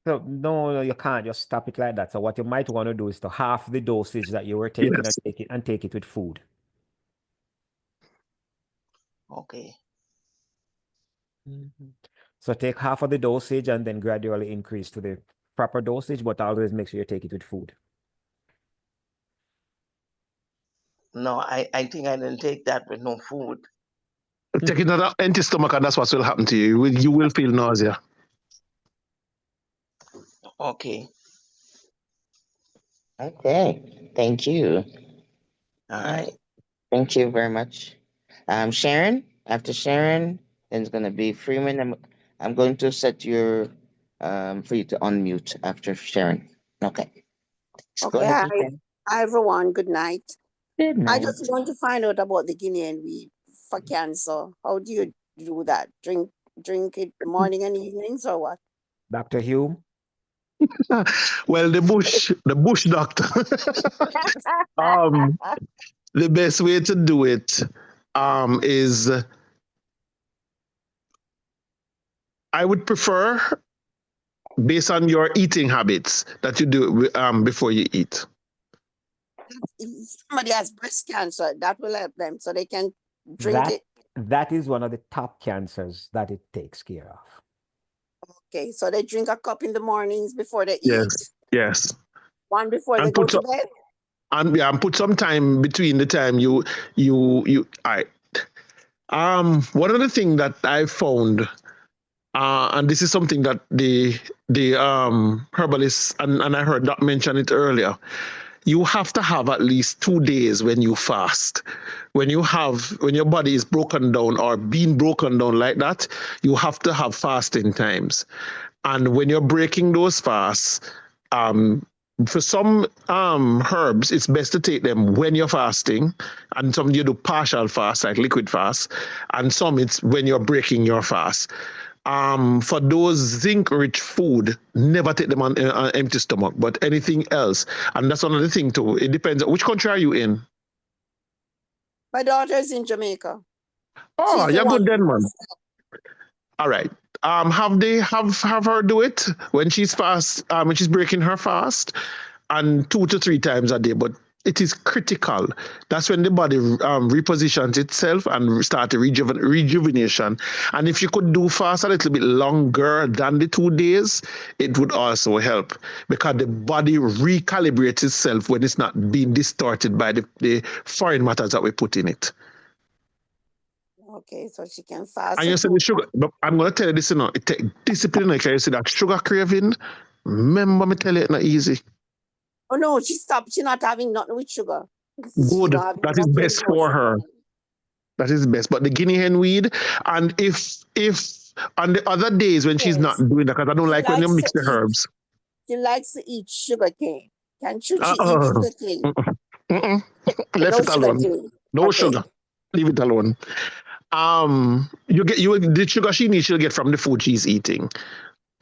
A: So no, you can't just stop it like that. So what you might want to do is to half the dosage that you were taking and take it with food.
G: Okay.
A: So take half of the dosage and then gradually increase to the proper dosage, but always make sure you take it with food.
G: No, I think I didn't take that with no food.
D: Take it on an empty stomach, and that's what will happen to you. You will feel nausea.
G: Okay.
C: Okay. Thank you.
G: All right.
C: Thank you very much. Sharon, after Sharon, then it's gonna be Freeman. I'm going to set your for you to unmute after Sharon. Okay. Go
H: Okay,
C: ahead.
H: hi everyone. Good night.
C: Good night.
H: I just want to find out about the Guinean weed for cancer. How do you do that? Drink it morning and evenings or what?
A: Dr. Hume?
D: Well, the bush doctor. The best way to do it is I would prefer, based on your eating habits, that you do it before you eat.
H: If somebody has breast cancer, that will help them so they can drink it.
A: That is one of the top cancers that it takes care of.
H: Okay, so they drink a cup in the mornings before they eat.
D: Yes.
H: One before they go to bed.
D: And put some time between the time you one of the things that I found, and this is something that the herbalists and I heard Doc mention it earlier. You have to have at least 2 days when you fast. When your body is broken down or being broken down like that, you have to have fasting times. And when you're breaking those fasts, for some herbs, it's best to take them when you're fasting, and some you do partial fast, like liquid fast, and some it's when you're breaking your fast. For those zinc-rich food, never take them on an empty stomach. But anything else, and that's another thing too. It depends. Which country are you in?
H: My daughter's in Jamaica.
D: Oh,
H: She's the
D: you're
H: one
D: good then,
H: who
D: man.
H: was-
D: All right. Have they have her do it when she's fast, when she's breaking her fast, and 2 to 3 times a day. But it is critical. That's when the body repositions itself and start the rejuvenation. And if you could do fast a little bit longer than the 2 days, it would also help, because the body recalibrates itself when it's not being distorted by the foreign matters that we put in it.
H: Okay, so she can fast.
D: And you said the sugar, but I'm going to tell you this, it take discipline. Like you said, that sugar craving, remember me tell you, it's not easy.
H: Oh no, she stopped. She's not having nothing with sugar.
D: Good. That is best for her. That is best. But the guinea hen weed, and if on the other days when she's not doing that, because I don't like when you mix the herbs.
H: She likes to eat sugar cane. Can she eat
D: Uh-uh.
H: sugar cane?
D: Left
H: No
D: it
H: sugar
D: alone.
H: cane.
D: No
H: Okay.
D: sugar. Leave it alone. The sugar she needs, she'll get from the food she's eating,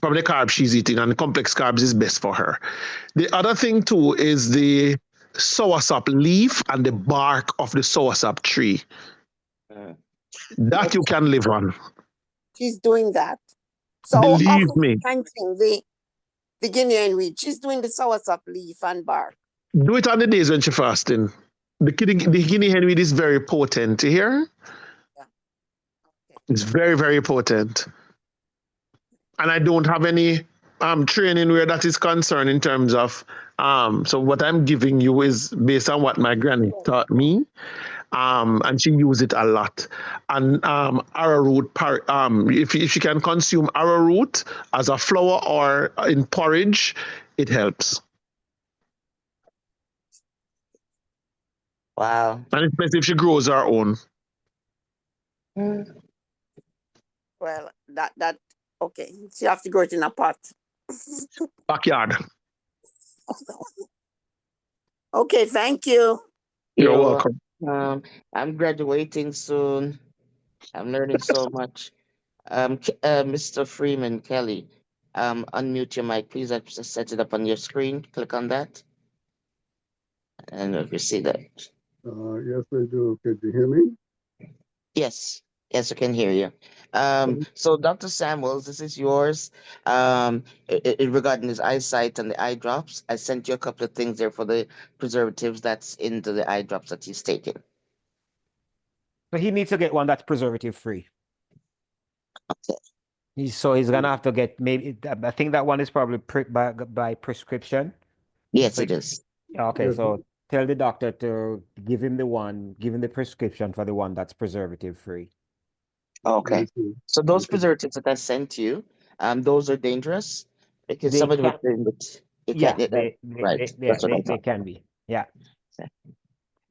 D: from the carbs she's eating, and the complex carbs is best for her. The other thing too is the soursop leaf and the bark of the soursop tree. That you can live on.
H: She's doing that. So
D: Believe me.
H: planting the guinea hen weed. She's doing the soursop leaf and bark.
D: Do it on the days when she's fasting. The guinea hen weed is very potent. You hear?
H: Yeah.
D: It's very, very potent. And I don't have any training where that is concerned in terms of so what I'm giving you is based on what my granny taught me. And she used it a lot. And arrowroot, if she can consume arrowroot as a flour or in porridge, it helps.
C: Wow.
D: And especially if she grows her own.
H: Well, that okay. She have to grow it in a pot.
D: Backyard.
H: Okay, thank you.
D: You're welcome.
C: I'm graduating soon. I'm learning so much. Mr. Freeman Kelly, unmute your mic, please. I just set it up on your screen. Click on that. And if you see that.
I: Yes, I do. Could you hear me?
C: Yes, yes, I can hear you. So Dr. Samuels, this is yours. Regarding his eyesight and the eye drops, I sent you a couple of things there for the preservatives that's into the eye drops that he's taking.
A: So he needs to get one that's preservative free.
C: Okay.
A: So he's gonna have to get maybe. I think that one is probably by prescription.
C: Yes,
A: So
C: it is.
A: Okay,
I: Yes.
A: so tell the doctor to give him the prescription for the one that's preservative free.
C: Okay.
I: Yes, sir.
C: So those
I: Okay.
C: preservatives that I sent you, those are dangerous because
A: They
C: somebody was
A: can-
C: saying that it
A: Yeah,
C: can't. Right. That's what I
A: they
C: thought.
A: can be. Yeah.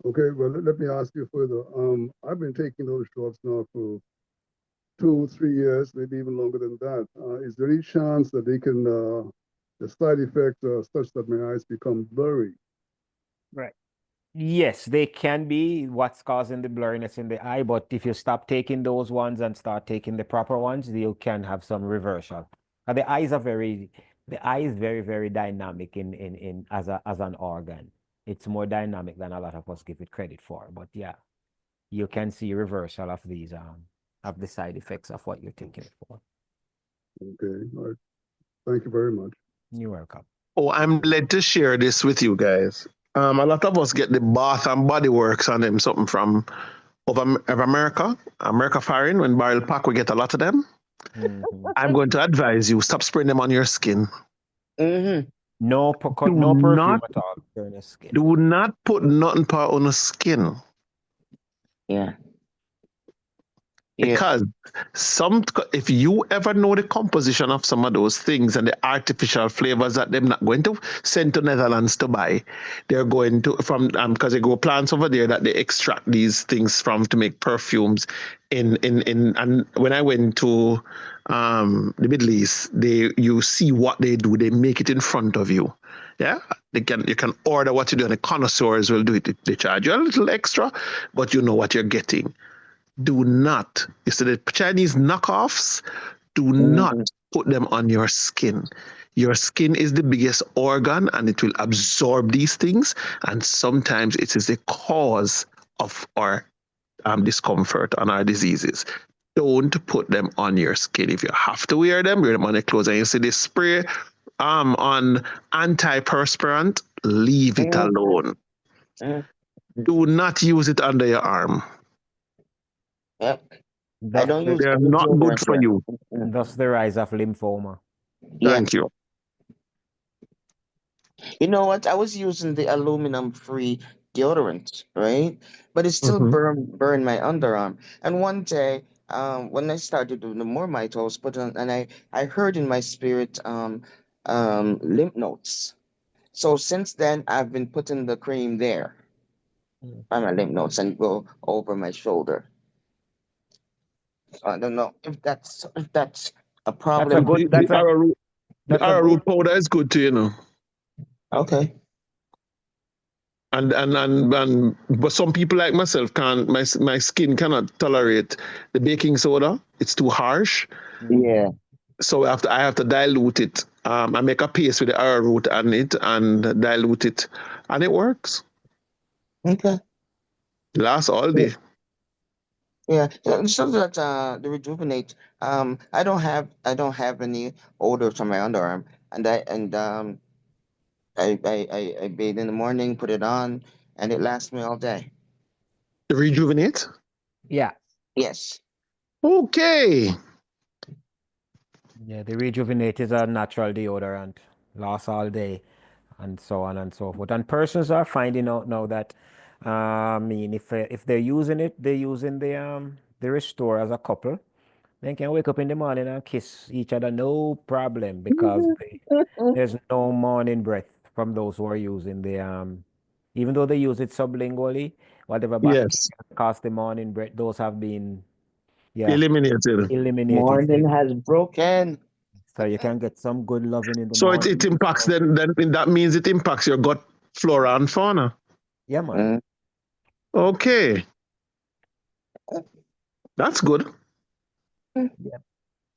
I: Okay, well, let me ask you further. I've been taking those drops now for 2, 3 years, maybe even longer than that. Is there any chance that they can, the side effects are such that my eyes become blurry?
A: Right. Yes, they can be what's causing the blurriness in the eye, but if you stop taking those ones and start taking the proper ones, you can have some reversal. And the eye is very, very dynamic in as an organ. It's more dynamic than a lot of us give it credit for. But yeah, you can see reversal of these of the side effects of what you're taking it for.
I: Okay, all right. Thank you very much.
A: You're welcome.
D: Oh, I'm led to share this with you guys. A lot of us get the Bath and Body Works on them, something from of America Firing. When Barrel Pack, we get a lot of them. I'm going to advise you, stop spraying them on your skin.
C: Mm-hmm.
A: No perfume at all during the skin.
D: Do not put nothing on the skin.
C: Yeah.
D: Because if you ever know the composition of some of those things and the artificial flavors that they're not going to send to Netherlands to buy, they're going to because they grow plants over there that they extract these things from to make perfumes. And when I went to the Middle East, you see what they do. They make it in front of you. Yeah, you can order what you do, and the connoisseurs will do it. They charge you a little extra, but you know what you're getting. Do not. You see the Chinese knockoffs, Do not put them on your skin. Your skin is the biggest organ and it will absorb these things. And sometimes it is the cause of our discomfort and our diseases. Don't put them on your skin. If you have to wear them on your clothes. And you see this spray on antiperspirant, leave it alone. Do not use it under your arm.
C: Yep.
A: Thus,
C: don't use
D: They are
C: any
D: not good
C: deodorant
D: for
C: here.
D: you.
A: thus the rise of lymphoma.
C: Yeah.
D: Thank you.
C: You know what? I was using the aluminum-free deodorant, right? But it still burn my underarm. And one day, when I started doing the more my toes, put on, and I heard in my spirit lymph nodes. So since then, I've been putting the cream there on my lymph nodes and go over my shoulder. I don't know if that's a
A: That's a
C: problem.
A: good.
D: The
A: That's a
D: arrowroot
A: that's a good.
D: arrowroot powder is good too, you know.
C: Okay.
D: And but some people like myself can't. My skin cannot tolerate the baking soda. It's too harsh.
C: Yeah.
D: So I have to dilute it. I make a paste with the arrowroot on it and dilute it, and it works.
C: Okay.
D: It lasts all day.
C: Yeah, it's so that the rejuvenate. I don't have any odors on my underarm, and I bathe in the morning, put it on, and it lasts me all day.
D: Rejuvenate.
A: Yeah.
C: Yes.
D: Okay.
A: Yeah, the Rejuvenate is a natural deodorant, lasts all day, and so on and so forth. And persons are finding out now that, I mean, if they're using it, they're using the Restore as a couple. They can wake up in the morning and kiss each other, no problem, because there's no morning breath from those who are using even though they use it sublingually, whatever bacteria
D: Yes.
A: cause the morning breath, those have been,
D: Eliminated.
A: eliminated.
C: Morning has broken.
A: So you can get some good loving in the
D: So
A: morning.
D: it impacts then that means it impacts your gut flora and fauna.
A: Yeah, man.
D: Okay. That's good.
A: Yeah.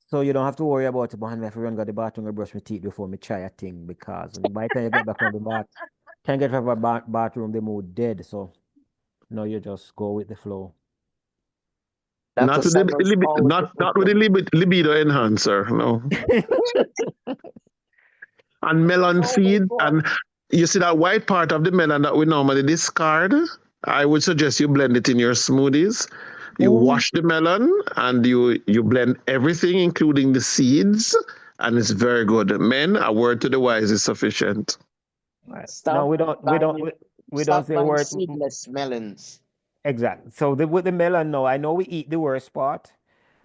A: So you don't have to worry about it, but I have to run to the bathroom and brush my teeth before me try a thing, because by the time you get back from the can't get from the bathroom, the mood dead. So no, you just go with the flow.
D: Not with the libido enhancer, no. And melon seed, and you see that white part of the melon that we normally discard. I would suggest you blend it in your smoothies. You wash the melon and you blend everything, including the seeds, and it's very good. Men, a word to the wise is sufficient.
A: No, we don't say word
C: seedless melons.
A: Exactly. So with the melon, no, I know we eat the worst part,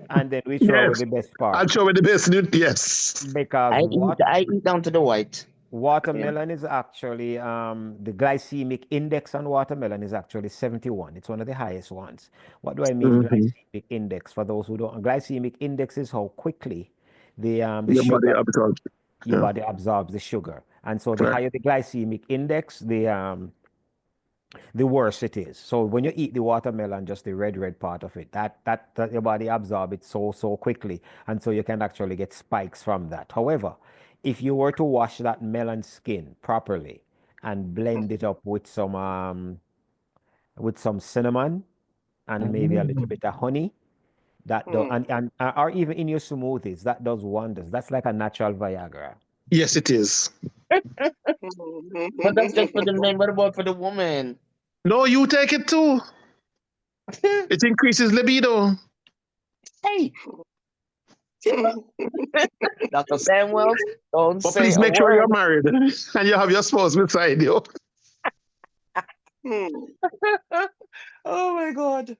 A: and then we throw away the best part.
D: I'll throw away the best, yes.
A: Because
C: I eat down to the white.
A: Watermelon is actually the glycemic index on watermelon is actually 71. It's one of the highest ones. What do I mean glycemic index? For those who don't, glycemic index is how quickly your sugar, body absorbs the sugar. And so the higher the glycemic index, the worse it is. So when you eat the watermelon, just the red part of it, that your body absorbs it so quickly, and so you can actually get spikes from that. However, if you were to wash that melon skin properly and blend it up with some cinnamon and maybe a little bit of honey, that and or even in your smoothies, that does wonders. That's like a natural Viagra.
D: Yes, it is.
C: But that's just for the men. What about for the woman?
D: No, you take it too. It increases libido.
C: Hey. Dr. Samuel, don't
D: but
C: say
D: please make
C: a
D: sure
C: word.
D: you're married and you have your spouse beside you.
C: Oh my God.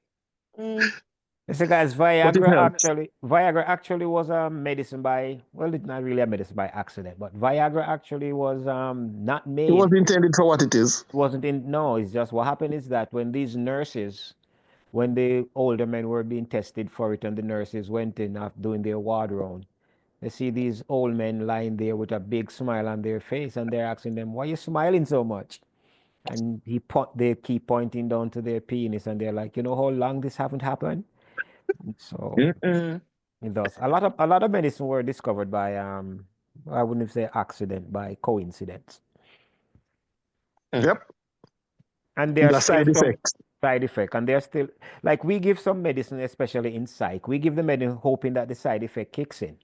A: So guys, Viagra actually was a medicine it's not really a medicine by accident, but Viagra actually was not made.
D: It wasn't intended for what it is.
A: No, it's just what happened is that when these nurses, when the older men were being tested for it and the nurses went in after doing their ward round, they see these old men lying there with a big smile on their face, and they're asking them, why are you smiling so much? And they keep pointing down to their penis, and they're like, you know how long this haven't happened? So It does. A lot of medicine were discovered by I wouldn't say accident, by coincidence.
D: Yep.
A: And there are
D: The
A: still
D: side
A: some
D: effects.
A: side effect, and there's still, like, we give some medicine, especially in psych, we give the medicine hoping that the side effect kicks in.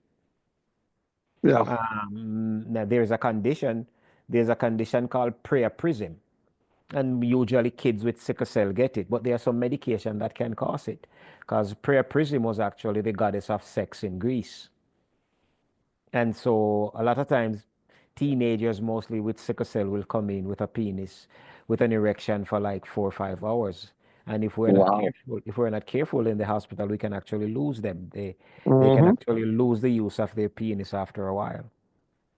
D: Yeah.
A: Now there's a condition called priapism, and usually kids with sickle cell get it, but there's some medication that can cause it, because priapism was actually the goddess of sex in Greece. And so a lot of times teenagers, mostly with sickle cell, will come in with a penis with an erection for like 4 or 5 hours. And if we're not
C: Wow.
A: careful in the hospital, we can actually lose them. They can
D: Mm-hmm.
A: actually lose the use of their penis after a while.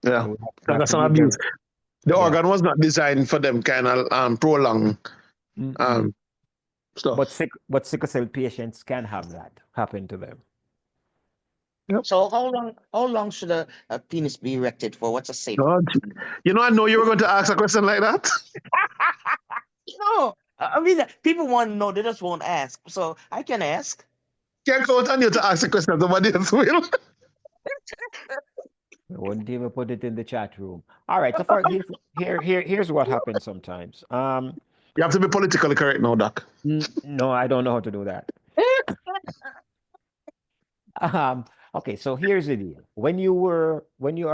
D: Yeah.
A: So we
D: And
A: have
D: that's
A: to
D: an
A: give them.
D: abuse. The
A: Yeah.
D: organ was not designed for them kind of prolonged
A: Mm-mm. But
D: stuff.
A: sickle cell patients can have that happen to them.
C: So how long should a penis be erected for? What's a safe?
D: God. You know, I know you were going to ask a question like that.
C: No, I mean people want to know. They just won't ask. So I can ask.
D: Can't count on you to ask a question. Somebody else will.
A: I wouldn't even put it in the chat room. All right, so here's what happens sometimes.
D: You have to be politically correct now, Doc.
A: No, I don't know how to do that. Okay, so here's the deal. When you are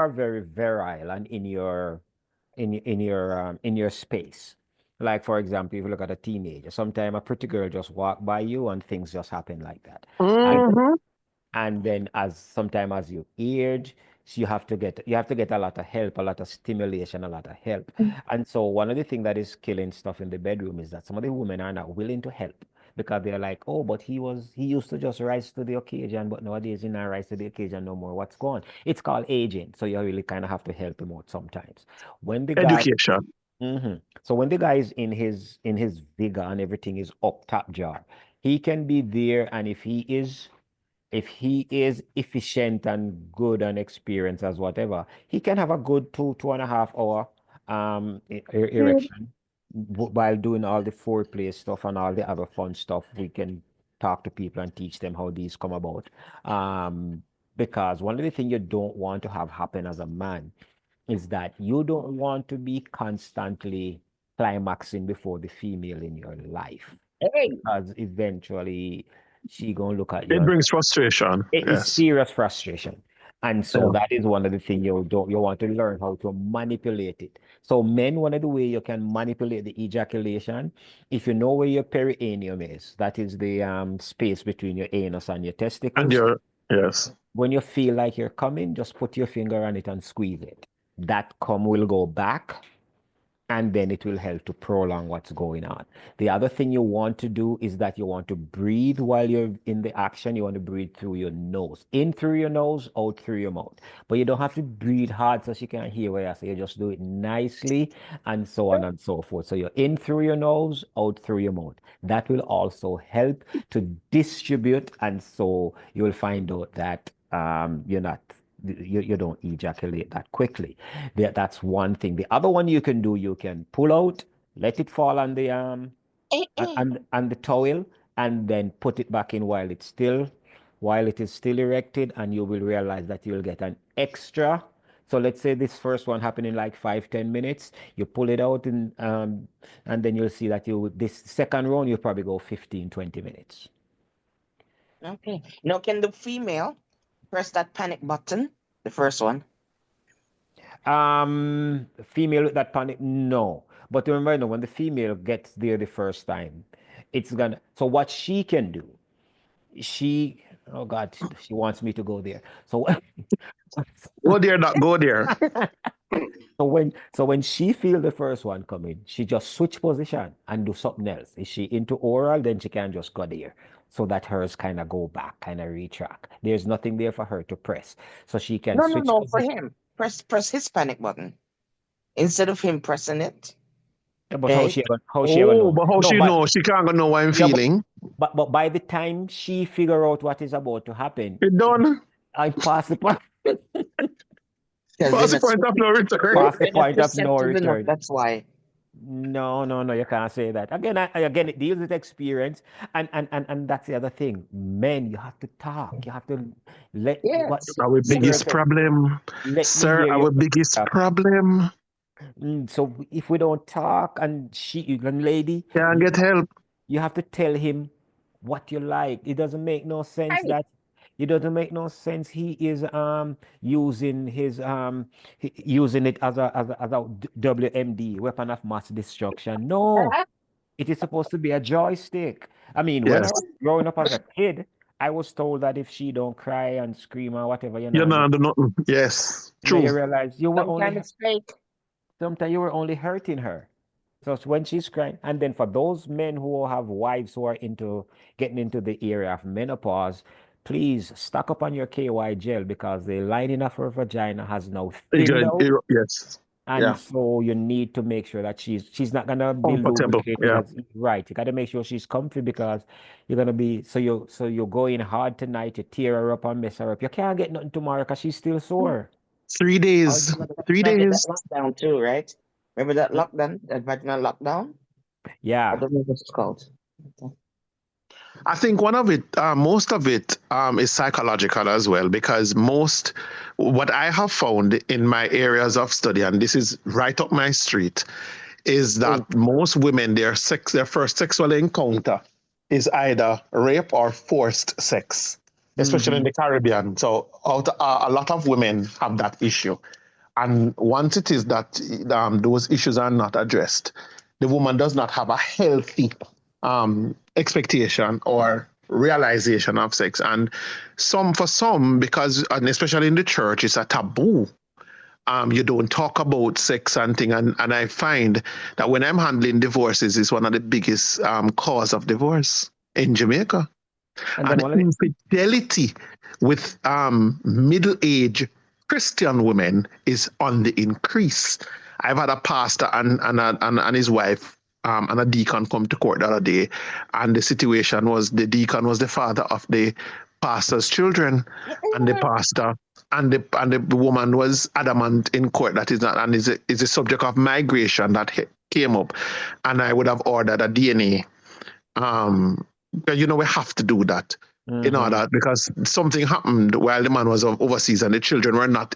A: very virile and in your space, like for example, if you look at a teenager, sometimes a pretty girl just walk by you and things just happen like that. And then sometimes as you age, so you have to get a lot of help, a lot of stimulation, a lot of help. And so one of the things that is killing stuff in the bedroom is that some of the women are not willing to help, because they're like, oh, but he used to just rise to the occasion, but nowadays he not rise to the occasion no more. What's going on? It's called aging. So you really kind of have to help him out sometimes. When the guy
D: Education.
A: So when the guy is in his vigor and everything is up top jar, he can be there, and if he is efficient and good and experienced as whatever, he can have a good 2.5 hour erection while doing all the foreplay stuff and all the other fun stuff. We can talk to people and teach them how these come about. Because one of the things you don't want to have happen as a man is that you don't want to be constantly climaxing before the female in your life, because eventually she gonna look at you.
D: It brings frustration.
A: It is
D: Yes.
A: serious frustration. And so
D: Yeah.
A: that is one of the things you want to learn how to manipulate it. So men, one of the way you can manipulate the ejaculation, if you know where your perineum is, that is the space between your anus and your testicles.
D: And yes.
A: When you feel like you're coming, just put your finger on it and squeeze it. That cum will go back, and then it will help to prolong what's going on. The other thing you want to do is that you want to breathe while you're in the action. You want to breathe through your nose. In through your nose, out through your mouth. But you don't have to breathe hard so she can't hear what I say. You just do it nicely, and so on and so forth. So you're in through your nose, out through your mouth. That will also help to distribute, and so you will find out that you don't ejaculate that quickly. That's one thing. The other one you can do, you can pull out, let it fall on the and the towel, and then put it back in while it is still erected, and you will realize that you'll get an extra. So let's say this first one happened in like 5-10 minutes. You pull it out and then you'll see that this second round you'll probably go 15-20 minutes.
C: Okay. Now, can the female press that panic button? The first one.
A: Female with that panic, no. But remember, when the female gets there the first time, so what she can do, oh God, she wants me to go there. So
D: Go there, Doc, go there.
A: So when she feel the first one coming, she just switch position and do something else. Is she into oral, then she can just go there, so that hers kind of go back, kind of retract. There's nothing there for her to press, so she can switch
C: No, for
A: position.
C: him. Press his panic button instead of him pressing it.
A: Yeah, but
C: Okay.
A: how she ever
D: Oh,
A: know?
D: but how
A: No,
D: she
A: but-
D: know? She can't know what I'm
A: Yeah,
D: feeling.
A: But by the time she figure out what is about to happen,
D: It done.
A: I pass the point.
C: Because
D: What's the
C: they're
D: point of no return?
A: Past the
C: they're not
A: point of no
C: perceptive enough,
A: return.
C: that's why.
A: No, no, no, you can't say that. Again, it deals with experience, and that's the other thing. Men, you have to talk. You have to let what
C: Yes.
D: Our
A: let me
D: biggest
C: Certain.
D: problem,
A: let me
D: sir,
A: hear your
D: our biggest
A: stuff.
D: problem,
A: So if we don't talk, and young lady,
D: can't get help.
A: you have to tell him what you like. It doesn't make no sense
H: Right.
A: that it doesn't make no sense he is using his using it as a WMD, weapon of mass destruction. No, it is supposed to be a joystick. I mean, when I
D: Yes.
A: was growing up as a kid, I was told that if she don't cry and scream or whatever,
D: You know, do nothing. Yes.
A: now you
D: True.
A: realize
C: Sometimes it's fake.
A: sometimes you were only hurting her. So it's when she's crying, and then for those men who have wives who are into getting into the area of menopause, please stock up on your KY gel because the lining of her vagina has now thinned out.
D: Yes.
A: And
D: Yeah.
A: so you need to make sure that she's not gonna be
D: Comfortable.
A: lubricated
D: Yeah.
A: as right. You gotta make sure she's comfy because you're gonna be so you go in hard tonight, you tear her up and mess her up. You can't get nothing tomorrow because she's still sore.
D: 3 days. 3
C: Might get that
D: days.
C: lockdown too, right? Remember that lockdown, that vaginal lockdown? I
A: Yeah.
C: don't know what it's called.
D: I think one of it, most of it, is psychological as well, because what I have found in my areas of study, and this is right up my street, is that most women, their first sexual encounter is either rape or forced sex, especially in the Caribbean. So a lot of women have that issue. And once it is that those issues are not addressed, the woman does not have a healthy expectation or realization of sex. And for some, because, and especially in the church, it's a taboo. You don't talk about sex and thing. And I find that when I'm handling divorces, it's one of the biggest cause of divorce in Jamaica.
A: And then
D: And infidelity with middle-aged Christian women is on the increase. I've had a pastor and his wife and a deacon come to court the other day, and the situation was the deacon was the father of the pastor's children, and the pastor and the woman was adamant in court that is not, and is a subject of migration that came up, and I would have ordered a DNA. We have to do that in order, because something happened while the man was overseas and the children were not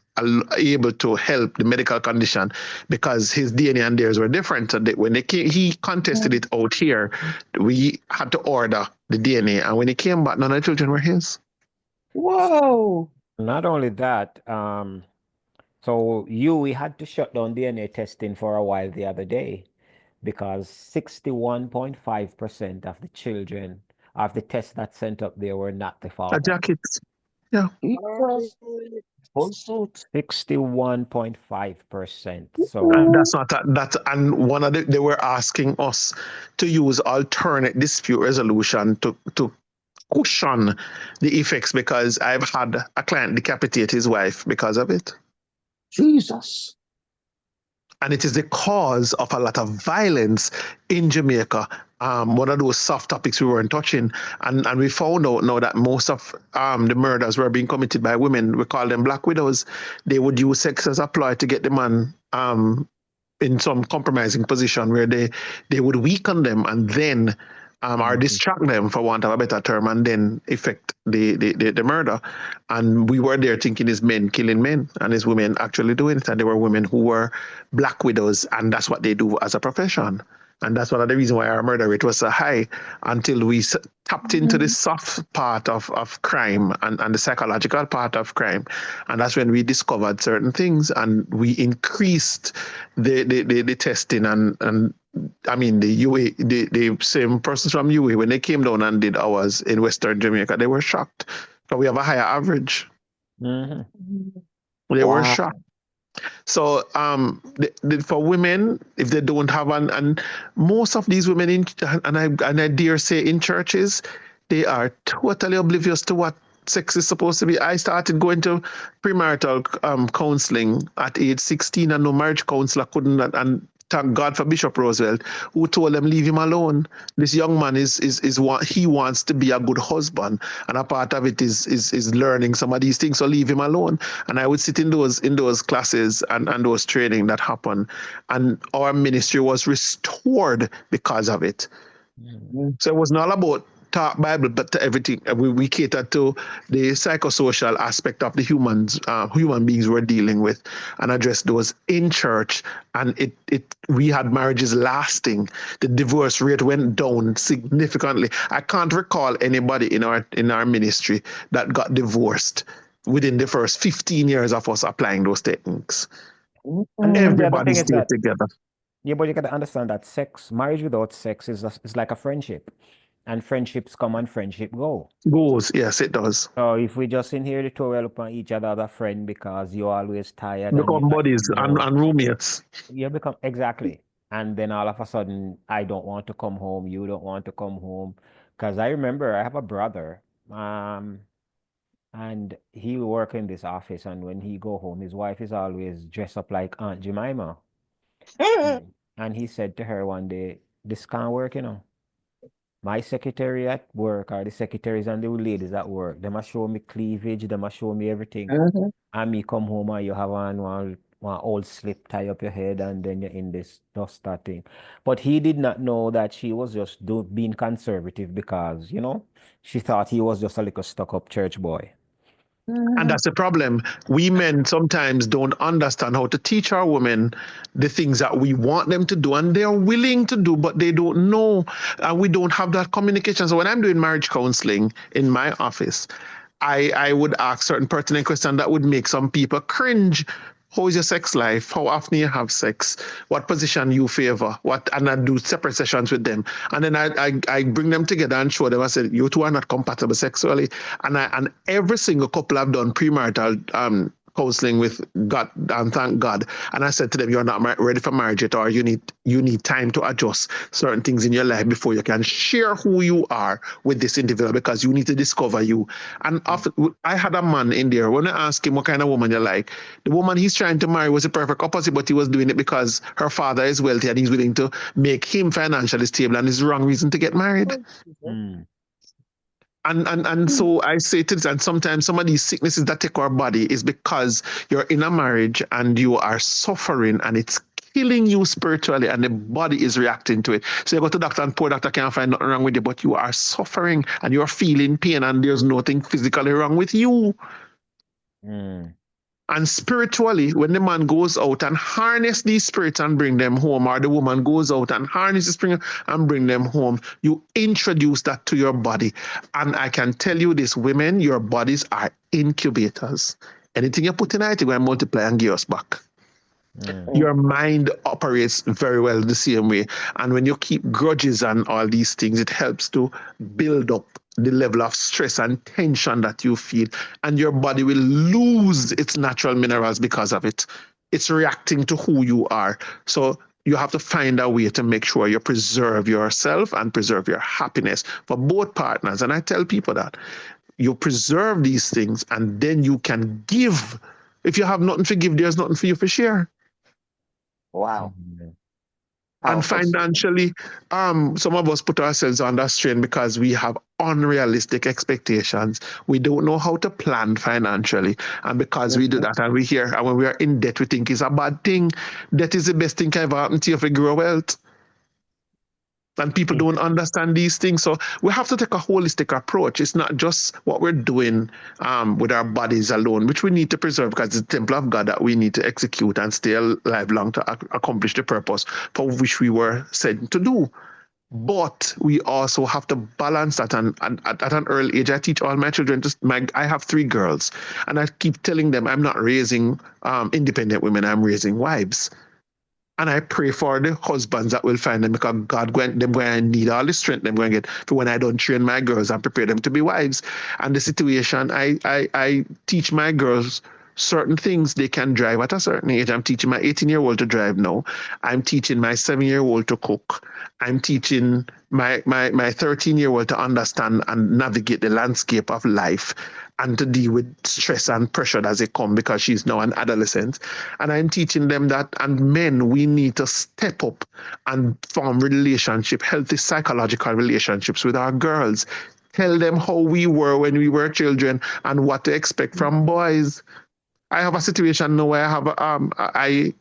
D: able to help the medical condition because his DNA and theirs were different. So when he contested it out here, we had to order the DNA, and when he came back, none of the children were his.
C: Whoa!
A: Not only that, so we had to shut down DNA testing for a while the other day because 61.5% of the children of the tests that sent up there were not the
D: A
A: father.
D: jacket. Yeah.
C: Full suit.
A: 61.5%. So
D: And that's not that. And one of they were asking us to use alternate dispute resolution to cushion the effects, because I've had a client decapitate his wife because of it.
C: Jesus.
D: And it is the cause of a lot of violence in Jamaica. One of those soft topics we weren't touching. And we found out now that most of the murders were being committed by women. We call them black widows. They would use sex as a ploy to get the man in some compromising position where they would weaken them and then or distract them, for want of a better term, and then effect the murder. And we were there thinking it's men killing men and it's women actually doing it. And there were women who were black widows, and that's what they do as a profession. And that's one of the reasons why our murder rate was so high, until we tapped into the soft part of crime and the psychological part of crime. And that's when we discovered certain things, and we increased the testing. And I mean, the UA, the same persons from UA, when they came down and did ours in Western Jamaica, they were shocked. But we have a higher average. They were shocked. So for women, if they don't have and most of these women and I dare say in churches, they are totally oblivious to what sex is supposed to be. I started going to premarital counseling at age 16, and no marriage counselor couldn't and thank God for Bishop Roosevelt, who told them, leave him alone. This young man he wants to be a good husband, and a part of it is learning some of these things. So leave him alone. And I would sit in those classes and those training that happened, and our ministry was restored because of it. So it was not about talk Bible, but to everything. We cater to the psychosocial aspect of the human beings we're dealing with, and address those in church. And we had marriages lasting. The divorce rate went down significantly. I can't recall anybody in our ministry that got divorced within the first 15 years of us applying those techniques. And everybody stayed together.
A: Yeah, but you got to understand that marriage without sex is like a friendship. And friendships come and friendship go.
D: Goes, yes, it does.
A: So if we just in here to twirl upon each other as a friend because you're always tired.
D: Become buddies and roommates.
A: You become, exactly. And then all of a sudden, I don't want to come home. You don't want to come home. Because I remember I have a brother. And he work in this office. And when he go home, his wife is always dressed up like Aunt Jemima. And he said to her one day, this can't work, you know. My secretary at work, or the secretaries and the ladies at work, they must show me cleavage, they must show me everything. And me come home and you have one old slip tie up your head, and then you're in this dust that thing. But he did not know that she was just being conservative because, you know, she thought he was just a little stuck-up church boy.
D: And that's the problem. We men sometimes don't understand how to teach our women the things that we want them to do, and they're willing to do, but they don't know. And we don't have that communication. So when I'm doing marriage counseling in my office, I would ask certain pertinent questions that would make some people cringe. How is your sex life? How often you have sex? What position you favor? And I do separate sessions with them. And then I bring them together and show them. I said, you two are not compatible sexually. And every single couple I've done premarital counseling with God, and thank God. And I said to them, you're not ready for marriage yet, or you need time to adjust certain things in your life before you can share who you are with this individual, because you need to discover you. And I had a man in there, when I asked him what kind of woman you like, the woman he's trying to marry was the perfect opposite, but he was doing it because her father is wealthy and he's willing to make him financially stable, and it's the wrong reason to get married. And so I say to this, and sometimes some of these sicknesses that take our body is because you're in a marriage and you are suffering and it's killing you spiritually, and the body is reacting to it. So you go to the doctor and poor doctor can't find nothing wrong with you, but you are suffering and you're feeling pain and there's nothing physically wrong with you. And spiritually, when the man goes out and harness these spirits and bring them home, or the woman goes out and harness the spirit and bring them home, you introduce that to your body. And I can tell you this, women, your bodies are incubators. Anything you put in it, you're going to multiply and give us back. Your mind operates very well the same way. And when you keep grudges and all these things, it helps to build up the level of stress and tension that you feel, and your body will lose its natural minerals because of it. It's reacting to who you are. So you have to find a way to make sure you preserve yourself and preserve your happiness for both partners. And I tell people that you preserve these things, and then you can give. If you have nothing to give, there's nothing for you to share.
C: Wow.
D: And financially, some of us put ourselves under strain because we have unrealistic expectations. We don't know how to plan financially. And because we do that, and when we are in debt, we think it's a bad thing. Debt is the best thing that ever happened to you if you grow wealth. And people don't understand these things. So we have to take a holistic approach. It's not just what we're doing with our bodies alone, which we need to preserve because it's the temple of God that we need to execute and stay alive long to accomplish the purpose for which we were sent to do. But we also have to balance that. And at an early age, I teach all my children, I have 3 girls, and I keep telling them I'm not raising independent women, I'm raising wives. And I pray for the husbands that will find them, because God going to need all the strength they're going to get for when I don't train my girls and prepare them to be wives. And the situation, I teach my girls certain things they can drive at a certain age. I'm teaching my 18-year-old to drive now. I'm teaching my 7-year-old to cook. I'm teaching my 13-year-old to understand and navigate the landscape of life and to deal with stress and pressure as they come, because she's now an adolescent. And I'm teaching them that, and men, we need to step up and form healthy psychological relationships with our girls. Tell them how we were when we were children and what to expect from boys. I have a situation now where I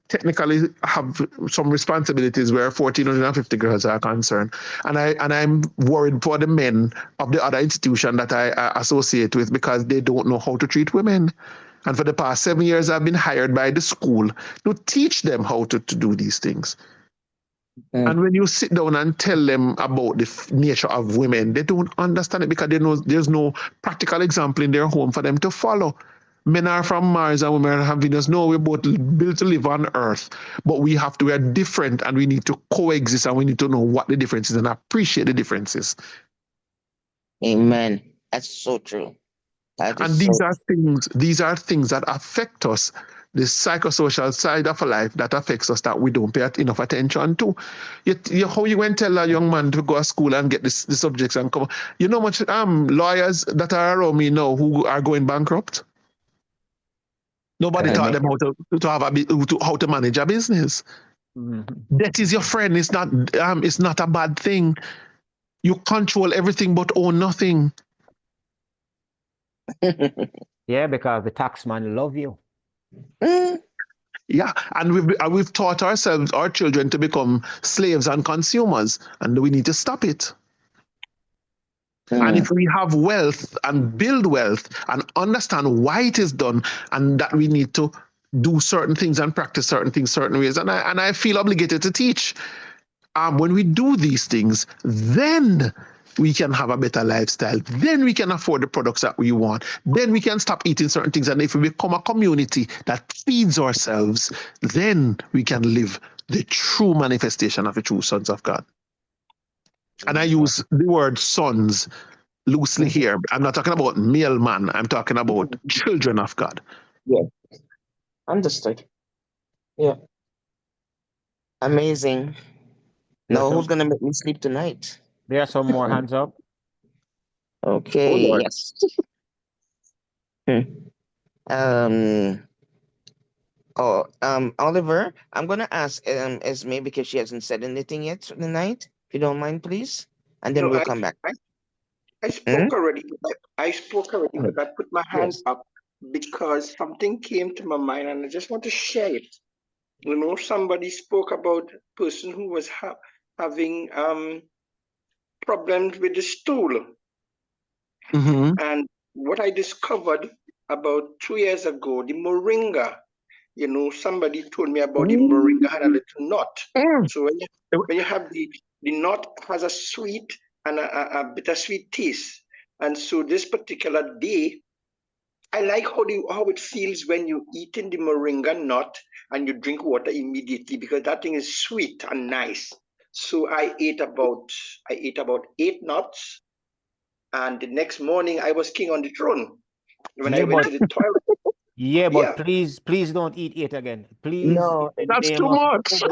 D: technically have some responsibilities where 1,450 girls are concerned, and I'm worried for the men of the other institution that I associate with, because they don't know how to treat women. And for the past 7 years, I've been hired by the school to teach them how to do these things. And when you sit down and tell them about the nature of women, they don't understand it, because they know there's no practical example in their home for them to follow. Men are from Mars and women are from Venus. No, we're both built to live on Earth, but we are different, and we need to coexist, and we need to know what the difference is and appreciate the differences.
C: Amen. That's so true.
D: And these are things that affect us, the psychosocial side of life that affects us, that we don't pay enough attention to. How you went tell a young man to go to school and get the subjects and come? You know much lawyers that are around me now who are going bankrupt? Nobody taught them how to manage a business.
A: Mm-hmm.
D: Debt is your friend. It's not a bad thing. You control everything but own nothing.
A: Yeah, because the taxman love you.
D: Yeah, and we've taught our children to become slaves and consumers, and we need to stop it. And if we have wealth and build wealth and understand why it is done, and that we need to do certain things and practice certain things certain ways, and I feel obligated to teach. When we do these things, then we can have a better lifestyle. Then we can afford the products that we want. Then we can stop eating certain things. And if we become a community that feeds ourselves, then we can live the true manifestation of the true sons of God. And I use the word sons loosely here. I'm not talking about male man. I'm talking about children of God.
C: Yeah. Understood. Yeah. Amazing. Now, who's going to make me sleep tonight?
A: There are some more hands up.
C: Okay,
D: Oh,
C: yes. Oliver, I'm gonna ask Esme, because she hasn't said anything yet tonight. If you don't mind, please, and then
E: No,
C: we'll come back.
E: I spoke already. I spoke already, but I put my hand
C: Yes.
E: up because something came to my mind, and I just want to share it. You know, somebody spoke about a person who was having problems with the stool. And what I discovered about 2 years ago, the moringa, you know, somebody told me about the moringa had a little knot. So when you have the knot has a sweet and a bittersweet taste. And so this particular day, I like how it feels when you eat in the moringa nut and you drink water immediately, because that thing is sweet and nice. So I ate about 8 nuts, and the next morning I was king on the throne when I went to the toilet.
A: Yeah, but please don't eat it again. Please.
C: No,
D: that's too much.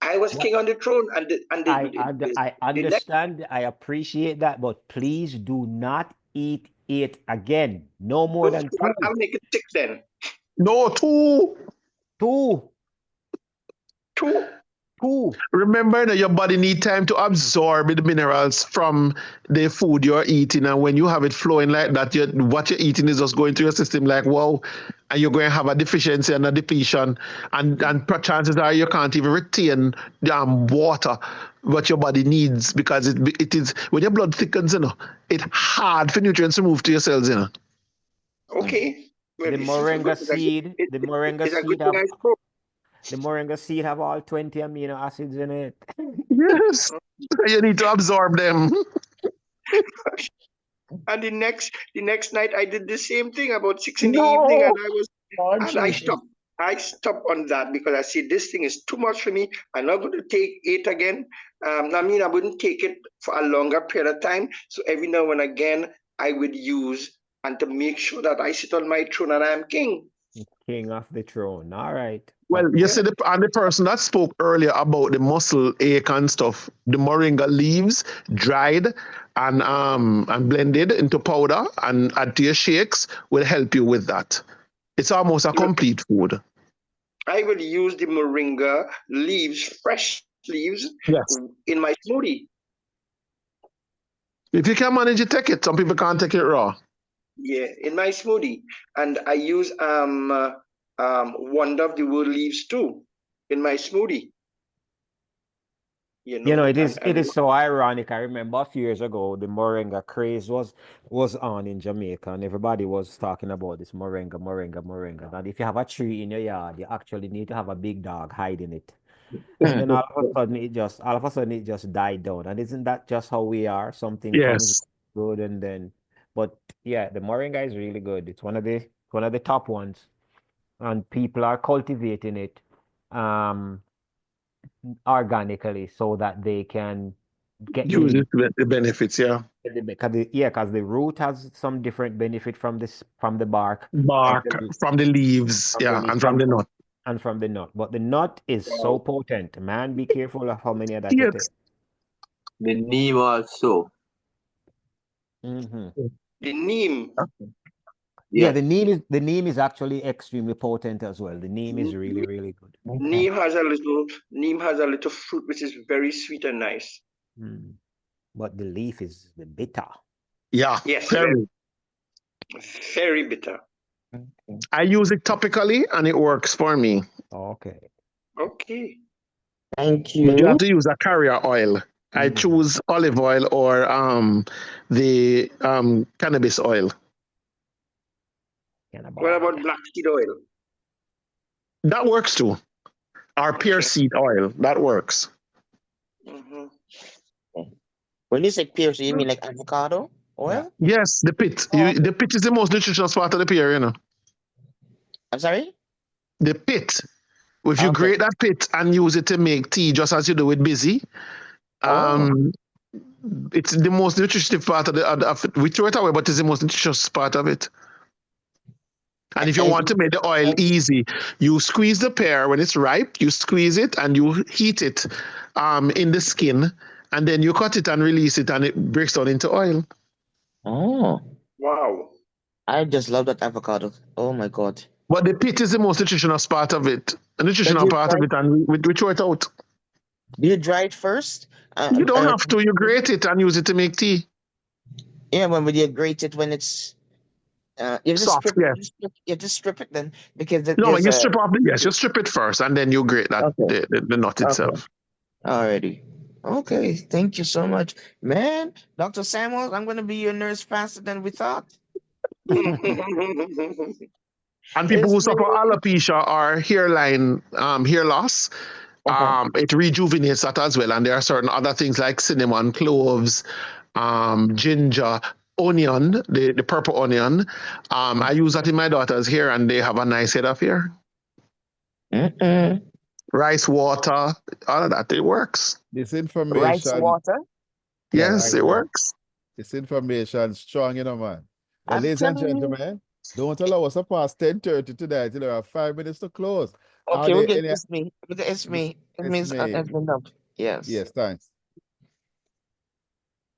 E: I was king on the throne,
A: I understand. I appreciate that, but please do not eat it again. No more than 2.
E: I'll make it 6 then.
D: No, 2.
A: 2.
E: 2.
D: Remember that your body needs time to absorb the minerals from the food you're eating, and when you have it flowing like that, what you're eating is just going through your system like wow, and you're going to have a deficiency and a depletion, and chances are you can't even retain water what your body needs, because it is when your blood thickens, it's hard for nutrients to move to your cells,
E: Okay.
A: Well, the moringa seed, the moringa seed have all 20 amino acids in it.
D: Yes, you need to absorb them.
E: And the next night I did the same thing about 6 in the evening, and I stopped on that, because I said this thing is too much for me. I'm not going to take it again. I wouldn't take it for a longer period of time. So every now and again I would use, and to make sure that I sit on my throne and I am king.
A: King of the throne. All right.
D: Well,
A: But
D: you see, the person that spoke earlier about the muscle ache and stuff, the moringa leaves dried and blended into powder and add to your shakes will help you with that. It's almost a complete food.
E: I will use the moringa leaves, fresh leaves,
D: Yes.
E: in my smoothie.
D: If you can manage it, take it. Some people can't take it raw.
E: Yeah, in my smoothie, and I use Wonder of the World leaves too in my smoothie.
A: you know, it is so ironic. I remember a few years ago, the moringa craze was on in Jamaica, and everybody was talking about this moringa. And if you have a tree in your yard, you actually need to have a big dog hiding it. Then all of a sudden it just died down. And isn't that just how we are? Something comes
D: Yes.
A: good and then, but yeah, the moringa is really good. It's one of the top ones, and people are cultivating it organically so that they can get
D: Use it with the benefits, yeah.
A: because the root has some different benefit from the bark,
D: Bark from the leaves, yeah, and from the nut.
A: and from the nut. But the nut is so potent. Man, be careful of how many of that you take.
D: Yes.
J: The neem also.
A: Mm-hmm.
E: The neem.
A: Yeah, the neem is actually extremely potent as well. The neem is really, really good.
E: Neem has a little fruit which is very sweet and nice.
A: But the leaf is the bitter.
D: Yeah.
E: Yes.
D: Very.
E: Very bitter.
D: I use it topically and it works for me.
A: Okay.
E: Okay.
C: Thank you.
D: But you have to use a carrier oil. I choose olive oil or the cannabis oil.
E: What about black seed oil?
D: That works too. Or pear seed oil. That works.
C: When you say pear, so you mean like avocado oil?
D: Yes, the pit. The pit is the most nutritious part of the pear, you know.
C: I'm sorry?
D: The pit. If you grate that pit and use it to make tea, just as you do with busy, it's the most nutritious part of it. We throw it away, but it's the most nutritious part of it. And if you want to make the oil easy, you squeeze the pear when it's ripe, you squeeze it and you heat it in the skin, and then you cut it and release it, and it breaks down into oil.
C: Oh.
E: Wow.
C: I just love that avocado. Oh my God.
D: But the pit is the most nutritious part of it. And we throw it out.
C: Do you dry it first?
D: You don't have to. You grate it and use it to make tea.
C: Yeah, when you grate it when it's you just
D: soft,
C: strip it. You just strip it then because
D: you strip off you strip it first and then you grate that the nut itself.
C: Alrighty. Okay, thank you so much. Man, Dr. Samuels, I'm gonna be your nurse faster than we thought.
D: And people who suffer alopecia or hairline hair loss, it rejuvenates that as well. And there are certain other things like cinnamon, cloves, ginger, onion, the purple onion. I use that in my daughter's hair and they have a nice head of hair. Rice water, all of that, it works.
B: This information.
C: Rice water?
D: Yes, it works.
B: This information strong, you know, man. Well, ladies and gentlemen, don't allow us to pass 10:30 tonight. You know, we have 5 minutes to close.
C: Okay, we'll get this me. It's me. It means I've been up. Yes.
B: Yes, thanks.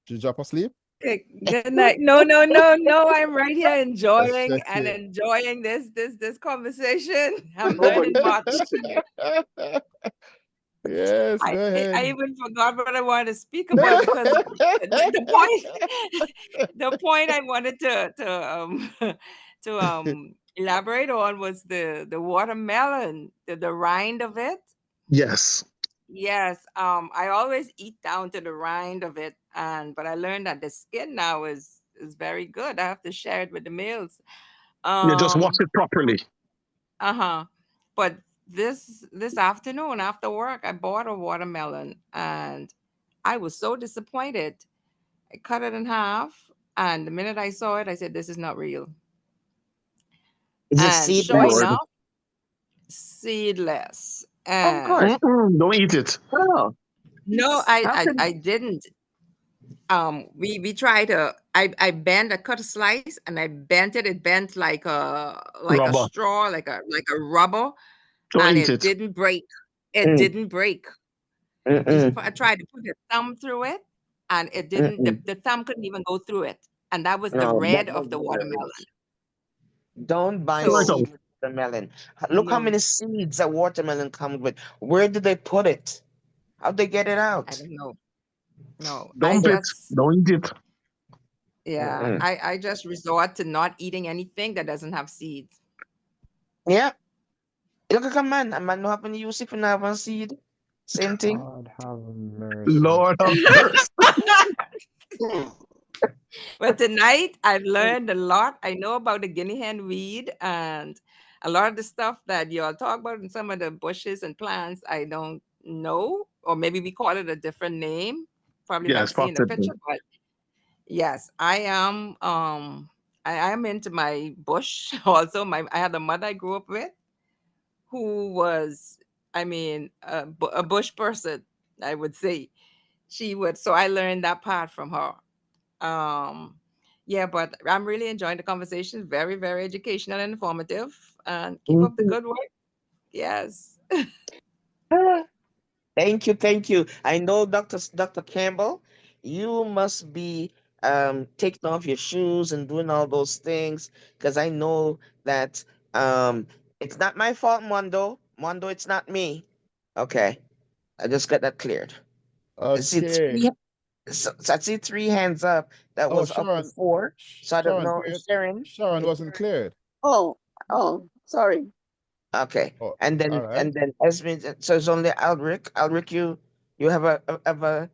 B: Did you drop asleep?
K: Okay, good night. No. I'm right here enjoying this conversation. I'm learning much.
B: Yes, go ahead.
K: I even forgot what I wanted to speak about because the point I wanted to elaborate on was the watermelon, the rind of it.
D: Yes.
K: Yes. I always eat down to the rind of it, but I learned that the skin now is very good. I have to share it with the meals.
D: Just wash it properly.
K: But this afternoon after work, I bought a watermelon and I was so disappointed. I cut it in half, and the minute I saw it, I said, "This is not real."
C: Is it seedless?
K: Seedless.
C: Of course.
D: Don't eat it.
C: Oh.
K: No, I didn't. we try to I cut a slice and I bent it. It bent like a
D: Rubber.
K: straw, like a rubber,
D: Don't
K: and
D: eat
K: it
D: it.
K: didn't break. It
C: Mm,
K: didn't break. I tried to put the thumb through it, and it didn't. The thumb couldn't even go through it, and that was the
C: No,
K: red
C: that
K: of the
C: doesn't work.
K: watermelon.
C: Don't buy
D: Right
K: So
D: on.
C: seed watermelon. Look how
K: no,
C: many seeds a watermelon comes with. Where did they put it? How'd they get it
K: I
C: out?
K: don't know. No, I
D: Dump it.
K: just
D: Don't eat it.
K: yeah,
C: Mm-mm.
K: I just resort to not eating anything that doesn't have seeds.
C: Yeah. Look at a man no happen to use if you not have a seed. Same thing.
A: God have mercy.
D: Lord have mercy.
K: But tonight I've learned a lot. I know about the guinea hen weed and a lot of the stuff that y'all talk about in some of the bushes and plants I don't know, or maybe we call it a different name. Probably
D: Yes,
K: not seeing the
D: possibly.
K: picture, but yes, I am I am into my bush also. I had a mother I grew up with who was, I mean, a bush person, I would say. She would, so I learned that part from her. Yeah, but I'm really enjoying the conversation. Very, very educational and informative. And keep up the
C: Mhm.
K: good work. Yes.
C: Thank you, thank you. I know, Dr. Campbell, you must be taking off your shoes and doing all those things because I know that it's not my fault, Mondo. Mondo, it's not me. Okay, I just got that cleared. I see
B: Okay.
C: three. So I see three hands up. That
B: Oh,
C: was up to
B: Sharon,
C: four. So I don't
B: Sharon,
C: know,
B: cleared.
C: Sharon.
B: Sharon wasn't cleared.
H: Oh, sorry.
C: Okay,
B: Oh,
C: and
B: all right.
C: then Esme. So it's only Alric. Alric, you have a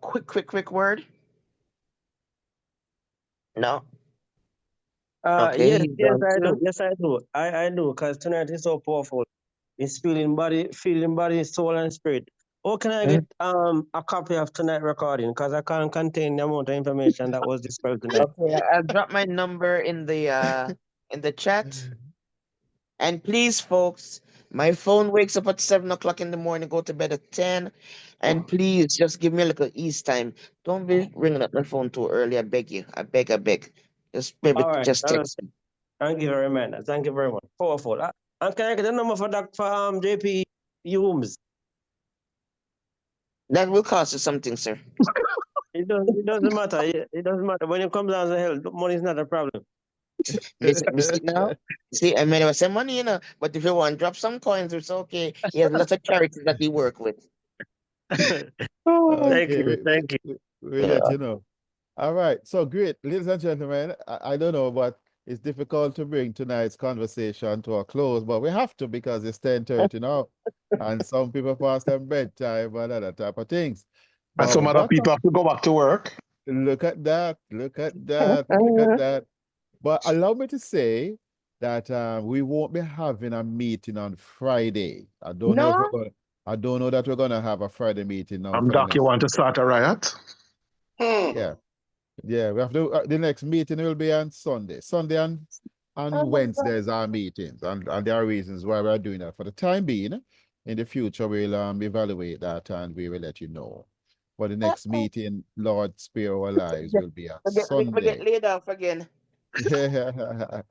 C: quick word. No. Okay,
F: Yes,
C: he's
F: yes,
C: done
F: I do.
C: too.
F: Yes, I do. I do, because tonight is so powerful. It's feeling body, soul, and spirit. How can I get a copy of tonight recording? Because I can't contain the amount of information that was displayed tonight.
C: Okay, I'll drop my number in the chat. And please, folks, my phone wakes up at 7 o'clock in the morning, go to bed at 10. And please just give me a little ease time. Don't be ringing up my phone too early. I beg you. I beg. Just maybe
F: All right.
C: just text me.
F: Thank you very much. Thank you very much. Powerful. And can I get a number for Dr. JP Humes?
C: That will cost you something, sir.
F: It doesn't matter. It doesn't matter. When it comes down to hell, money is not a problem.
C: You see now? See, I mean, I say money, but if you want to drop some coins, it's okay. He has lots of charities that he work with.
F: Thank
B: Okay,
F: you. Thank you.
B: we let you know. All right, so great, ladies and gentlemen. I don't know, but it's difficult to bring tonight's conversation to a close, but we have to because it's 10:30 now, and some people past their bedtime and other type of things.
D: And
B: But
D: some other
B: what
D: people have to go back to work.
B: look at that, look at that, look at that. But allow me to say that we won't be having a meeting on Friday. I don't know if
C: No?
B: I don't know that we're gonna have a Friday meeting now for the
D: Doc, you
B: next.
D: want to start a riot?
B: Yeah, yeah. We have to. The next meeting will be on Sunday. Sunday and Wednesday is our meetings, and there are reasons why we're doing that. For the time being, in the future we'll evaluate that and we will let you know. For the next meeting, Lord spare our lives, will be on
C: Forget
B: Sunday.
C: laid off again.
B: Yeah,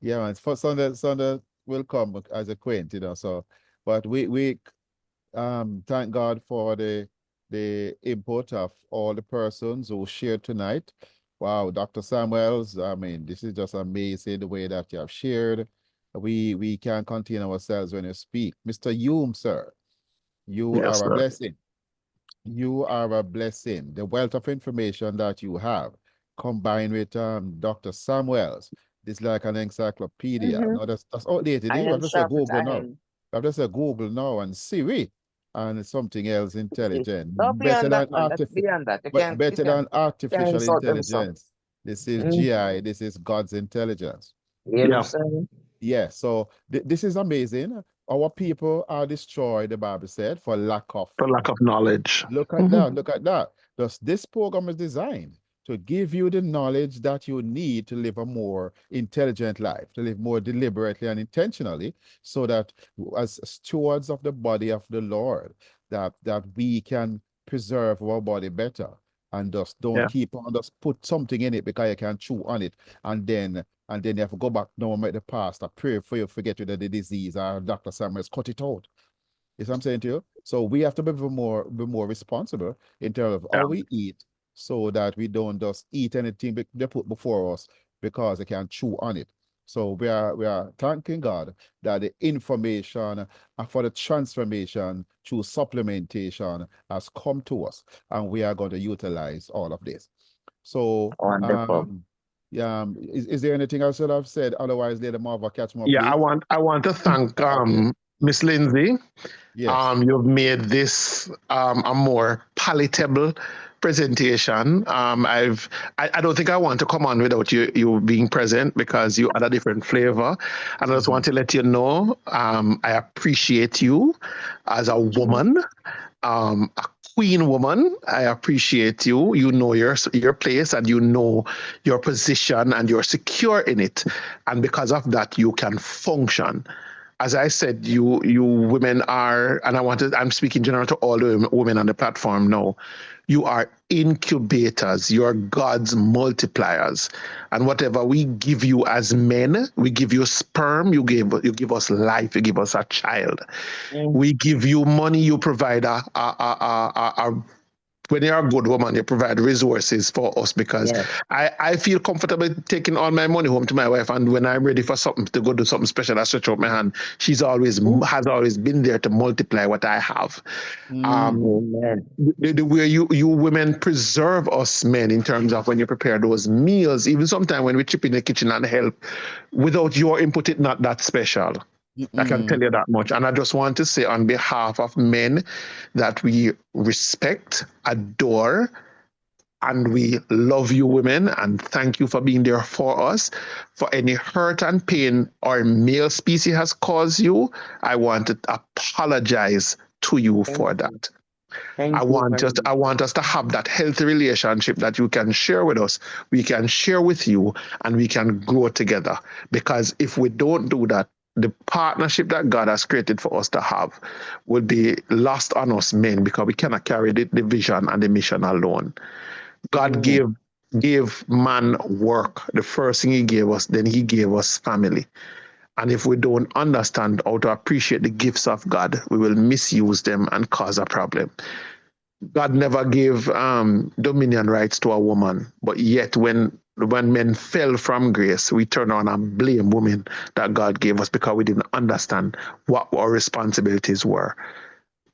B: yeah, man. For Sunday will come as a quaint, So, but we thank God for the input of all the persons who shared tonight. Wow, Dr. Samuels, I mean, this is just amazing the way that you have shared. We can't contain ourselves when you speak. Mr. Hume, sir, you
D: Yes,
B: are a
D: sir.
B: blessing. You are a blessing. The wealth of information that you have, combined with Dr. Samuels, is like an encyclopedia. No, that's outdated. You
C: Iron
B: have to say
C: sharpens
B: Google now.
C: iron.
B: You have to say Google now and Siri and something else intelligent.
C: No,
B: Better
C: beyond
B: than
C: that, man. That's beyond that.
B: but better than
C: You can't
B: artificial
C: insult them, so.
B: intelligence. This is GI. This is God's intelligence.
C: You know what I'm
D: Yeah.
C: saying?
B: Yeah, so this is amazing. Our people are destroyed, the Bible said, for lack of.
D: For lack of knowledge.
B: Look at that, look at that. Thus, this program is designed to give you the knowledge that you need to live a more intelligent life, to live more deliberately and intentionally, so that as stewards of the body of the Lord, that we can preserve our body better and just don't
D: Yeah.
B: keep on, just put something in it because you can chew on it, and then you have to go back now, make the pastor pray for you, forget you the disease, or Dr. Samuels cut it out. You see what I'm saying to you? So we have to be more responsible in terms of how we eat, so that we don't just eat anything they put before us because they can chew on it. So we are thanking God that the information for the transformation through supplementation has come to us, and we are going to utilize all of this. So
C: Wonderful.
B: is there anything else that I've said? Otherwise, Lady Marva, catch more,
D: Yeah,
B: please.
D: I want to thank Miss Lindsay.
B: Yes.
D: You've made this a more palatable presentation. I don't think I want to come on without you being present, because you add a different flavor. And I just want to let you know, I appreciate you as a woman, a queen woman. I appreciate you. You know your place, and you know your position, and you're secure in it. And because of that, you can function. As I said, you women are, and I'm speaking general to all the women on the platform now, you are incubators, you are God's multipliers. And whatever we give you as men, we give you sperm, you give us life, you give us a child. We give you money, you provide when you're a good woman, you provide resources for us, because I feel comfortable taking all my money home to my wife, and when I'm ready for something to go do something special, I stretch out my hand. She's always been there to multiply what I have. The way you women preserve us men in terms of when you prepare those meals, even sometimes when we chip in the kitchen and help, without your input, it's not that special. I can tell you that much. And I just want to say on behalf of men that we respect, adore, and we love you women, and thank you for being there for us. For any hurt and pain our male species has caused you, I want to apologize to you for that. I want us to have that healthy relationship that you can share with us, we can share with you, and we can grow together. Because if we don't do that, the partnership that God has created for us to have will be lost on us men, because we cannot carry the vision and the mission alone. God gave man work. The first thing he gave us, then he gave us family. And if we don't understand how to appreciate the gifts of God, we will misuse them and cause a problem. God never gave dominion rights to a woman, but yet when men fell from grace, we turn around and blame women that God gave us because we didn't understand what our responsibilities were.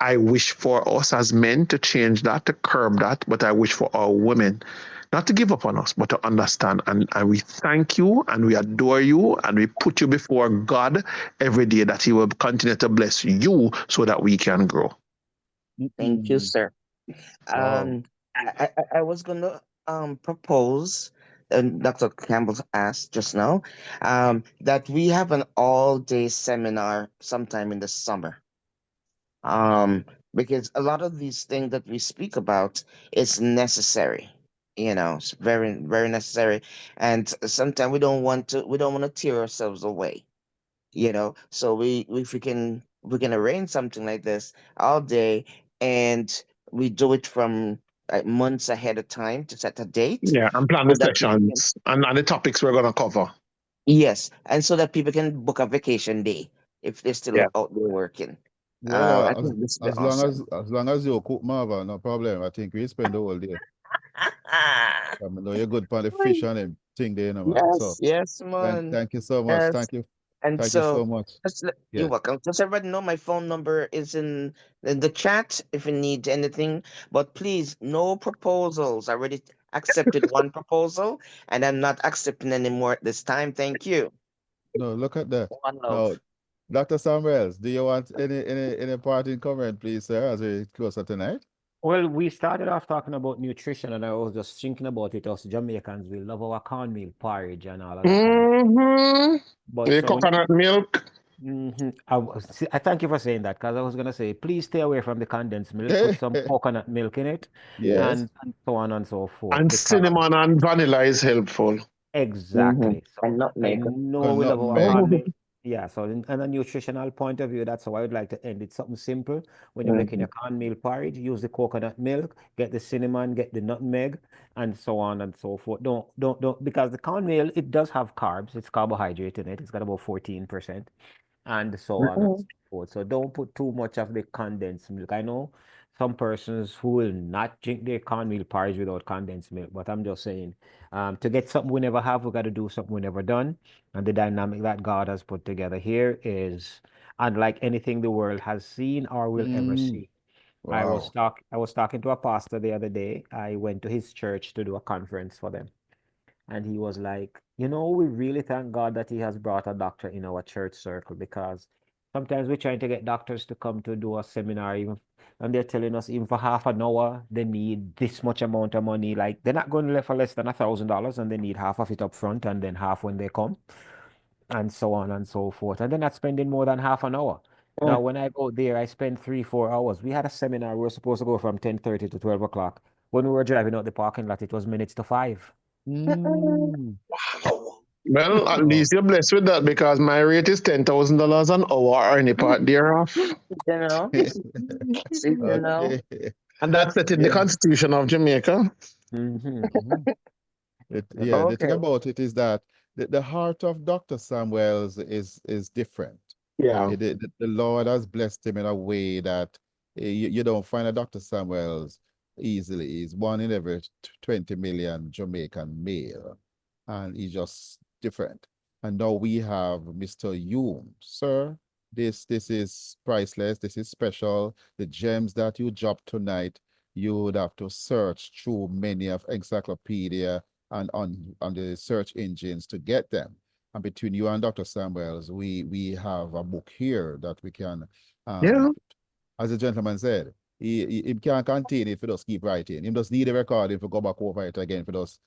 D: I wish for us as men to change that, to curb that, but I wish for our women not to give up on us, but to understand. And we thank you, and we adore you, and we put you before God every day, that he will continue to bless you so that we can grow.
C: Thank you, sir. I was going to propose, and Dr. Campbell asked just now, that we have an all-day seminar sometime in the summer. Because a lot of these things that we speak about is necessary. It's very, very necessary. And sometimes we don't want to tear ourselves away. So if we can arrange something like this all day, and we do it from months ahead of time to set a date.
D: Yeah, and plan the sessions and the topics we're going to cover.
C: Yes, and so that people can book a vacation day if they're still out there working. I think this is awesome.
B: As long as you cook, Marva, no problem. I think we spend the whole day. I know you're good for the fish and everything there, man.
C: Yes, man.
B: Thank you so much.
C: Yes.
B: Thank you.
C: And
B: Thank you so much.
C: You're welcome. Just everybody know my phone number is in the chat if you need anything. But please, no proposals. I already accepted one proposal, and I'm not accepting any more at this time. Thank you.
B: No, look at that.
C: One love.
B: No, Dr. Samuels, do you want any parting comment, please, sir, as we close up tonight?
A: Well, we started off talking about nutrition, and I was just thinking about it. Us Jamaicans, we love our cornmeal porridge and all of that. But
D: the coconut milk.
A: I thank you for saying that, because I was going to say, please stay away from the condensed milk. Put some coconut milk in it, and so on and so forth.
D: And cinnamon and vanilla is helpful.
A: Exactly. So
C: and nutmeg.
A: I know we love our cornmeal. Yeah, so in a nutritional point of view, that's how I would like to end it. Something simple. When you're making your cornmeal porridge, use the coconut milk, get the cinnamon, get the nutmeg, and so on and so forth. Don't, because the cornmeal, it does have carbs, it's carbohydrate in it. It's got about 14%, and so on and so forth. So don't put too much of the condensed milk. I know some persons who will not drink their cornmeal porridge without condensed milk, but I'm just saying, to get something we never have, we got to do something we never done. And the dynamic that God has put together here is unlike anything the world has seen or will ever see. I was talking to a pastor the other day. I went to his church to do a conference for them. And he was like, we really thank God that he has brought a doctor in our church circle, because sometimes we're trying to get doctors to come to do a seminar, and they're telling us even for half an hour, they need this much amount of money. Like, they're not going to live for less than $1,000, and they need half of it up front and then half when they come, and so on and so forth. And they're not spending more than half an hour. Now, when I go there, I spend 3-4 hours. We had a seminar. We were supposed to go from 10:30 to 12 o'clock. When we were driving out the parking lot, it was minutes to 5.
E: Wow.
D: Well, at least you're blessed with that, because my rate is $10,000 an hour or any part thereof.
B: Okay.
D: And that's set in the Constitution of Jamaica.
B: The thing about it is that the heart of Dr. Samuels is different.
D: Yeah.
B: The Lord has blessed him in a way that you don't find a Dr. Samuels easily. He's one in every 20 million Jamaican male, and he's just different. And now we have Mr. Hume. Sir, this is priceless. This is special. The gems that you dropped tonight, you would have to search through many of encyclopedia and on the search engines to get them. And between you and Dr. Samuels, we have a book here that we can, as the gentleman said, he can't contain it if he just keep writing. He just need a recording if go back over it again for just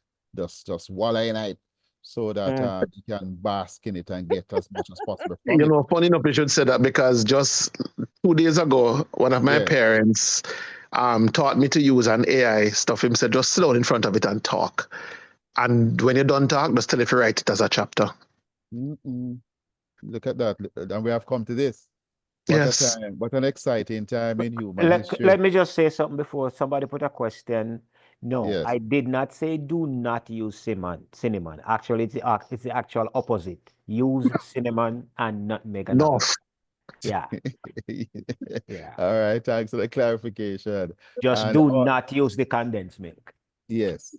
B: wallow in it, so that he can bask in it and get as much as possible from it.
D: Funny enough, you should say that, because just 2 days ago, one of my parents taught me to use an AI stuff. He said, just slow in front of it and talk. And when you're done talk, just tell if you write it as a chapter.
B: Look at that. And we have come to this. What a time. What an exciting time in human history.
A: Let me just say something before somebody put a question. No, I did not say do not use cinnamon. Actually, it's the actual opposite. Use cinnamon and nutmeg.
D: No.
A: Yeah.
B: All right. Thanks for the clarification.
A: Just do not use the condensed milk.
B: Yes.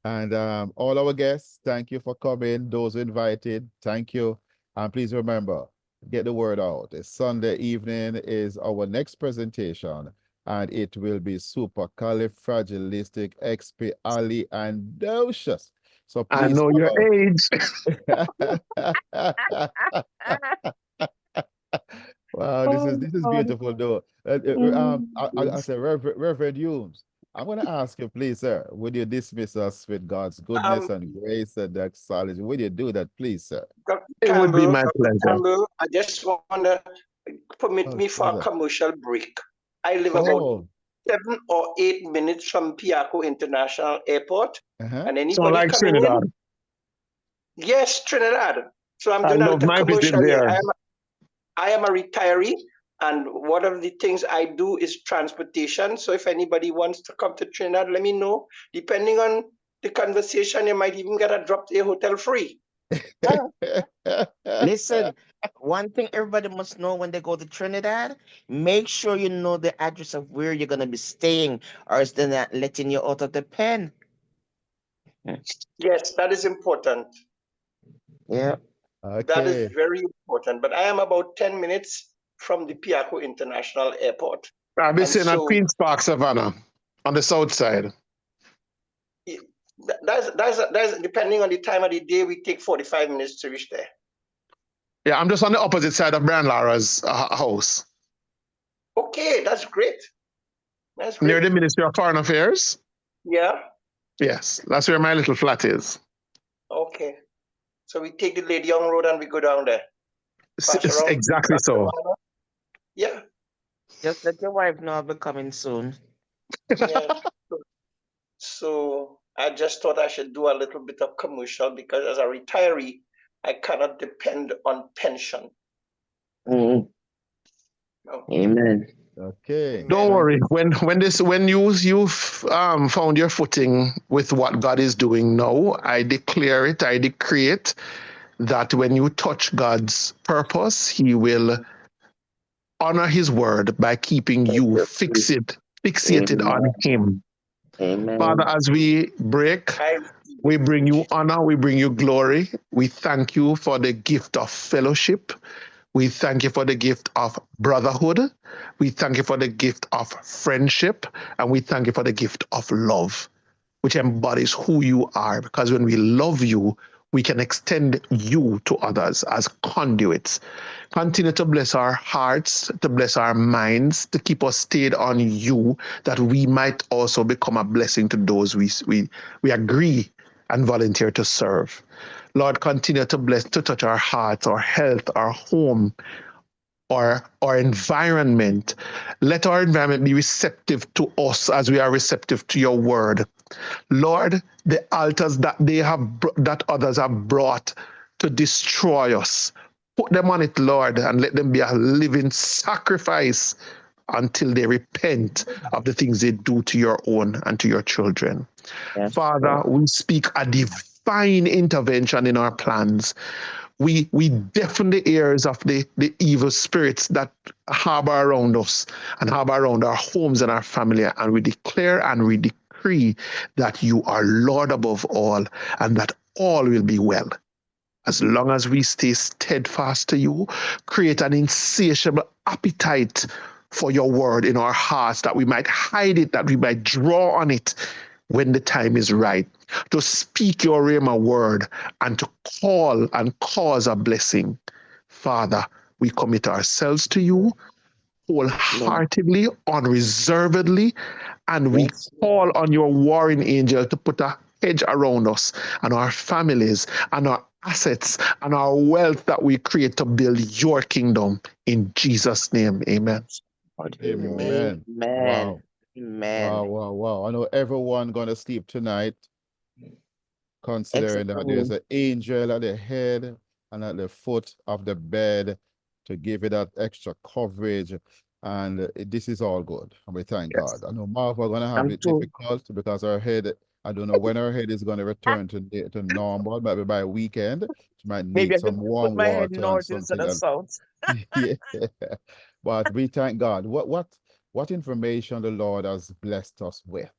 B: And all our guests, thank you for coming. Those invited, thank you. And please remember, get the word out. It's Sunday evening is our next presentation, and it will be supercalifragilisticexpialidocious. So please,
D: I know your age.
B: Wow, this is beautiful though. I said, Reverend Humes, I'm going to ask you, please, sir, would you dismiss us with God's goodness and grace and doxology? Would you do that, please, sir?
D: It would be my pleasure.
E: Campbell, I just want to permit me for a commercial break. I live about 7 or 8 minutes from Piarco International Airport. And anybody
D: so like
E: coming
D: Trinidad.
E: in? Yes, Trinidad. So I'm doing a
D: love my visit
E: commercial here.
D: there.
E: I am a retiree, and one of the things I do is transportation. So if anybody wants to come to Trinidad, let me know. Depending on the conversation, you might even get a drop to a hotel free.
C: Listen, one thing everybody must know when they go to Trinidad, make sure you know the address of where you're going to be staying, or else they're not letting you out of the pen.
E: Yes, that is important.
C: Yeah.
E: That is very important. But I am about 10 minutes from the Piarco International Airport.
D: I'll be staying at Queen's Park, Savannah, on the south side.
E: That's depending on the time of the day, we take 45 minutes to reach there.
D: Yeah, I'm just on the opposite side of Brian Lara's house.
E: Okay, that's great. That's great.
D: Near the Ministry of Foreign Affairs?
E: Yeah.
D: Yes, that's where my little flat is.
E: Okay. So we take the Lady Young Road and we go down there.
D: Exactly so.
E: Yeah.
C: Just let your wife know I'll be coming soon.
E: Yeah. So I just thought I should do a little bit of commercial, because as a retiree, I cannot depend on pension.
C: Mm.
E: No.
C: Amen.
B: Okay.
D: Don't
B: Thank
D: worry.
B: you.
D: When you've found your footing with what God is doing now, I declare it, I decree it, that when you touch God's purpose, He will honor His word by keeping you fixated on
C: Amen.
D: Him.
C: Amen.
D: Father, as we break, we bring you honor, we bring you glory. We thank you for the gift of fellowship. We thank you for the gift of brotherhood. We thank you for the gift of friendship. And we thank you for the gift of love, which embodies who you are. Because when we love you, we can extend you to others as conduits. Continue to bless our hearts, to bless our minds, to keep us stayed on you, that we might also become a blessing to those we agree and volunteer to serve. Lord, continue to bless, to touch our hearts, our health, our home, our environment. Let our environment be receptive to us as we are receptive to your word. Lord, the altars that that others have brought to destroy us, put them on it, Lord, and let them be a living sacrifice until they repent of the things they do to your own and to your children.
C: Yes,
D: Father,
C: Lord.
D: we speak a divine intervention in our plans. We deafen the ears of the evil spirits that harbor around us and harbor around our homes and our family, and we declare and we decree that you are Lord above all and that all will be well. As long as we stay steadfast to you, create an insatiable appetite for your word in our hearts, that we might hide it, that we might draw on it when the time is right, to speak your Rhema word and to call and cause a blessing. Father, we commit ourselves to you wholeheartedly, unreservedly, and we
C: Yes.
D: call on your warring angel to put a hedge around us and our families and our assets and our wealth that we create to build your kingdom. In Jesus' name, amen.
B: Amen.
C: Amen.
B: Wow.
C: Amen.
B: Wow. I know everyone gonna sleep tonight, considering
C: Except for
B: that there's
C: me.
B: an angel at the head and at the foot of the bed to give it that extra coverage. And this is all good. And we thank
C: Yes.
B: God. I know Martha gonna have
C: I'm
B: it
C: too.
B: difficult because her head, I don't know when her head is gonna return to normal, maybe by weekend. She might
C: Maybe
B: need
C: I
B: some
C: can put
B: warm
C: my head
B: water and
C: north instead
B: something
C: of
B: else.
C: south.
B: Yeah. But we thank God. What information the Lord has blessed us with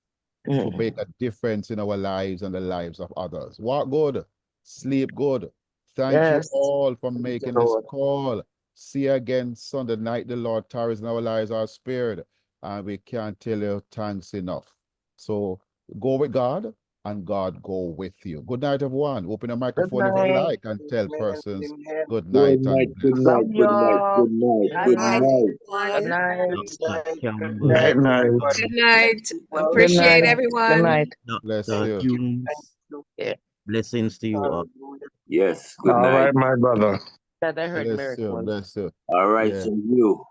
B: to make a difference in our lives and the lives of others. Walk good, sleep good. Thank you
C: Yes.
B: all for
C: Thank you,
B: making this
C: Lord.
B: call. See you again Sunday night. The Lord tarries in our lives, our spirit, and we can't tell you thanks enough. So go with God, and God go with you. Good night, everyone. Open the
C: Good
B: microphone if you
C: night.
B: like and tell
E: Amen.
B: persons
E: Amen.
B: good
J: Good
B: night
J: night,
B: and
J: good
B: bless.
J: night,
C: Love
J: good night,
C: y'all.
J: good night,
C: Good
J: good
C: night.
J: night.
C: Good night.
E: Good night. Good
A: Campbell.
D: Night,
E: night,
D: night.
E: everybody.
K: Good night.
E: Well,
C: Good
K: Appreciate
C: night. Good
K: everyone.
C: night.
B: Bless
A: Dr.
B: you.
A: Humes,
E: Thank you.
C: Yeah.
A: blessings to you all.
E: Hallelujah.
J: Yes, good
D: All
J: night.
D: right, my brother.
C: That I heard
B: Bless you.
C: miracles.
B: Bless you.
J: All right,
B: Yeah.
J: so you.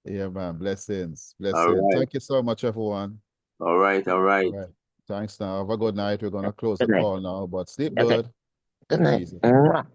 B: Yeah, man. Blessings.
J: All
B: Blessings.
J: right,
B: Thank you so much, everyone.
J: all right, all
B: All
J: right.
B: right. Thanks now. Have a good night. We're going to close the
C: Good night.
B: call now, but sleep
C: Okay.
B: good.
C: Good
B: In
C: night.
B: Jesus' name.
C: Mwah.